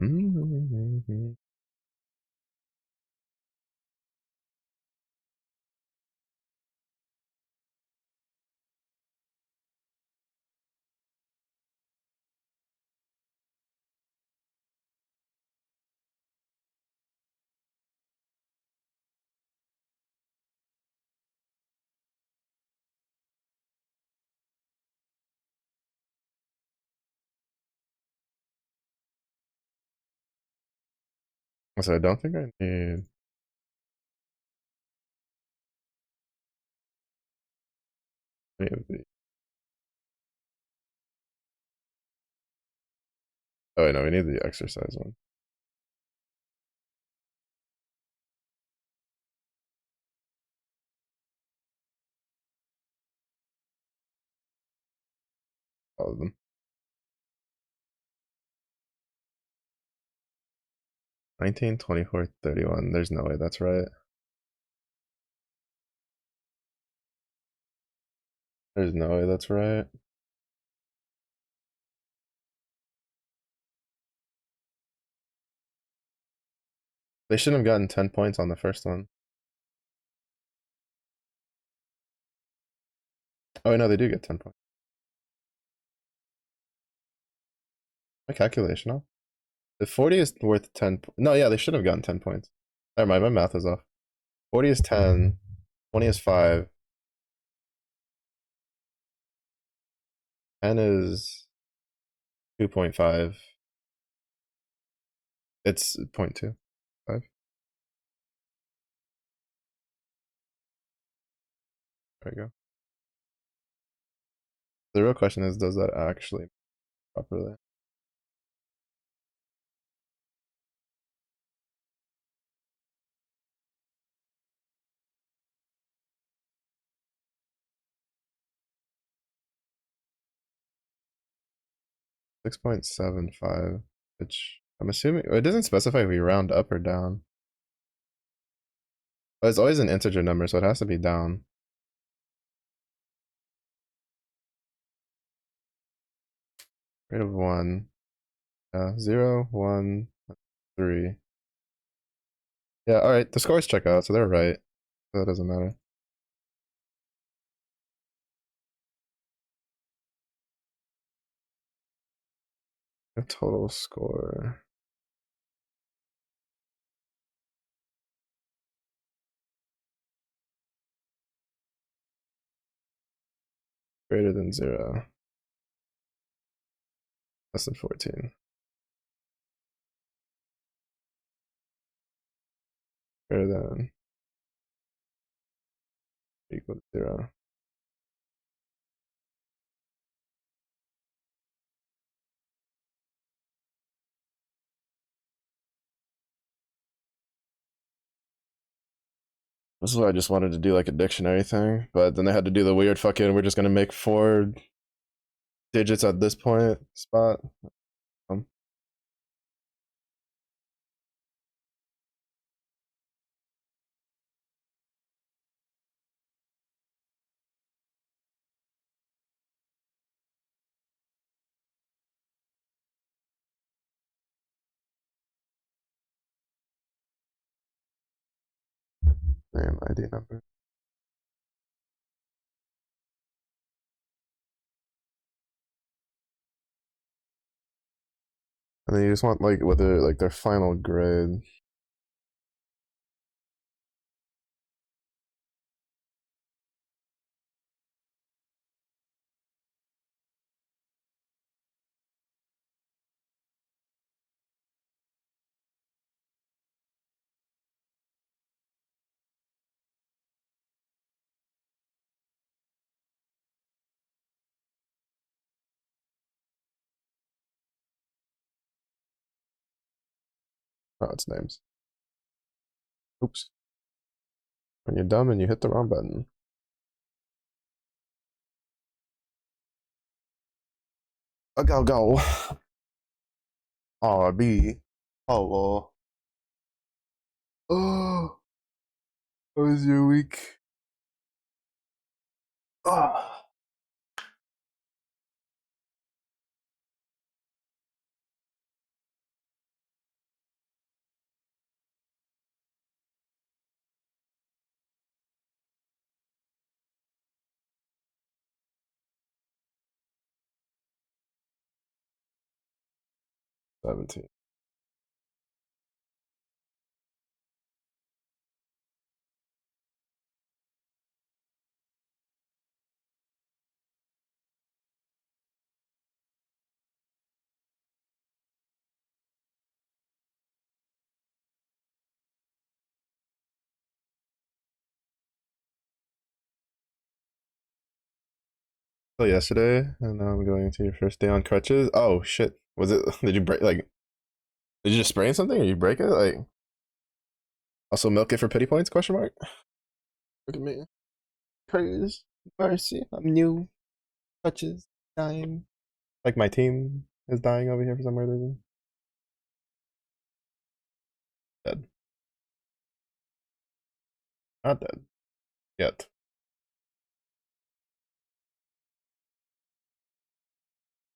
Mhm. So I don't think I need any of the. Oh wait, no, we need the exercise one. All of them. 19, 24, 31. There's no way that's right. There's no way that's right. They shouldn't have gotten 10 points on the first one. Oh, no, they do get 10 points. My calculation off. If 40 is worth 10. No, yeah, they should have gotten 10 points. Never mind, my math is off. 40 is 10. 20 is 5. 10 is 2.5. It's 0.25. There we go. The real question is, does that actually properly? 6.75, which I'm assuming it doesn't specify if we round up or down. But it's always an integer number, so it has to be down. Rate of 1. 0, 1, 3. Yeah, alright, the scores check out, so they're right. So that doesn't matter. A total score. Greater than 0. Less than 14. Greater than equal to 0. This is what I just wanted to do, like a dictionary thing, but then they had to do the weird fucking, we're just gonna make 4 digits at this point spot. Name, ID number. And then you just want like whether like their final grade. Oh, it's names. Oops. When you're dumb and you hit the wrong button. A go go. RB. Oh, oh. How was your week? Oh. 17. So yesterday, and now I'm going to your first day on crutches. Oh shit! Was it? Did you break? Like, did you just sprain something, or you break it? Like, also milk it for pity points? Question mark. Look at me. Praise mercy. I'm new. Crutches dying. Like my team is dying over here for some weird reason. Dead. Not dead yet.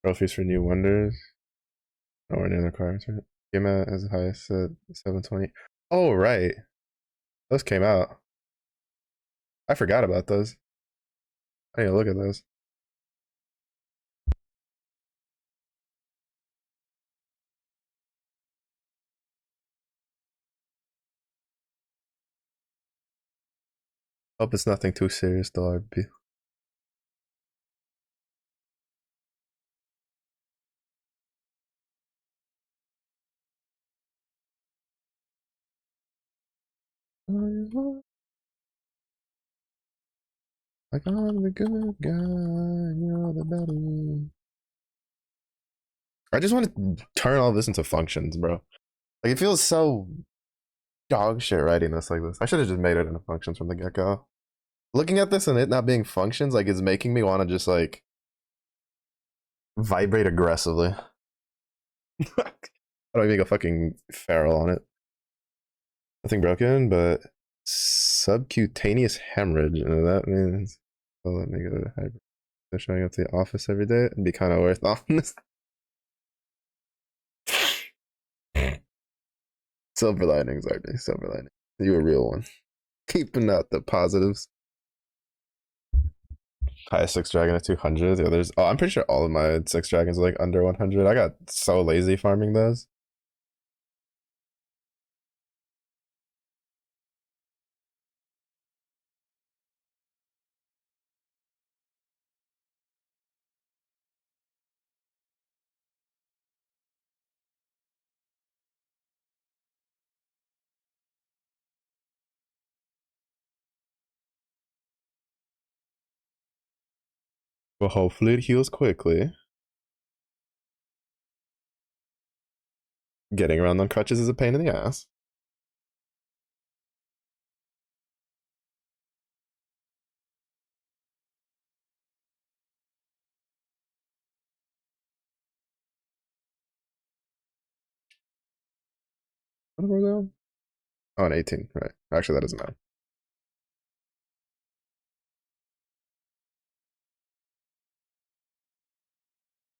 Trophies for new wonders. Nowhere near the requirements. Right? Came out as high as 720. Oh right, those came out. I forgot about those. I need to look at those. Hope it's nothing too serious though, RB. Like I'm the good guy, you're the bad. I just want to turn all this into functions, bro. Like it feels so dog shit writing this like this. I should have just made it into functions from the get go. Looking at this and it not being functions, like it's making me want to just like vibrate aggressively. How do I make a fucking feral on it? Nothing broken, but subcutaneous hemorrhage. And that means, well, let me go to hybrid. So showing up to the office every day and be kind of worth honest. Silver linings, RJ. Silver lining. You a real one. Keeping out the positives. highest six dragon at 200. The others, oh, I'm pretty sure all of my six dragons are like under 100. I got so lazy farming those. Well, hopefully it heals quickly. Getting around on crutches is a pain in the ass. What are we doing? Oh, an 18, right. Actually, that doesn't matter.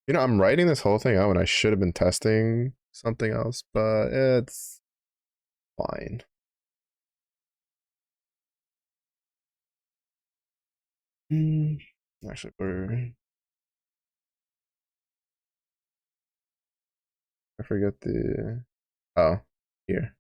You know, I'm writing this whole thing out when I should have been testing something else, but it's fine. Actually, I forget the. Oh, here.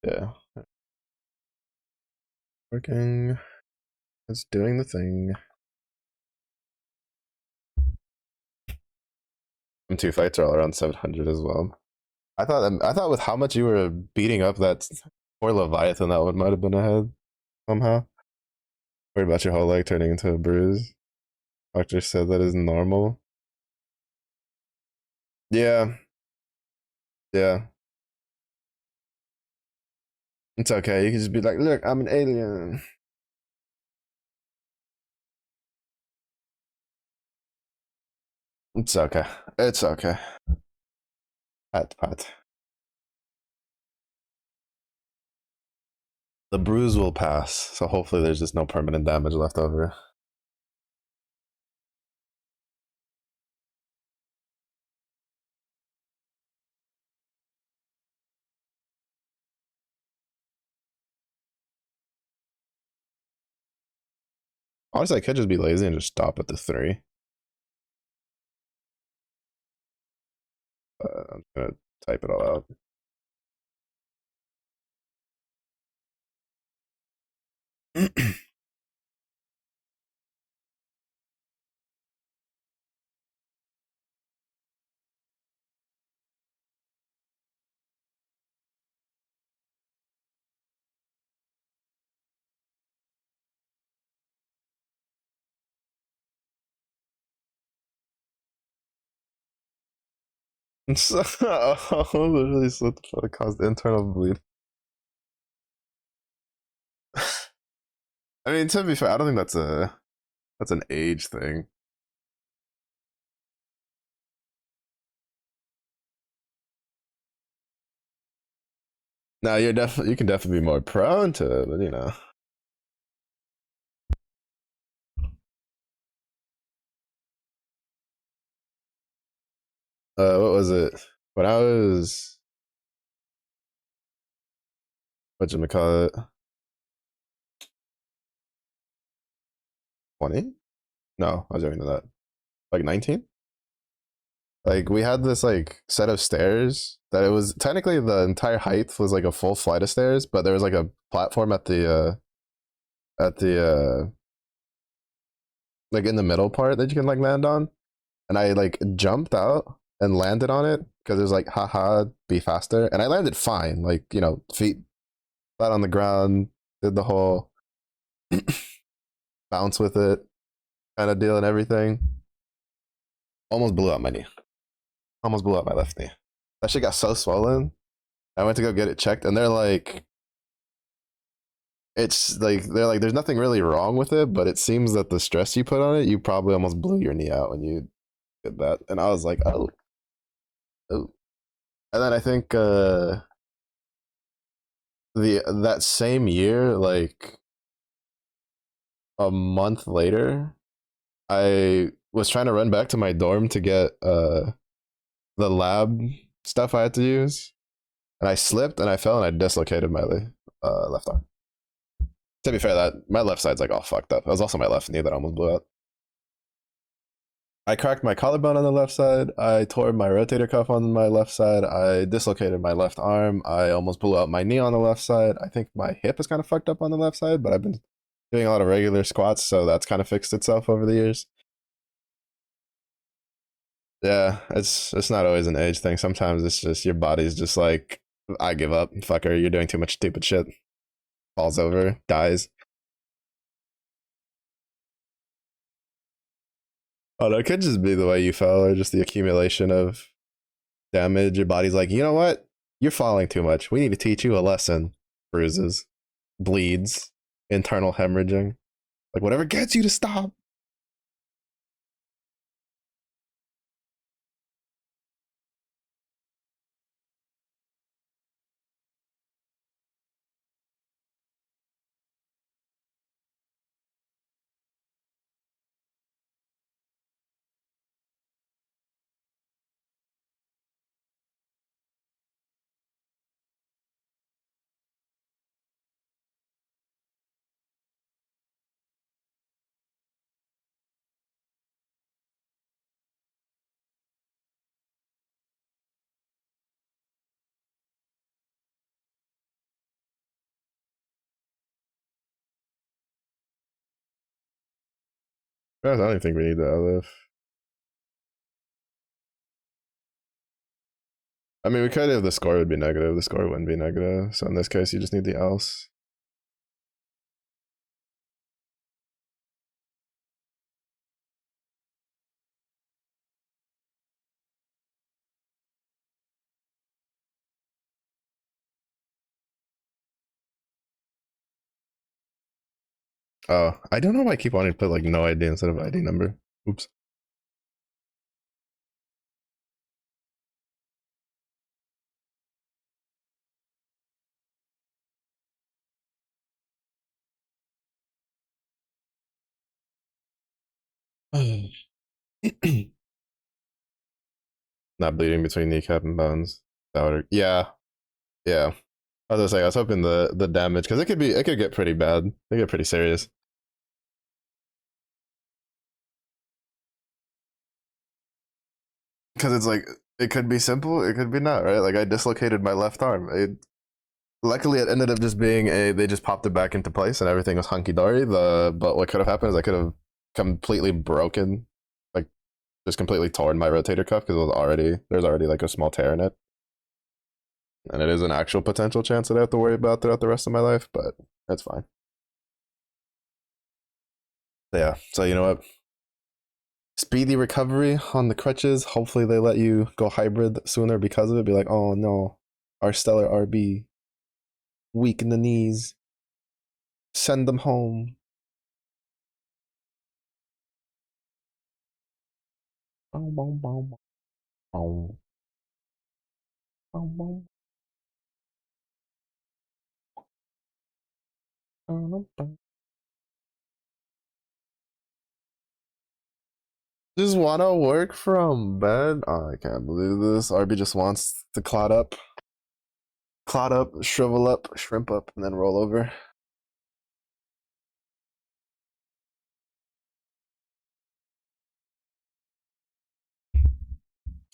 Yeah. Working. It's doing the thing. And two fights are all around 700 as well. I thought with how much you were beating up that poor Leviathan, that one might have been ahead somehow. Worried about your whole leg turning into a bruise. Doctor said that is normal. Yeah, yeah. It's okay. You can just be like, look, I'm an alien. It's okay. It's okay. Pat. The bruise will pass, so hopefully there's just no permanent damage left over. Honestly, I could just be lazy and just stop at the 3. I'm gonna type it all out. So, oh, literally slipped for caused internal bleed. I mean, to be fair, I don't think that's an age thing. No, you can definitely be more prone to it, but you know. What was it? When I was whatchamacallit, 20? No, I was younger than that. Like 19? Like we had this like set of stairs that it was technically the entire height was like a full flight of stairs, but there was like a platform at the like in the middle part that you can like land on. And I like jumped out and landed on it because it was like haha be faster. And I landed fine, like, you know, feet flat on the ground, did the whole bounce with it kind of deal and everything. Almost blew out my knee. Almost blew out my left knee. That shit got so swollen. I went to go get it checked, and they're like, there's nothing really wrong with it, but it seems that the stress you put on it, you probably almost blew your knee out when you did that. And I was like, oh. And then I think the that same year, like a month later, I was trying to run back to my dorm to get the lab stuff I had to use, and I slipped and I fell and I dislocated my left arm. To be fair, that my left side's like all fucked up. It was also my left knee that almost blew out. I cracked my collarbone on the left side. I tore my rotator cuff on my left side. I dislocated my left arm. I almost blew out my knee on the left side. I think my hip is kind of fucked up on the left side, but I've been doing a lot of regular squats, so that's kind of fixed itself over the years. Yeah, it's not always an age thing. Sometimes it's just your body's just like, I give up, fucker. You're doing too much stupid shit. Falls over, dies. Oh, no, it could just be the way you fell or just the accumulation of damage. Your body's like, you know what? You're falling too much. We need to teach you a lesson. Bruises, bleeds, internal hemorrhaging. Like whatever gets you to stop. Guys, I don't think we need to outlive. I mean, we could if the score would be negative. The score wouldn't be negative. So in this case, you just need the else. Oh, I don't know why I keep wanting to put like no ID instead of ID number. Oops. Not bleeding between kneecap and bones. That would, yeah, yeah. I was gonna say I was hoping the damage because it could get pretty bad. It could get pretty serious. Because it's like it could be simple, it could be not, right? Like I dislocated my left arm. Luckily, it ended up just being a they just popped it back into place and everything was hunky dory. But what could have happened is I could have completely broken, like just completely torn my rotator cuff because it was already there's already like a small tear in it, and it is an actual potential chance that I have to worry about throughout the rest of my life. But that's fine. Yeah. So you know what? Speedy recovery on the crutches. Hopefully they let you go hybrid sooner because of it. Be like, oh no, our stellar RB weak in the knees. Send them home. Boom, boom, boom, boom, boom, boom, boom, boom. Just wanna work from bed. Oh, I can't believe this. RB just wants to clot up, shrivel up, shrimp up, and then roll over.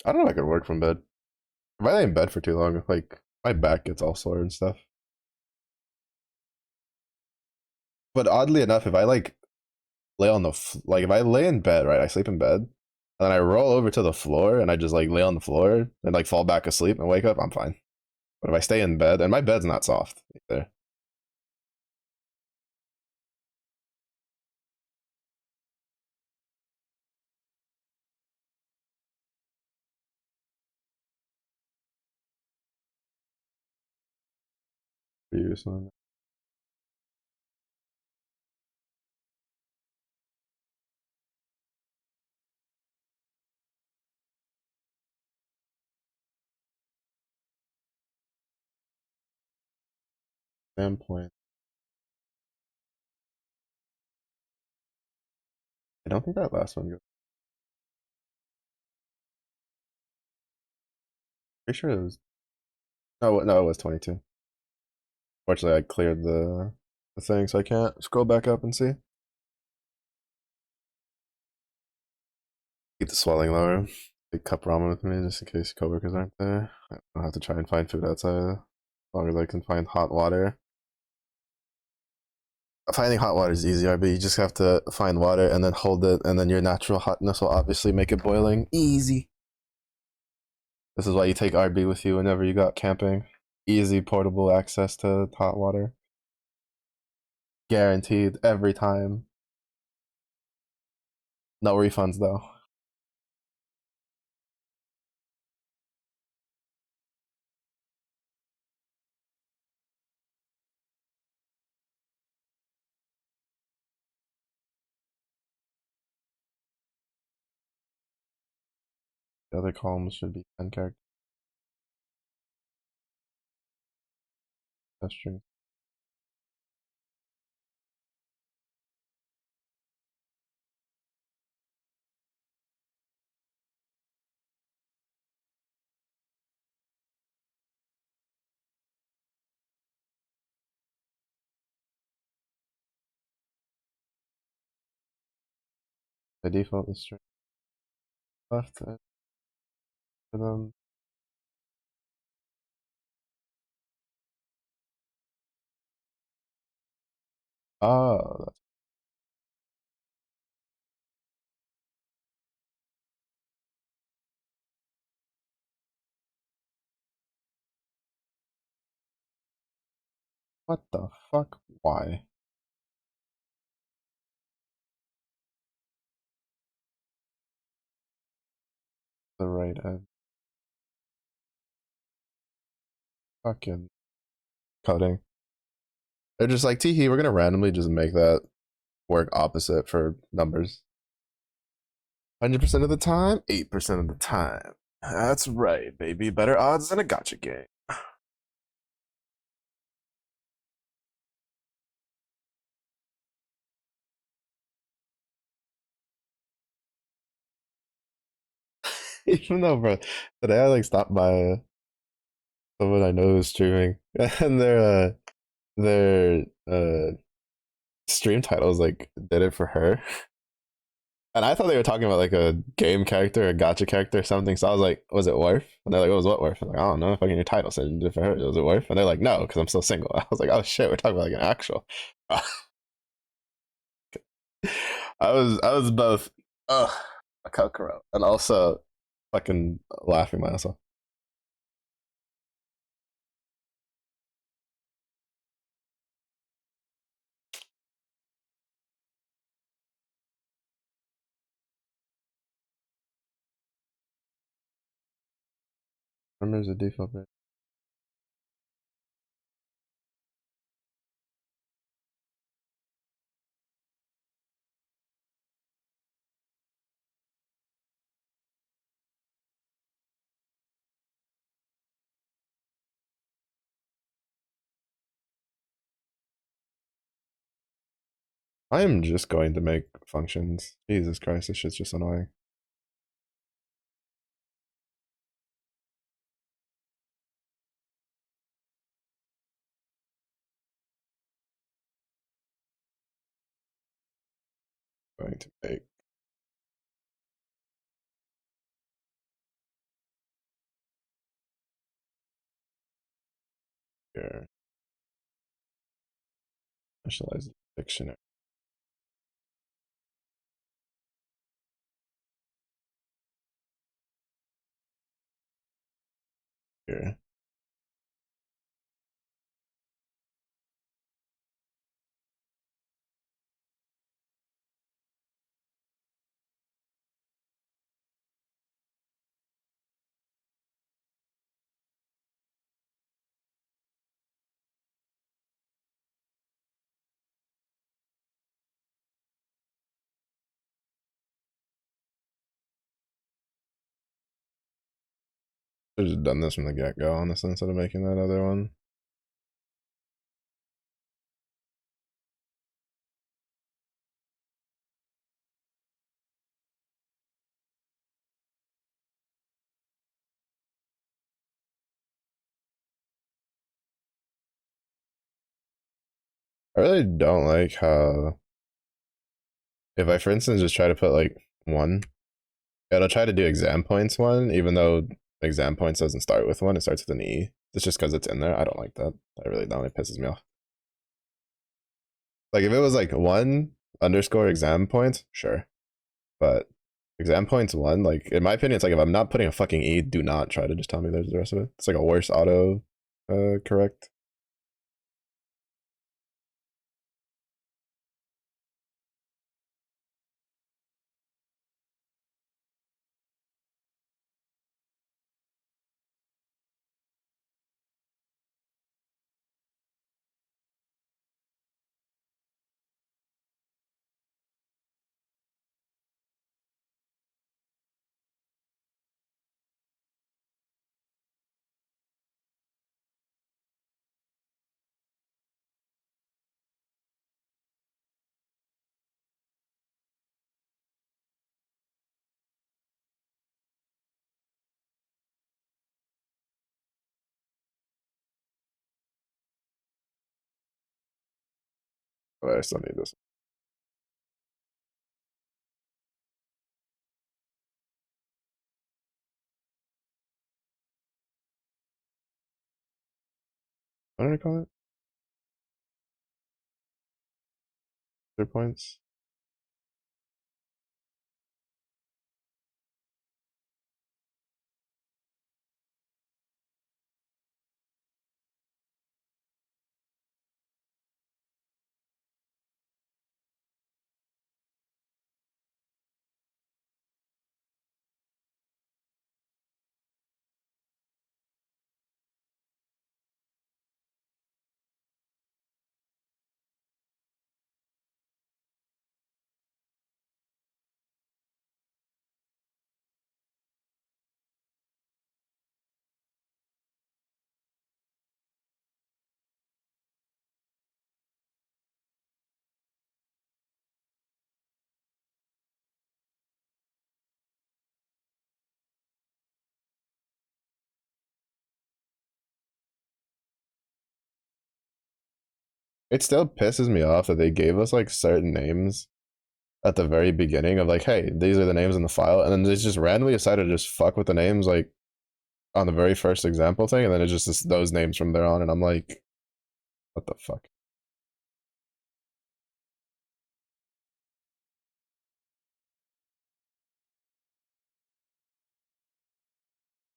I don't know if I could work from bed. If I lay in bed for too long, like my back gets all sore and stuff. But oddly enough, if I like lay on the like if I lay in bed, right, I sleep in bed, and then I roll over to the floor and I just like lay on the floor and like fall back asleep and wake up, I'm fine. But if I stay in bed, and my bed's not soft either. Standpoint. I don't think that last one goes. Pretty sure it was. No, it was 22. Fortunately, I cleared the thing, so I can't scroll back up and see. Keep the swelling lower. Big cup ramen with me just in case coworkers aren't there. I'll have to try and find food outside as long as I can find hot water. Finding hot water is easier, but you just have to find water and then hold it, and then your natural hotness will obviously make it boiling. Easy. This is why you take RB with you whenever you got camping. Easy portable access to hot water. Guaranteed every time. No refunds though. The other columns should be 10 characters. That's true. The default is straight left and then oh, what the fuck? Why? The right end. Fucking coding. They're just like, teehee, we're gonna randomly just make that work opposite for numbers. 100% of the time, 8% of the time. That's right, baby. Better odds than a gotcha game. Even though, bro, today I like stopped by someone I know who's streaming, and their stream titles like did it for her, and I thought they were talking about like a game character, a gotcha character, or something. So I was like, "Was it worth?" And they're like, "What was what worth?" I'm like, "I don't know. Fucking your title said you did it for her. Was it worth?" And they're like, "No, because I'm still single." I was like, "Oh shit, we're talking about like an actual." I was both a kokoro and also fucking laughing my ass off. Remember, there's a default bit. I am just going to make functions. Jesus Christ, this shit's just annoying. Going to make here specialized dictionary here. Should have just done this from the get go, honestly, instead of making that other one. I really don't like how if I, for instance, just try to put like one, it'll try to do exam points one, even though exam points doesn't start with one, it starts with an E. It's just because it's in there. I don't like that. I really don't. It pisses me off. Like if it was like one underscore exam points, sure. But exam points one, like in my opinion, it's like if I'm not putting a fucking E, do not try to just tell me there's the rest of it. It's like a worse auto correct. But I still need this. What did I call it? 3 points. It still pisses me off that they gave us like certain names at the very beginning of like, hey, these are the names in the file, and then they just randomly decided to just fuck with the names like on the very first example thing, and then it's just those names from there on, and I'm like, what the fuck?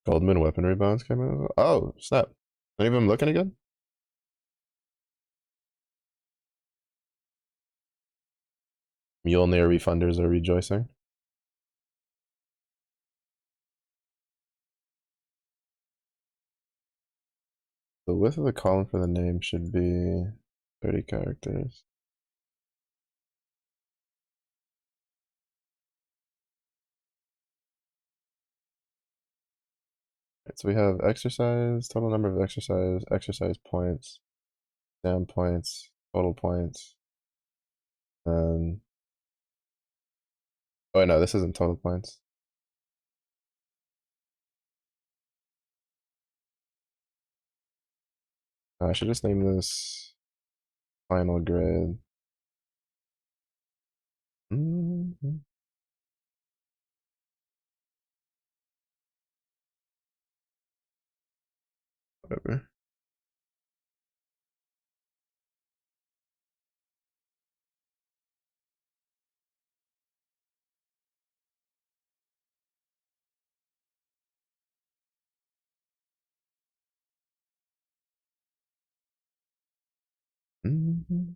Goldman weaponry bonds came out. Oh snap! Any of them look any good? Mjolnir refunders are rejoicing. The width of the column for the name should be 30 characters. Right, so we have exercise, total number of exercise points, exam points, total points, and oh wait, no, this isn't total points. I should just name this final grid. Mm-hmm. Whatever. Mm-hmm.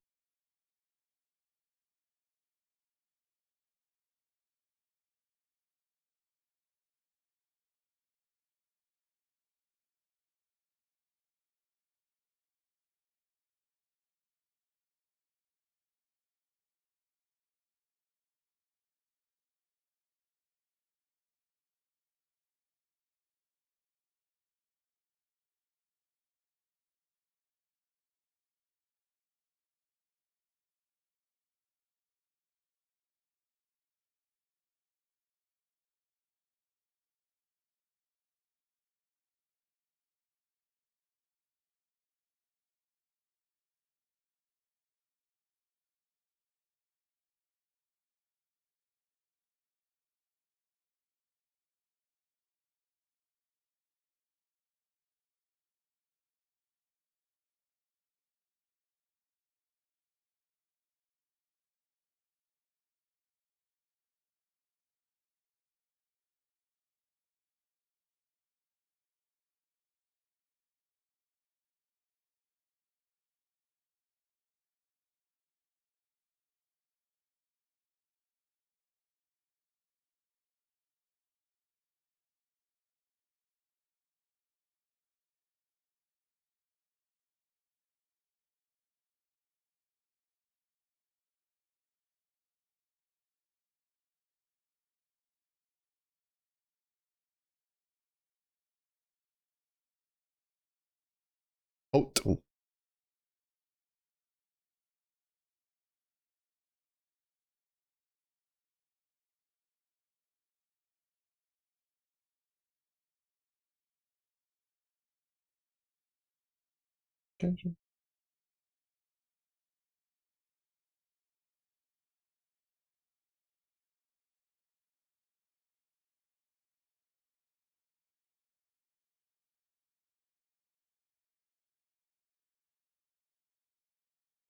Total.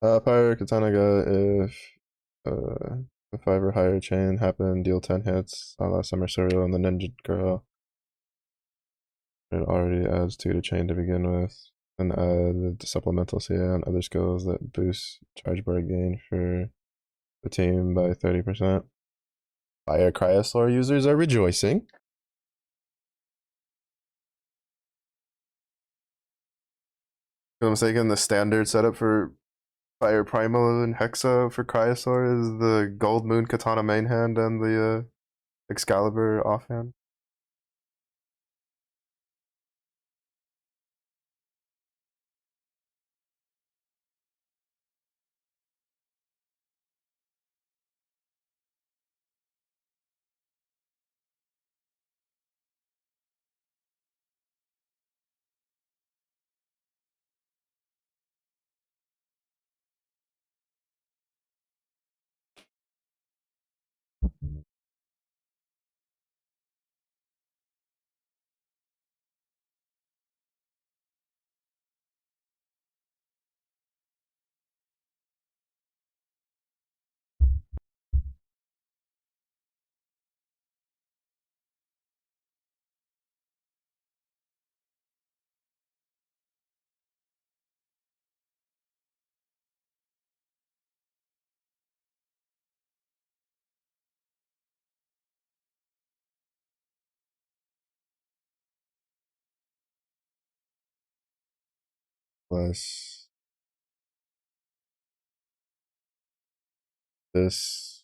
Pyre Katanaga a 5 or higher chain happen, deal 10 hits, a la Summer Serial and the Ninja Girl. It already adds 2 to chain to begin with. And add the supplemental CA on other skills that boost charge bar gain for the team by 30%. Fire Cryosaur users are rejoicing. If I'm mistaken, the standard setup for Fire Primal and Hexa for Cryosaur is the Gold Moon Katana main hand and the Excalibur offhand. Plus this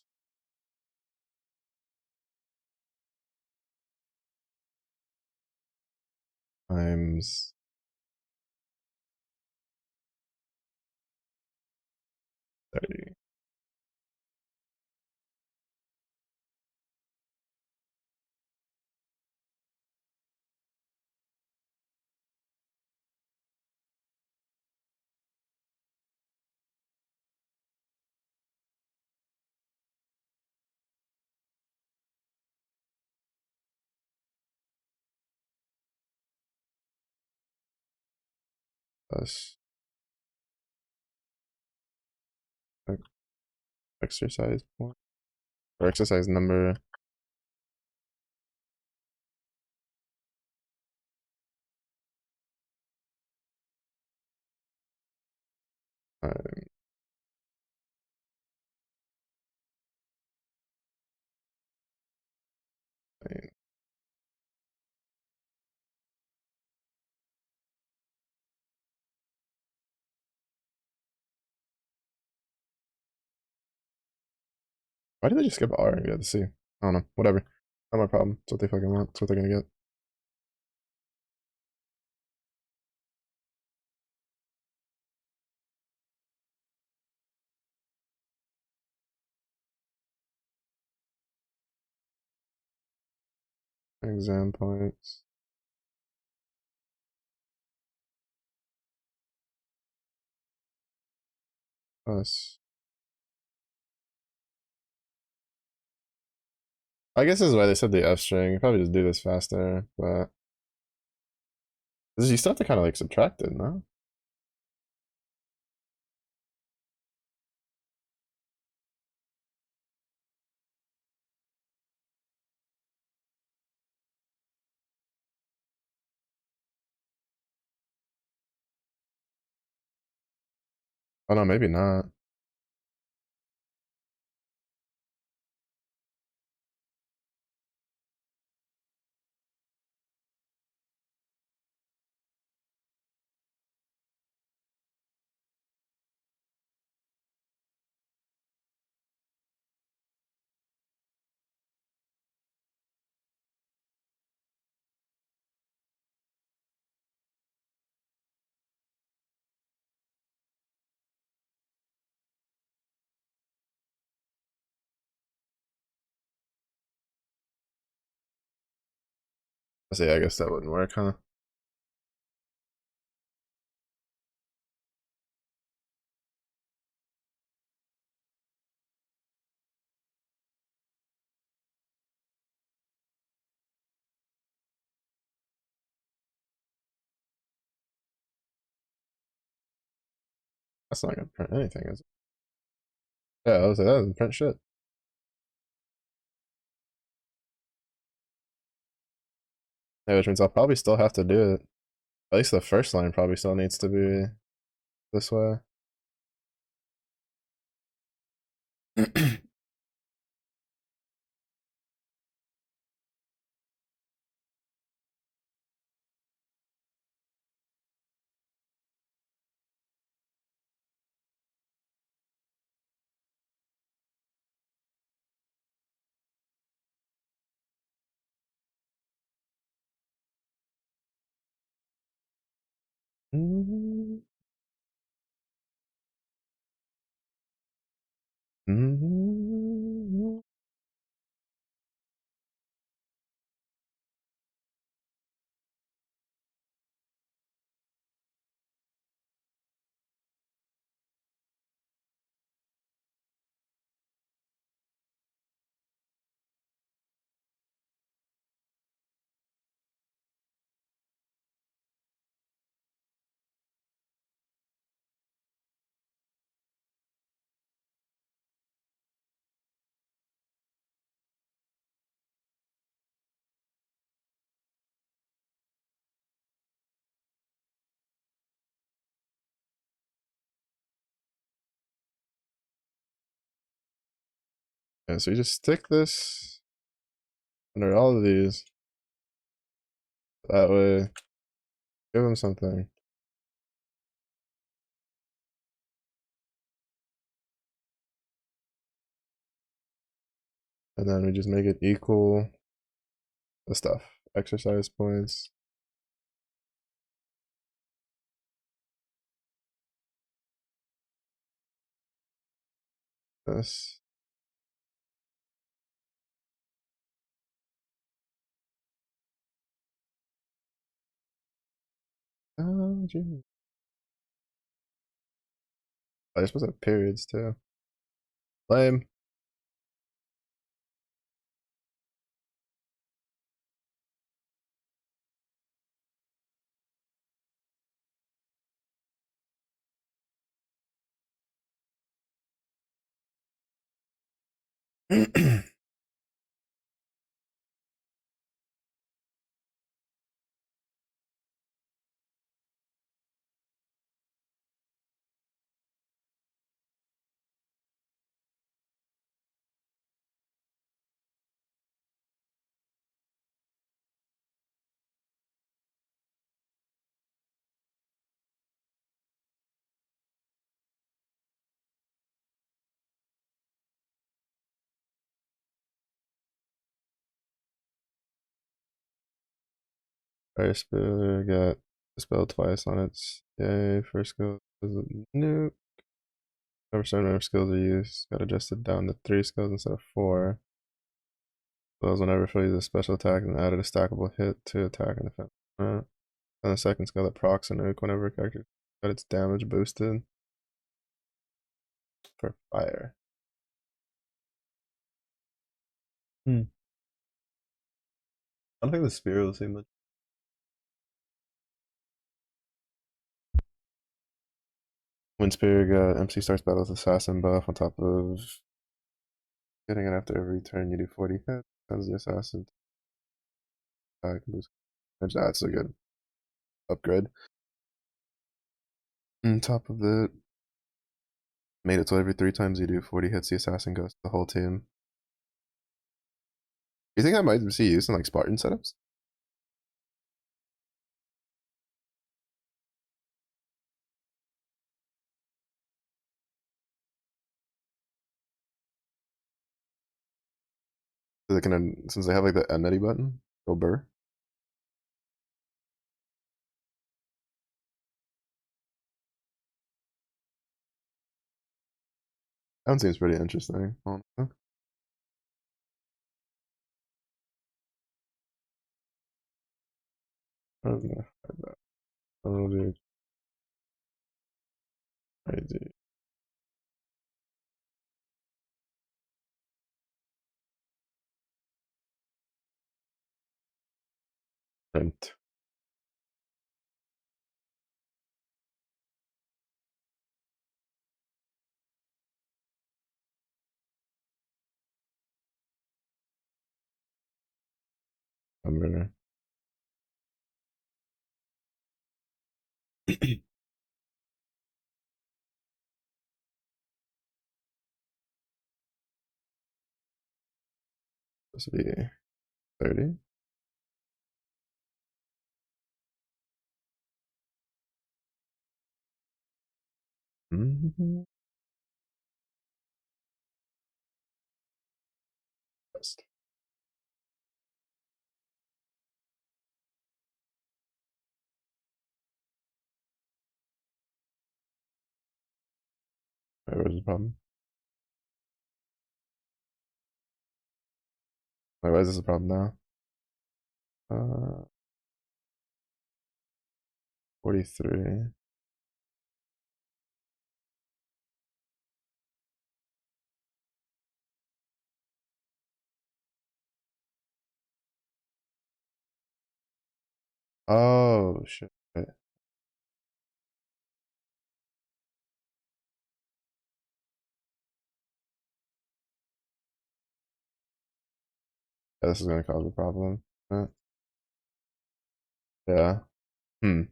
times 30. Plus exercise point or exercise number. Why did they just skip R and get the C? I don't know. Whatever. Not my problem. It's what they fucking want. It's what they're gonna get. Exam points. Plus. I guess this is why they said the F string. You probably just do this faster, but you still have to kind of like subtract it, no? Oh no, maybe not. I see, I guess that wouldn't work, huh? That's not gonna print anything, is it? Yeah, I was like, that doesn't print shit. Yeah, which means I'll probably still have to do it. At least the first line probably still needs to be this way. Mm-hmm. Mm-hmm. Yeah, so you just stick this under all of these. That way, give them something. And then we just make it equal the stuff. Exercise points. This. Oh, gee. Oh, you're supposed to have periods too. Lame. Fire Spiller got spelled twice on its yay. First skill is a nuke. Whenever certain number of skills are used, got adjusted down to 3 skills instead of 4. Spells whenever Phil uses a special attack and added a stackable hit to attack and defense. And the second skill that procs a nuke whenever a character got its damage boosted for fire. I don't think the spear will see much. When Spear got MC starts battle with assassin buff on top of getting it after every turn you do 40 hits. Sends the assassin attack and boost. That's a good upgrade. On top of it, made it so every 3 times you do 40 hits, the assassin goes to the whole team. Do you think I might see use in like Spartan setups? So they can, since they have like the enmity button, go burr. That one seems pretty interesting. Honestly. I'm gonna hide that. Oh, dude. Crazy. Print. Number. This would be 30. Mm-hmm. Best. Wait, where's the problem? Wait, why is this a problem now? 43. Oh, shit. Wait. Yeah, this is gonna cause a problem. Yeah. Hmm.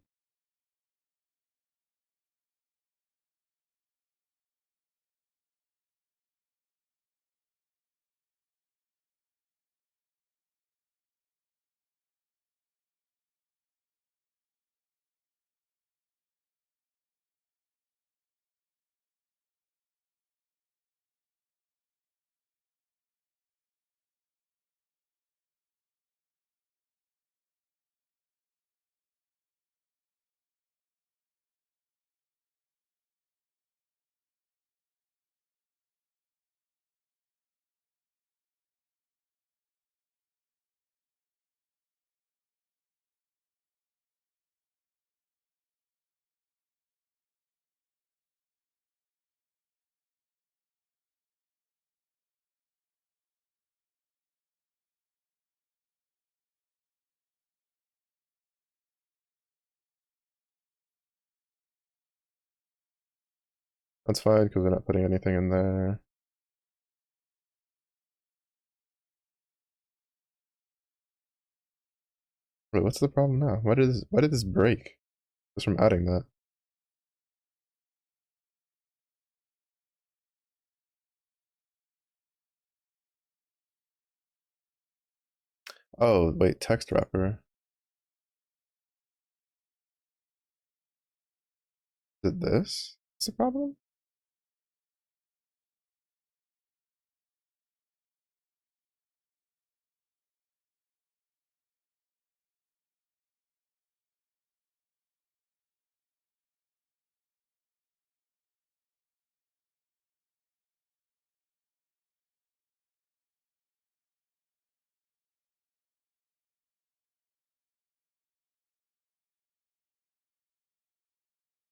That's fine because we're not putting anything in there. Wait, what's the problem now? Why did this break? Just from adding that. Oh, wait, text wrapper. Did this? What's the problem?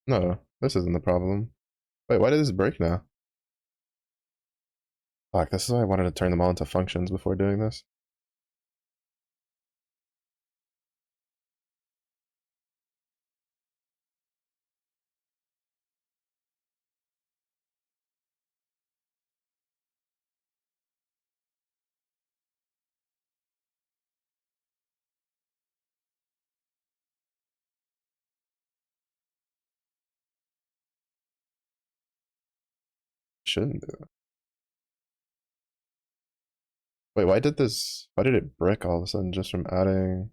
No, this isn't the problem. Wait, why did this break now? Fuck, this is why I wanted to turn them all into functions before doing this. Shouldn't do it. Wait, why did it brick all of a sudden just from adding?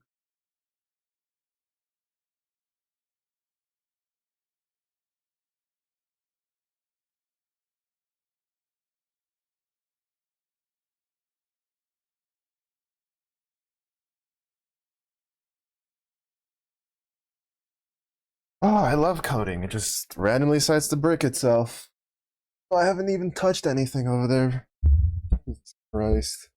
Oh, I love coding. It just randomly decides to brick itself. Oh, I haven't even touched anything over there. Jesus Christ.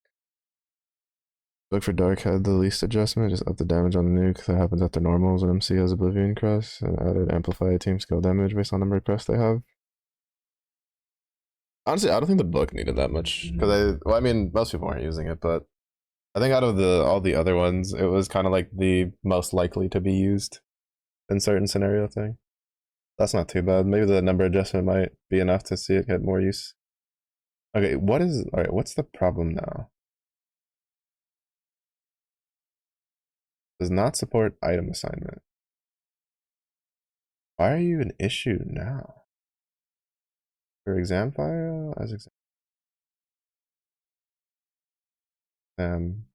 Look for Dark had the least adjustment, just up the damage on the nuke that happens after normals when MC has Oblivion Crest, and added amplify team skill damage based on number of crests they have. Honestly, I don't think the book needed that much because I mean, most people aren't using it, but I think out of all the other ones, it was kind of like the most likely to be used in certain scenario thing. That's not too bad. Maybe the number adjustment might be enough to see it get more use. Okay, all right, what's the problem now? Does not support item assignment. Why are you an issue now? For exam file as exam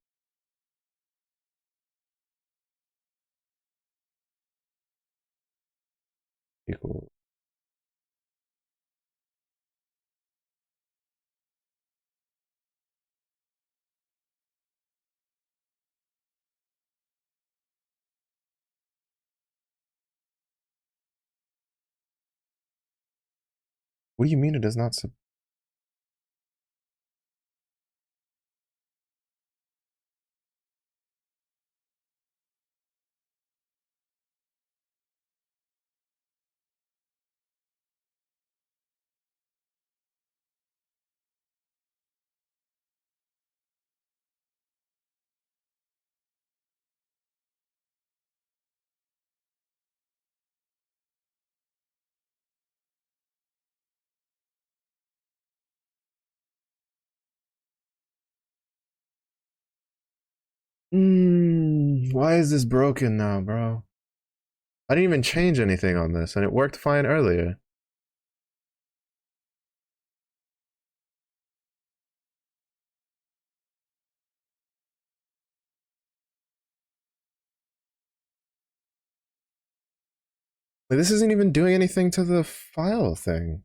equal. What do you mean it does not support? Why is this broken now, bro? I didn't even change anything on this, and it worked fine earlier. Like, this isn't even doing anything to the file thing.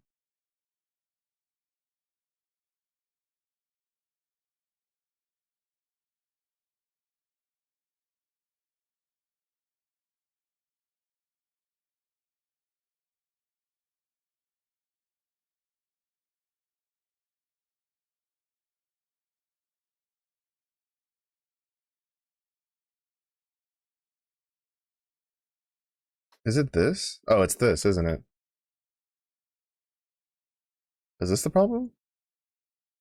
Is it this? Oh, it's this, isn't it? Is this the problem?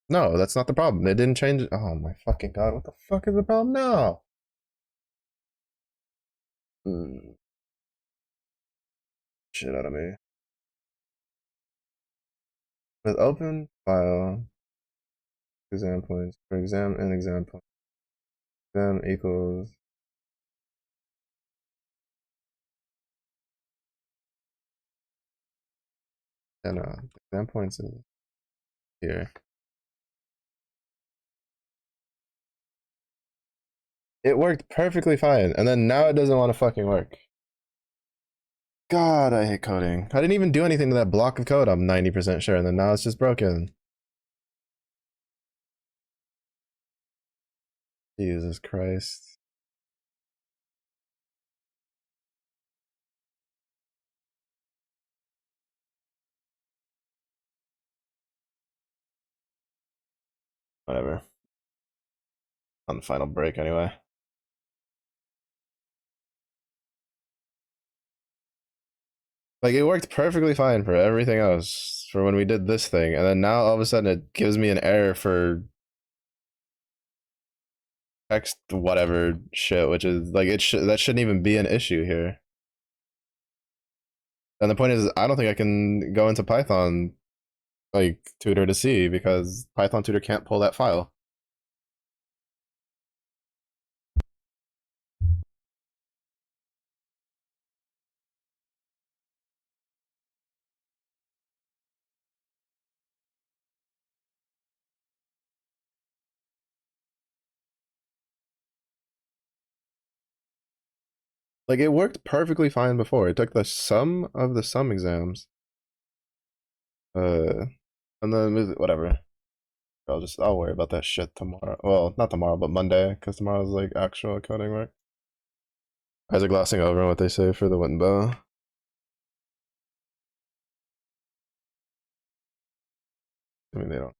No, that's not the problem. It didn't change it. Oh my fucking god, what the fuck is the problem now? Shit out of me. With open file, exam points, for exam and exam point. Exam equals. And exam points is here. It worked perfectly fine, and then now it doesn't want to fucking work. God, I hate coding. I didn't even do anything to that block of code, I'm 90% sure, and then now it's just broken. Jesus Christ. Whatever. On the final break, anyway. Like, it worked perfectly fine for everything else for when we did this thing, and then now all of a sudden it gives me an error for text whatever shit, which is like that shouldn't even be an issue here. And the point is, I don't think I can go into Python like tutor to see because Python tutor can't pull that file. Like, it worked perfectly fine before. It took the sum of the sum exams. And then whatever. I'll worry about that shit tomorrow. Well, not tomorrow, but Monday, because tomorrow's like actual coding work. Guys are glossing over what they say for the wind bow. I mean, they don't.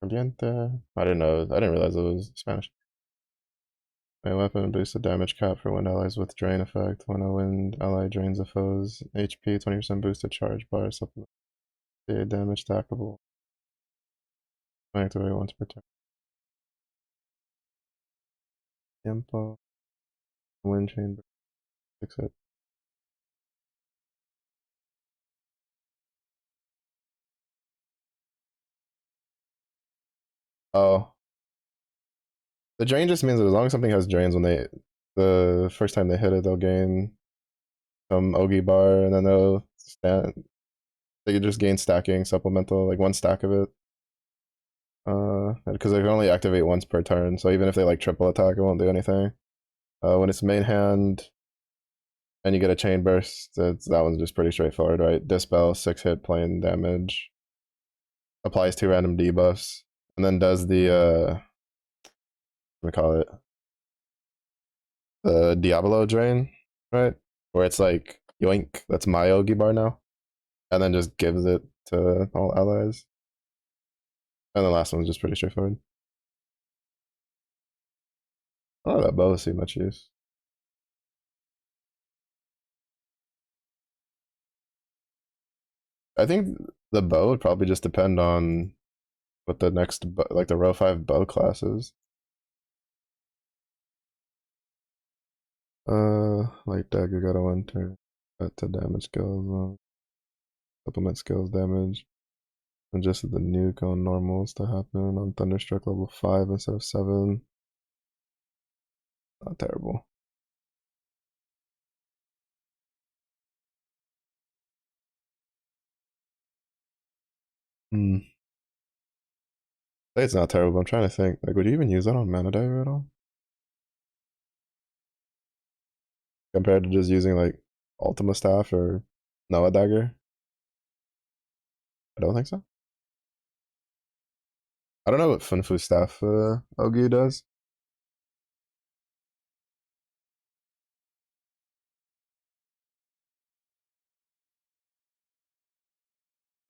Ardiente. I didn't know. I didn't realize it was Spanish. My weapon boosts the damage cap for wind allies with drain effect. When a wind ally drains a foe's HP, 20% boosted charge bar supplement. The damage stackable. Activate once per turn. Tiempo. Wind chain. 6 hit. Oh. The drain just means that as long as something has drains when the first time they hit it, they'll gain some Ogi bar, and then they'll stand. They could just gain stacking supplemental, like 1 stack of it. Because they can only activate once per turn, so even if they like triple attack, it won't do anything. When it's main hand, and you get a chain burst, that one's just pretty straightforward, right? Dispel, 6 hit, plain damage. Applies 2 random debuffs, and then does the what do we call it? The Diablo drain, right? Where it's like yoink, that's my Ogi bar now, and then just gives it to all allies. And the last one's just pretty straightforward. I don't know that bow see much use. I think the bow would probably just depend on what the next, like the row 5 bow class is. Light dagger got a 1 turn. To damage skills, supplement skills damage. Adjusted the nuke on normals to happen on Thunderstruck level 5 instead of 7. Not terrible. Hmm. Say it's not terrible. I'm trying to think. Like, would you even use that on Mana Diver at all? Compared to just using like Ultima Staff or Noah Dagger? I don't think so. I don't know what Funfu Staff Ogi does.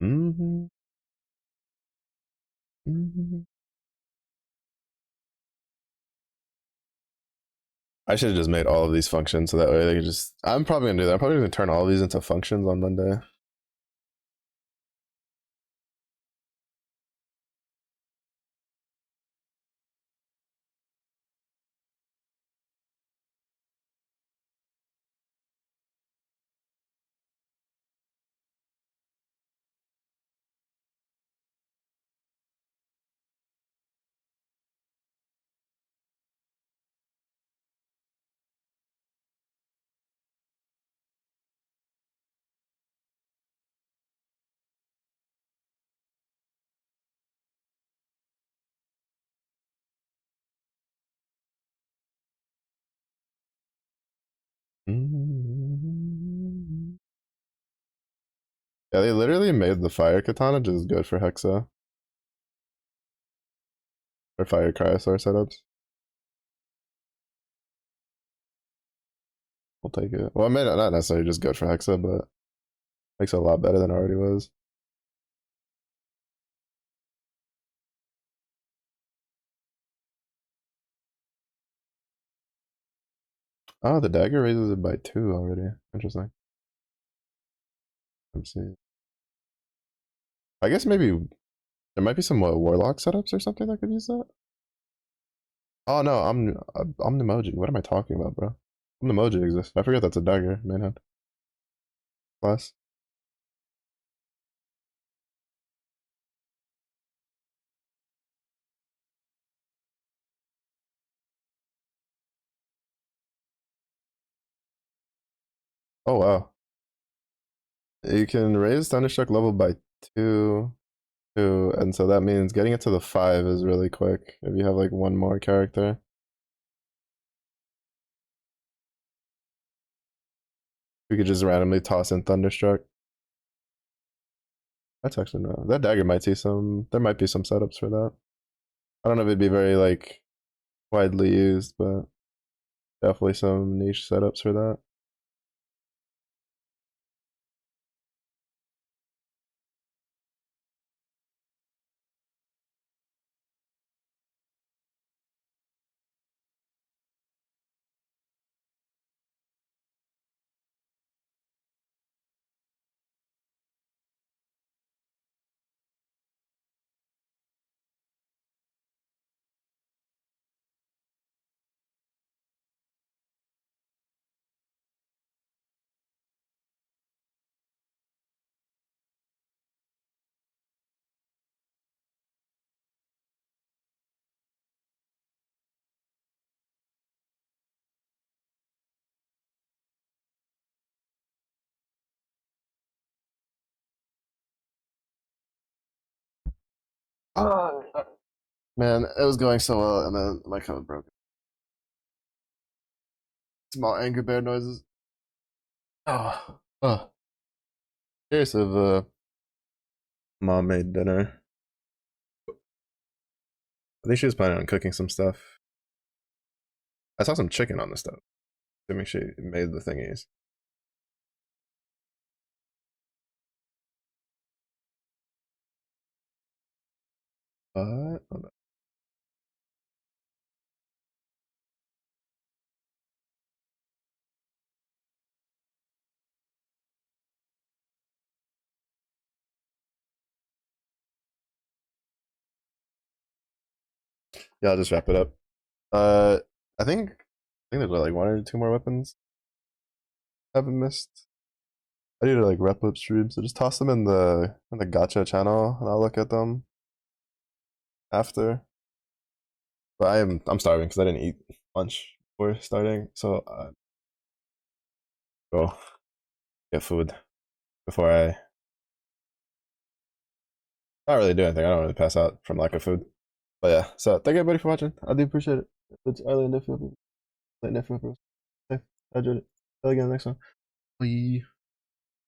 Mm-hmm. Mm-hmm. I should have just made all of these functions so that way they could just. I'm probably gonna do that. I'm probably gonna turn all of these into functions on Monday. Mm-hmm. Yeah, they literally made the fire katana just good for Hexa or fire cryosaur setups. We'll take it. Well, I mean, not necessarily just good for Hexa, but makes it a lot better than it already was. Oh, the dagger raises it by 2 already. Interesting. Let's see. I guess maybe there might be some warlock setups or something that could use that. Oh no, Omnimoji. What am I talking about, bro? Omnimoji exists. I forget that's a dagger, manhunt class. Oh wow. You can raise Thunderstruck level by 2, 2, and so that means getting it to the 5 is really quick if you have like one more character. We could just randomly toss in Thunderstruck. That's actually no. That dagger might see some. There might be some setups for that. I don't know if it'd be very like widely used, but definitely some niche setups for that. Man, it was going so well, and then my code broke. Small Angry Bear noises. Oh. Curious if mom made dinner. I think she was planning on cooking some stuff. I saw some chicken on the stove. Assuming she made the thingies. But oh no. Yeah, I'll just wrap it up. I think there's like one or two more weapons I haven't missed. I need to like wrap up stream, so just toss them in the gacha channel, and I'll look at them after. But I'm starving because I didn't eat lunch before starting, so go get food before I not really do anything. I don't really pass out from lack of food. But yeah, so thank you everybody for watching. I do appreciate it. It's early enough. Late enough. Safe. I enjoyed it. See you again next one. Bye.